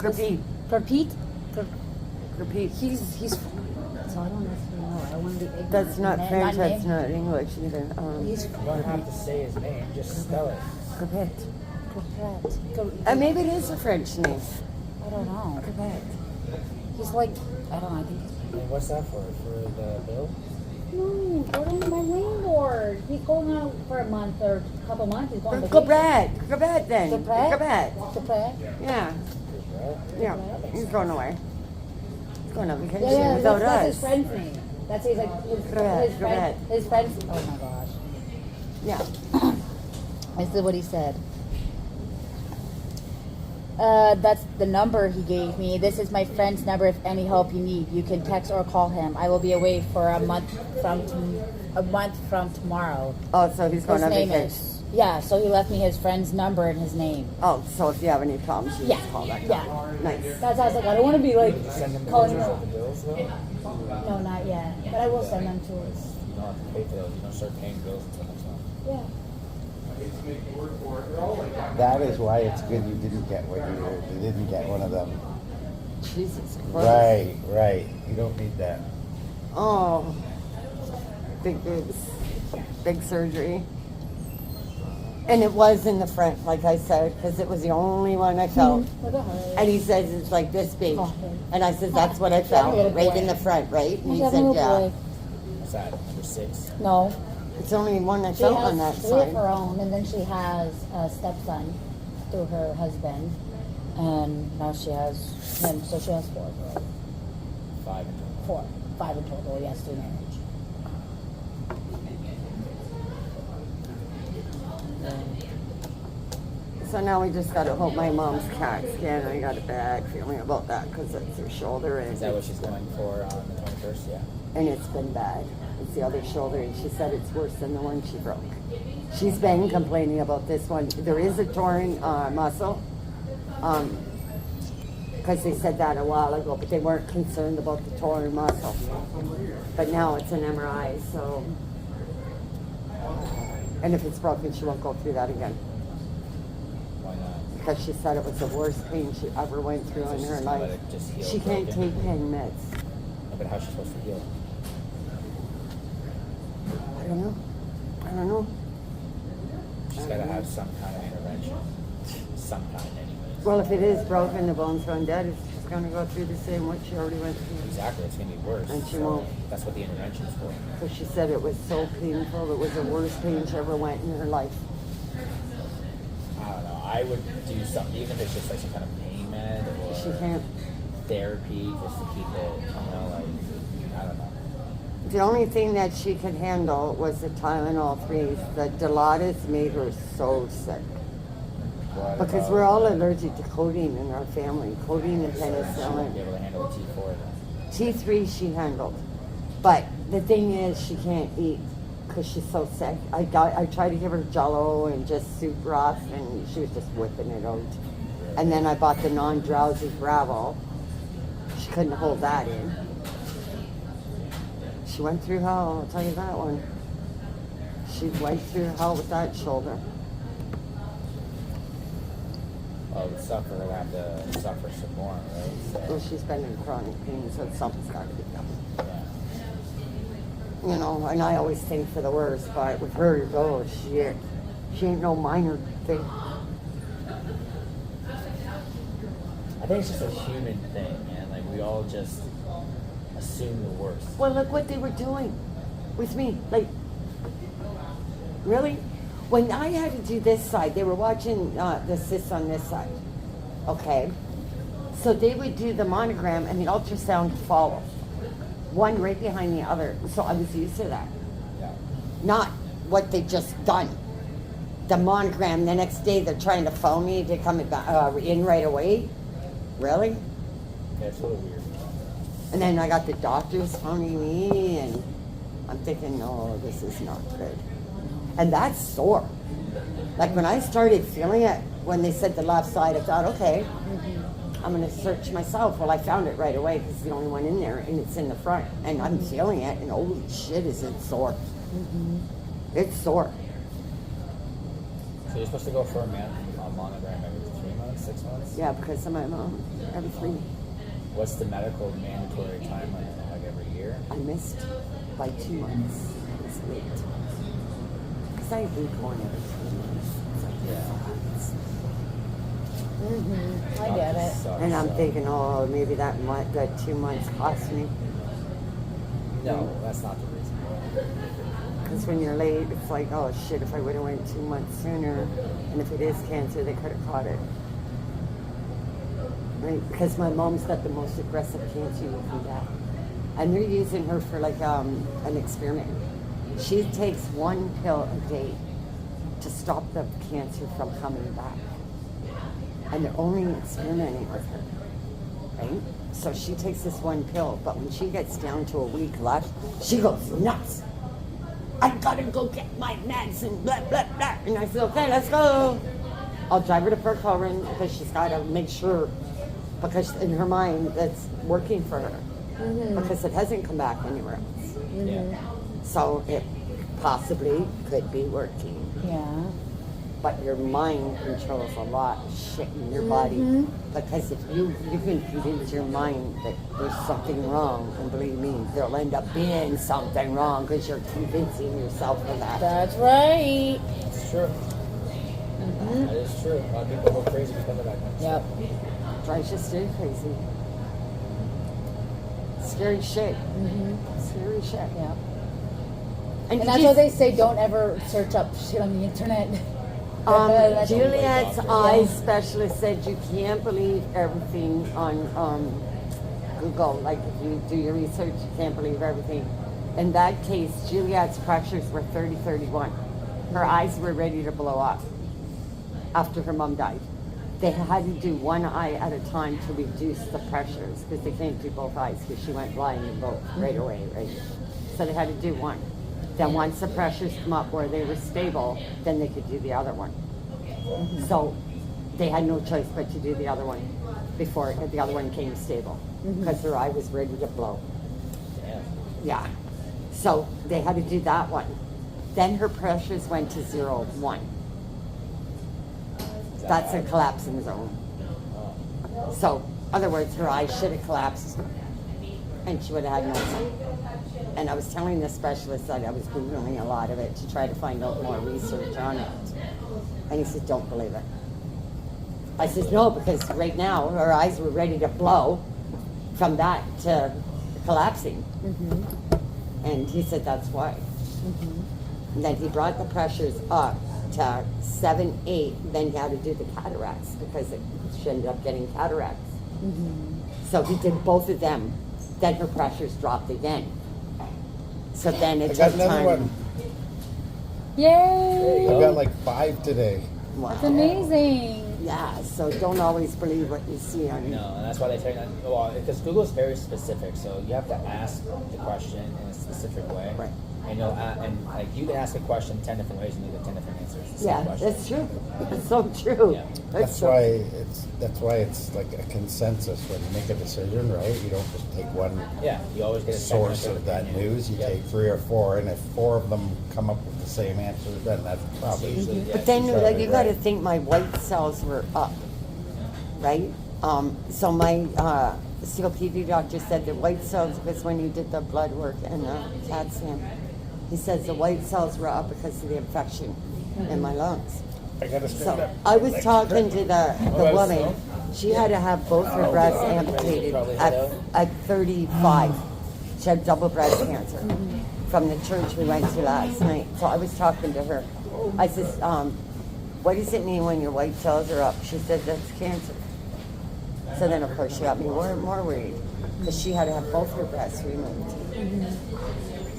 Speaker 3: Repeat.
Speaker 2: Gurpreet?
Speaker 3: Repeat.
Speaker 2: He's so I don't know if you know. I want to be ignorant.
Speaker 3: That's not
Speaker 2: Man,
Speaker 3: French, that's
Speaker 2: name.
Speaker 3: not English either.
Speaker 2: He's
Speaker 5: You don't have to say his name. Just spell it.
Speaker 3: Gurpreet.
Speaker 2: Gurpreet.
Speaker 3: Maybe it is a French name.
Speaker 2: I don't know.
Speaker 3: Gurpreet.
Speaker 2: He's like, I don't know. I think
Speaker 5: And what's that for? For the bill?
Speaker 2: no. Go to my landlord. He's going out for a month or a couple months. He's going to
Speaker 3: Gurpreet. Gurpreet then.
Speaker 2: Gurpreet?
Speaker 3: Gurpreet.
Speaker 2: Gurpreet?
Speaker 3: Yeah.
Speaker 5: Right?
Speaker 3: Yeah. He's going away. He's going on vacation
Speaker 2: Yeah,
Speaker 3: without
Speaker 2: that's his
Speaker 3: us.
Speaker 2: friend's name. That's his like
Speaker 3: Gurpreet,
Speaker 2: his friend's. Oh my gosh.
Speaker 3: Yeah.
Speaker 2: This is what he said. That's the number he gave me. This is my friend's number. If any help you need, you can text or call him. I will be away for a month from tomorrow.
Speaker 3: Oh, so he's going
Speaker 2: His
Speaker 3: on
Speaker 2: name
Speaker 3: vacation.
Speaker 2: is. Yeah, so he left me his friend's number and his name.
Speaker 3: Oh, so if you have any problems, you
Speaker 2: Yeah,
Speaker 3: just call that
Speaker 2: yeah.
Speaker 3: guy. Nice.
Speaker 2: That's why I was like, I don't want to be like
Speaker 5: Send him the
Speaker 2: calling
Speaker 5: pictures
Speaker 2: him.
Speaker 5: of the bills though.
Speaker 2: No, not yet. But I will send them to us.
Speaker 5: You don't have to pay for those. You don't start paying bills until next month.
Speaker 2: Yeah.
Speaker 1: That is why it's good you didn't get what you didn't get one of them.
Speaker 3: Jesus Christ.
Speaker 1: Right, right. You don't need that.
Speaker 3: Oh. Big boobs. Big surgery. And it was in the front, like I said, because it was the only one I felt.
Speaker 2: Look at her.
Speaker 3: And he says it's like this big.
Speaker 2: Oh.
Speaker 3: And I said, that's what I felt,
Speaker 2: Little
Speaker 3: right
Speaker 2: boy.
Speaker 3: in the front, right? And he
Speaker 2: She's having
Speaker 3: said,
Speaker 2: a little
Speaker 3: yeah.
Speaker 2: boy.
Speaker 5: What's that? Number 6.
Speaker 2: No.
Speaker 3: It's only one I
Speaker 2: She
Speaker 3: felt
Speaker 2: has
Speaker 3: on that
Speaker 2: 3 of
Speaker 3: side.
Speaker 2: her own, and then she has a stepson through her husband, and now she has him, so she has 4 girls.
Speaker 5: 5 in total.
Speaker 2: 4, 5 in total. Yes, through marriage.
Speaker 3: So now we just got to hope my mom's CAT scan. I got a bad feeling about that because it's her shoulder.
Speaker 5: Is that what she's going for on the 21st? Yeah.
Speaker 3: And it's been bad. It's the other shoulder, and she said it's worse than the one she broke. She's been complaining about this one. There is a torn muscle, because they said that a while ago, but they weren't concerned about the torn muscle. But now it's an MRI, so. And if it's broken, she won't go through that again.
Speaker 5: Why not?
Speaker 3: Because she said it was the worst pain she ever went through in her
Speaker 5: Let
Speaker 3: life.
Speaker 5: it just heal
Speaker 3: She can't
Speaker 5: broken.
Speaker 3: take pain meds.
Speaker 5: No, but how's she supposed to heal?
Speaker 3: I don't know. I don't know.
Speaker 5: She's got to have some kind of intervention. Some kind, anyways.
Speaker 3: Well, if it is broken, the bone's gone dead, it's just going to go through the same what she already went through.
Speaker 5: Exactly, it's going to be worse.
Speaker 3: And she
Speaker 5: so
Speaker 3: won't.
Speaker 5: That's what the intervention's for.
Speaker 3: So she said it was so painful. It was the worst pain she ever went in her life.
Speaker 5: I don't know. I would do something, even if it's just like some kind of pain med or
Speaker 3: She can't.
Speaker 5: therapy, just to keep it, like, I don't know.
Speaker 3: The only thing that she could handle was the Tylenol 3s. The Dilaudid made her so sick.
Speaker 5: What
Speaker 3: Because
Speaker 5: about-
Speaker 3: we're all allergic to codeine in our family. Codeine and
Speaker 5: She wouldn't be
Speaker 3: penicillin.
Speaker 5: able to handle a T4 then.
Speaker 3: T3 she handled. But the thing is, she can't eat because she's so sick. I tried to give her Jell-O and just soup broth, and she was just whipping it out. And then I bought the non-drowsy Bravo. She couldn't hold that in. She went through hell, I'll tell you that one. She went through hell with that shoulder.
Speaker 5: Oh, the sufferer will have to suffer some more, right?
Speaker 3: Well,
Speaker 5: So,
Speaker 3: she's been in chronic pain, so something's got to be done.
Speaker 5: yeah.
Speaker 3: You know, and I always think for the worst, but with her, oh shit, she ain't no minor thing.
Speaker 5: I think it's just a human thing, man. Like, we all just assume the worst.
Speaker 3: Well, look what they were doing with me. Like, really? When I had to do this side, they were watching the cysts on this side. Okay? So they would do the monogram and the ultrasound follow. One right behind the other. So I was used to that.
Speaker 5: Yeah.
Speaker 3: Not what they just done. The monogram, the next day they're trying to phone me to come in right away. Really?
Speaker 5: Yeah, it's a little weird.
Speaker 3: And then I got the doctors phoning me, and I'm thinking, no, this is not good. And that's sore. Like when I started feeling it, when they said the left side, I thought, okay, I'm going to search myself. Well, I found it right away because it's the only one in there, and it's in the front. And I'm feeling it, and holy shit, is it sore. It's sore.
Speaker 5: So you're supposed to go for a monogram every 3 months, 6 months?
Speaker 3: Yeah, because of my mom, every 3 months.
Speaker 5: What's the medical mandatory timeline? Like every year?
Speaker 3: I missed by 2 months. I was late. Because I hate going every 3 months. It's like,
Speaker 5: Yeah.
Speaker 3: it's-
Speaker 2: I get it.
Speaker 5: Sucks,
Speaker 3: And I'm
Speaker 5: so-
Speaker 3: thinking, oh, maybe that 2 months cost me.
Speaker 5: No, that's not the reason.
Speaker 3: Because when you're late, it's like, oh shit, if I would have went 2 months sooner, and if it is cancer, they could have caught it. Right? Because my mom's got the most aggressive cancer you can get. And they're using her for like an experiment. She takes 1 pill a day to stop the cancer from coming back. And they're only experimenting with her. Right? So she takes this 1 pill, but when she gets down to a week left, she goes nuts. I gotta go get my meds and blah, blah, blah. And I said, okay, let's go. I'll drive her to Port Colborne because she's gotta make sure, because in her mind, that's working for her. Because it hasn't come back anywhere else.
Speaker 5: Yeah.
Speaker 3: So it possibly could be working.
Speaker 2: Yeah.
Speaker 3: But your mind controls a lot of shit in your body. Because if you can convince your mind that there's something wrong, and believe me, there'll end up being something wrong because you're convincing yourself of that.
Speaker 2: That's right.
Speaker 5: It's true. That is true. A lot of people go crazy because of that kind of
Speaker 2: Yep.
Speaker 5: stuff.
Speaker 3: Drives you stir crazy. Scary shit. Scary shit.
Speaker 2: Yeah.
Speaker 3: And
Speaker 2: And that's why they say don't ever search up shit on the internet. That's-
Speaker 3: Juliet's eye specialist said you can't believe everything on Google. Like if you do your research, you can't believe everything. In that case, Juliet's pressures were 30-31. Her eyes were ready to blow up after her mom died. They had to do one eye at a time to reduce the pressures because they can't do both eyes because she went blind in both right away, right? So they had to do one. Then once the pressures come up where they were stable, then they could do the other one. So they had no choice but to do the other one before the other one came stable because her eye was ready to blow.
Speaker 5: Damn.
Speaker 3: Yeah. So they had to do that one. Then her pressures went to 0.1. That's a collapsing zone.
Speaker 5: Oh.
Speaker 3: So, other words, her eye should have collapsed and she would have had no sight. And I was telling the specialist that I was Googling a lot of it to try to find out more research on it. And he said, don't believe it. I said, no, because right now her eyes were ready to blow from that to collapsing. And he said, that's why. And then he brought the pressures up to 7, 8. Then he had to do the cataracts because she ended up getting cataracts. So he did both of them. Then her pressures dropped again. So then it
Speaker 1: I got
Speaker 3: took
Speaker 1: another
Speaker 3: time.
Speaker 1: one.
Speaker 2: Yay!
Speaker 1: I got like 5 today.
Speaker 3: Wow.
Speaker 2: That's amazing.
Speaker 3: Yeah, so don't always believe what you see on
Speaker 5: No, and that's why they tell you that. Well, because Google is very specific, so you have to ask the question in a specific way.
Speaker 3: Right.
Speaker 5: And you'll and like you can ask a question 10 different ways and you get 10 different answers. The same
Speaker 3: Yeah,
Speaker 5: question.
Speaker 3: that's true. That's so true.
Speaker 5: Yeah.
Speaker 1: That's
Speaker 3: true.
Speaker 1: why it's like a consensus when you make a decision, right? You don't just take one
Speaker 5: Yeah, you always get a second or
Speaker 1: source
Speaker 5: third
Speaker 1: of that
Speaker 5: opinion.
Speaker 1: news. You
Speaker 5: Yep.
Speaker 1: take 3 or 4, and if 4 of them come up with the same answer, then that's probably
Speaker 5: Usually, yeah,
Speaker 3: But then
Speaker 1: Exactly
Speaker 3: like, you got to
Speaker 1: right.
Speaker 3: think my white cells were up, right? So my COPD doctor said that white cells, because when he did the blood work and the CAT scan, he says the white cells were up because of the infection in my lungs.
Speaker 1: I gotta stand
Speaker 3: So
Speaker 1: up.
Speaker 3: I was talking to the
Speaker 1: that's
Speaker 3: woman.
Speaker 1: so?
Speaker 3: She had to have both her breasts amputated at 35. She had double breast cancer from the church we went to last night. So I was talking to her. I said, what does it mean when your white cells are up? She said, that's cancer. So then, of course, she got me more worried because she had to have both her breasts removed.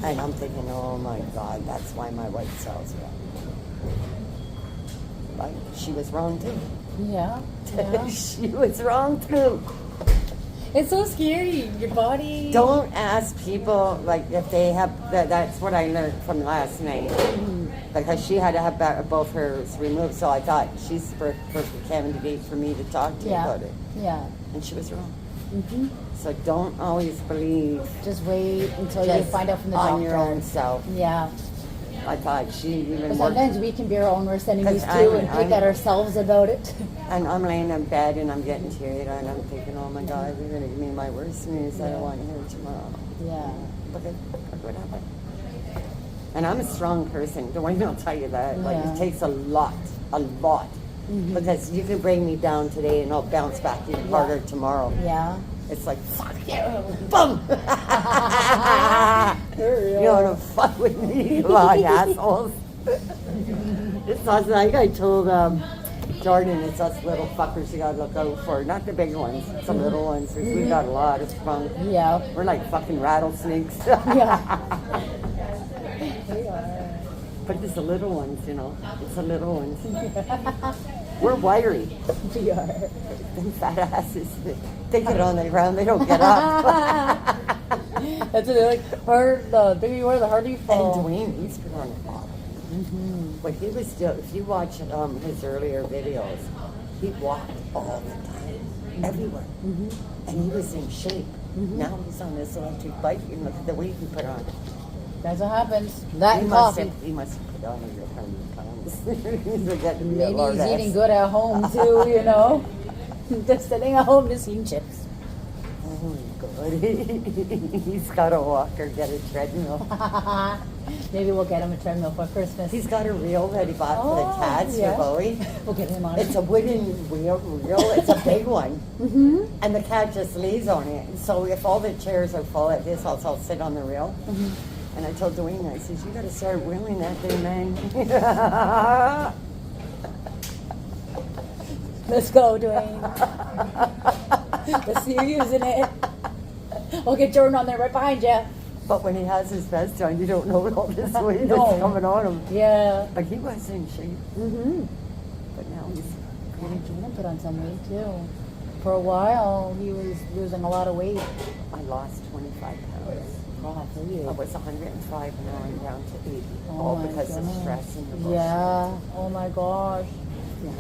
Speaker 3: And I'm thinking, oh my God, that's why my white cells are up. But she was wrong too.
Speaker 2: Yeah. Yeah.
Speaker 3: She was wrong too.
Speaker 2: It's so scary. Your body.
Speaker 3: Don't ask people like if they have. That's what I learned from last night. Because she had to have both hers removed, so I thought she's the perfect candidate for me to talk to
Speaker 2: Yeah.
Speaker 3: about it.
Speaker 2: Yeah.
Speaker 3: And she was wrong. So don't always believe
Speaker 2: Just wait until you
Speaker 3: just
Speaker 2: find out from the
Speaker 3: on
Speaker 2: doctor.
Speaker 3: your own self.
Speaker 2: Yeah.
Speaker 3: I thought she even
Speaker 2: But
Speaker 3: worked.
Speaker 2: sometimes we can be our own worst enemies
Speaker 3: 'Cause
Speaker 2: too
Speaker 3: I'm-
Speaker 2: and pick at ourselves about it.
Speaker 3: And I'm laying in bed and I'm getting teary-eyed and I'm thinking, oh my God, you're going to give me my worst news. I don't want to hear it tomorrow.
Speaker 2: Yeah.
Speaker 3: Look what happened. And I'm a strong person. Dwayne will tell you that. Like,
Speaker 2: Yeah.
Speaker 3: it takes a lot. Because you can bring me down today and I'll bounce back even harder tomorrow.
Speaker 2: Yeah.
Speaker 3: It's like, fuck you. Boom. You want to fuck with me? Come on, assholes. It's us, like I told Jordan, it's us little fuckers you gotta look out for. Not the big ones, some little ones. 'Cause we got a lot of fun.
Speaker 2: Yeah.
Speaker 3: We're like fucking rattlesnakes.
Speaker 2: Yeah.
Speaker 3: But it's the little ones, you know. It's the little ones. We're wiry.
Speaker 2: We are.
Speaker 3: Them fat asses, they get on the ground, they don't get up.
Speaker 2: That's what they're like. The bigger you are, the harder you
Speaker 3: And
Speaker 2: fall.
Speaker 3: Dwayne, he's been on a lot. But he was still, if you watch his earlier videos, he walked all the time, everywhere. And he was in shape. Now he's on this electric bike, and look at the weight he put on.
Speaker 2: That's what happens. That
Speaker 3: He
Speaker 2: and
Speaker 3: must
Speaker 2: coffee.
Speaker 3: have put on a 100 pounds. He's getting to be a
Speaker 2: Maybe
Speaker 3: lord
Speaker 2: he's
Speaker 3: ass.
Speaker 2: eating good at home too, you know? Just sitting at home just eating chips.
Speaker 3: Oh my God. He's got to walk or get a treadmill.
Speaker 2: Maybe we'll get him a treadmill for Christmas.
Speaker 3: He's got a reel that he bought for the
Speaker 2: Oh,
Speaker 3: cats
Speaker 2: yeah.
Speaker 3: for Bowie.
Speaker 2: We'll get him on
Speaker 3: It's
Speaker 2: it.
Speaker 3: a wooden reel. It's a big one. And the cat just lays on it. So if all the chairs are full at his house, I'll sit on the rail. And I told Dwayne, I said, you got to start wheeling that thing, man.
Speaker 2: Let's go, Dwayne. Let's see you using it. We'll get Jordan on there right behind you.
Speaker 3: But when he has his vest on, you don't know all this weight
Speaker 2: No.
Speaker 3: that's coming on him.
Speaker 2: Yeah.
Speaker 3: But he was in shape. But now he's
Speaker 2: Maybe Jordan put on some weight too. For a while, he was losing a lot of weight.
Speaker 3: I lost 25 pounds.
Speaker 2: God, for you.
Speaker 3: I was 105 and now I'm down to 80.
Speaker 2: Oh
Speaker 3: all
Speaker 2: my
Speaker 3: because of
Speaker 2: gosh.
Speaker 3: stress and emotion.
Speaker 2: Yeah. Oh my gosh.
Speaker 3: Yeah.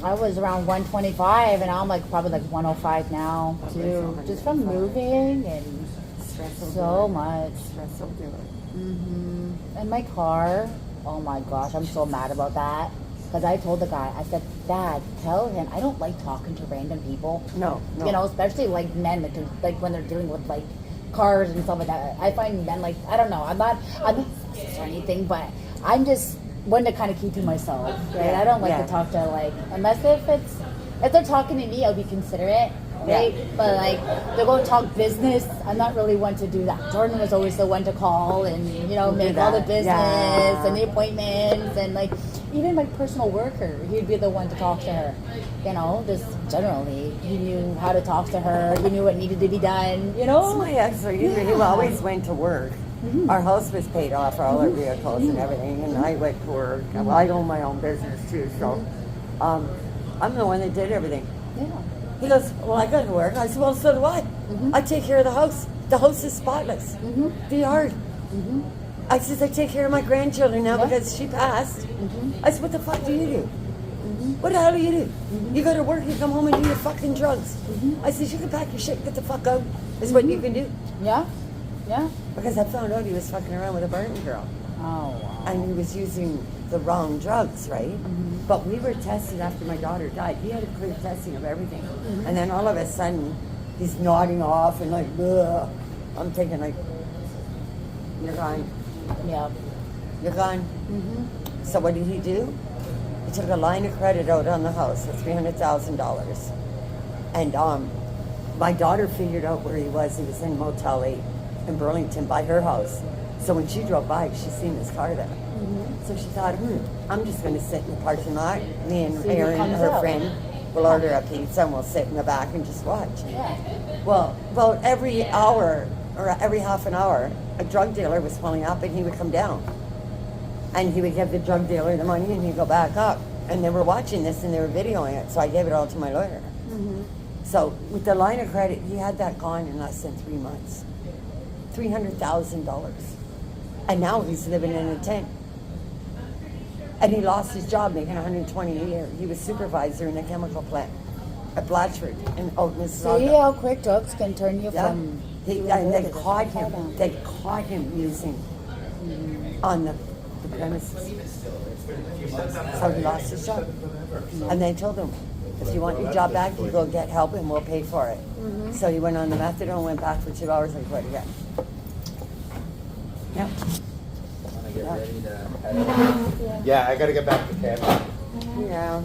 Speaker 2: I was around 125, and now I'm like probably like 105 now too, just from moving and
Speaker 3: Stress will
Speaker 2: so
Speaker 3: do it.
Speaker 2: much.
Speaker 3: Stress will do it.
Speaker 2: And my car, oh my gosh, I'm so mad about that. Because I told the guy, I said, Dad, tell him I don't like talking to random people.
Speaker 3: No, no.
Speaker 2: You know, especially like men, like when they're dealing with like cars and stuff like that. I find men like, I don't know, I'm not sexist or anything, but I'm just one to kind of keep to myself, right? I don't like
Speaker 3: Yeah.
Speaker 2: to talk to like, unless if they're talking to me, I'll be considerate. Right?
Speaker 3: Yeah.
Speaker 2: But like they're going to talk business. I'm not really one to do that. Jordan was always the one to call and make all the
Speaker 3: that.
Speaker 2: business
Speaker 3: Yeah.
Speaker 2: and the appointments and like even my personal worker, he'd be the one to talk to her. Just generally, he knew how to talk to her. He knew what needed to be done.
Speaker 3: So my ex, he always went to work.
Speaker 2: Mm-hmm.
Speaker 3: Our house was paid off for all our vehicles and everything, and I went to work. Well, I own my own business too, so I'm the one that did everything.
Speaker 2: Yeah.
Speaker 3: He goes, well, I go to work. I said, well, so do I. I take care of the house. The house is spotless. The yard. I says, I take care of my grandchildren now because she passed. I said, what the fuck do you do? What the hell do you do? You go to work, you come home and do your fucking drugs. I says, you can pack your shit, get the fuck out. Is what you can do.
Speaker 2: Yeah. Yeah.
Speaker 3: Because I found out he was fucking around with a Burton girl.
Speaker 2: Oh wow.
Speaker 3: And he was using the wrong drugs, right? But we were tested after my daughter died. He had a clear testing of everything. And then all of a sudden, he's nodding off and like, ugh. I'm thinking like, you're gone.
Speaker 2: Yeah.
Speaker 3: You're gone. So what did he do? He took a line of credit out on the house for $300,000. And my daughter figured out where he was. He was in Motel 8 in Burlington by her house. So when she drove by, she seen his car there. So she thought, I'm just going to sit in the parking lot. Me and
Speaker 2: See who
Speaker 3: Aaron,
Speaker 2: comes
Speaker 3: her
Speaker 2: out.
Speaker 3: friend, will order a pizza and we'll sit in the back and just watch.
Speaker 2: Yeah.
Speaker 3: Well, about every hour or every half an hour, a drug dealer was pulling up and he would come down. And he would give the drug dealer the money and he'd go back up. And they were watching this and they were videoing it, so I gave it all to my lawyer. So with the line of credit, he had that gone in less than 3 months. $300,000. And now he's living in a tent. And he lost his job making $120 a year. He was supervisor in a chemical plant at Blatchford in Mississauga.
Speaker 2: See how quick drugs can turn you
Speaker 3: Yeah.
Speaker 2: from.
Speaker 3: And they caught him. They caught him using on the premises. So he lost his job. And they told him, if you want your job back, you go get help and we'll pay for it. So he went on the methadone, went back for 2 hours and quit again. Yep.
Speaker 5: Want to get ready to head out?
Speaker 1: Yeah, I gotta get back to Canada.
Speaker 3: Yeah.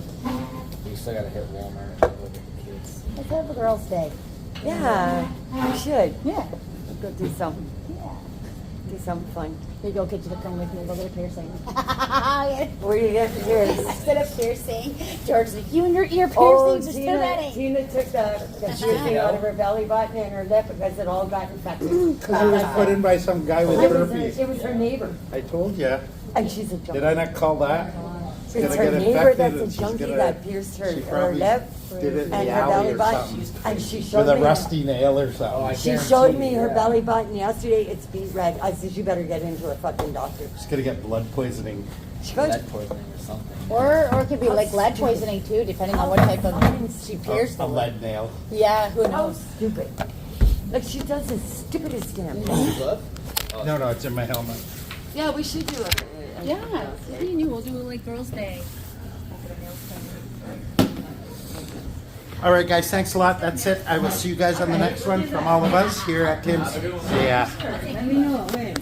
Speaker 5: You still got to hit Walmart and look at the kids.
Speaker 2: Let's have a girls' day.
Speaker 3: Yeah. You should.
Speaker 2: Yeah.
Speaker 3: Go do something.
Speaker 2: Yeah.
Speaker 3: Do something fun.
Speaker 2: Maybe go get you to come with me and go get a piercing.
Speaker 3: Where do you get yours?
Speaker 2: Instead of piercing, George's like, you and your ear
Speaker 3: Oh,
Speaker 2: piercings are still ready.
Speaker 3: Tina took the piercing out of her belly button and her lip because it all got infected.
Speaker 1: Because it was put in by some guy with herpes.
Speaker 3: It was her neighbor.
Speaker 1: I told you.
Speaker 3: And she's a junkie.
Speaker 1: Did I not call that? She's
Speaker 3: It's
Speaker 1: gonna
Speaker 3: her
Speaker 1: get
Speaker 3: neighbor
Speaker 1: infected
Speaker 3: that's a
Speaker 1: and she's
Speaker 3: junkie
Speaker 1: gonna-
Speaker 3: that pierced
Speaker 1: she
Speaker 3: her
Speaker 1: probably
Speaker 3: lip
Speaker 1: did it in
Speaker 3: and
Speaker 1: the
Speaker 3: her
Speaker 1: alley
Speaker 3: belly
Speaker 1: or
Speaker 3: button.
Speaker 1: something.
Speaker 3: And she showed
Speaker 1: With a
Speaker 3: me
Speaker 1: rusty nail or something.
Speaker 5: Oh, I
Speaker 3: She
Speaker 5: guarantee
Speaker 3: showed
Speaker 5: you,
Speaker 3: me her
Speaker 5: yeah.
Speaker 3: belly button yesterday. It's beet red. I said, you better get into a fucking doctor.
Speaker 1: She's gonna get blood poisoning.
Speaker 3: She goes,
Speaker 5: Lead poisoning or something.
Speaker 2: Or it could be like lead poisoning too, depending on what type of she pierced.
Speaker 1: A lead nail.
Speaker 2: Yeah, who
Speaker 3: how
Speaker 2: knows?
Speaker 3: stupid. Like she does the stupidest damn thing.
Speaker 5: You glove?
Speaker 1: No, no, it's in my helmet.
Speaker 3: Yeah, we should do it.
Speaker 2: Yeah, we'll do it like girls' day.
Speaker 1: All right, guys, thanks a lot. That's it. I will see you guys on the next one from all of us here at Tim's. Yeah.
Speaker 3: Let me know when.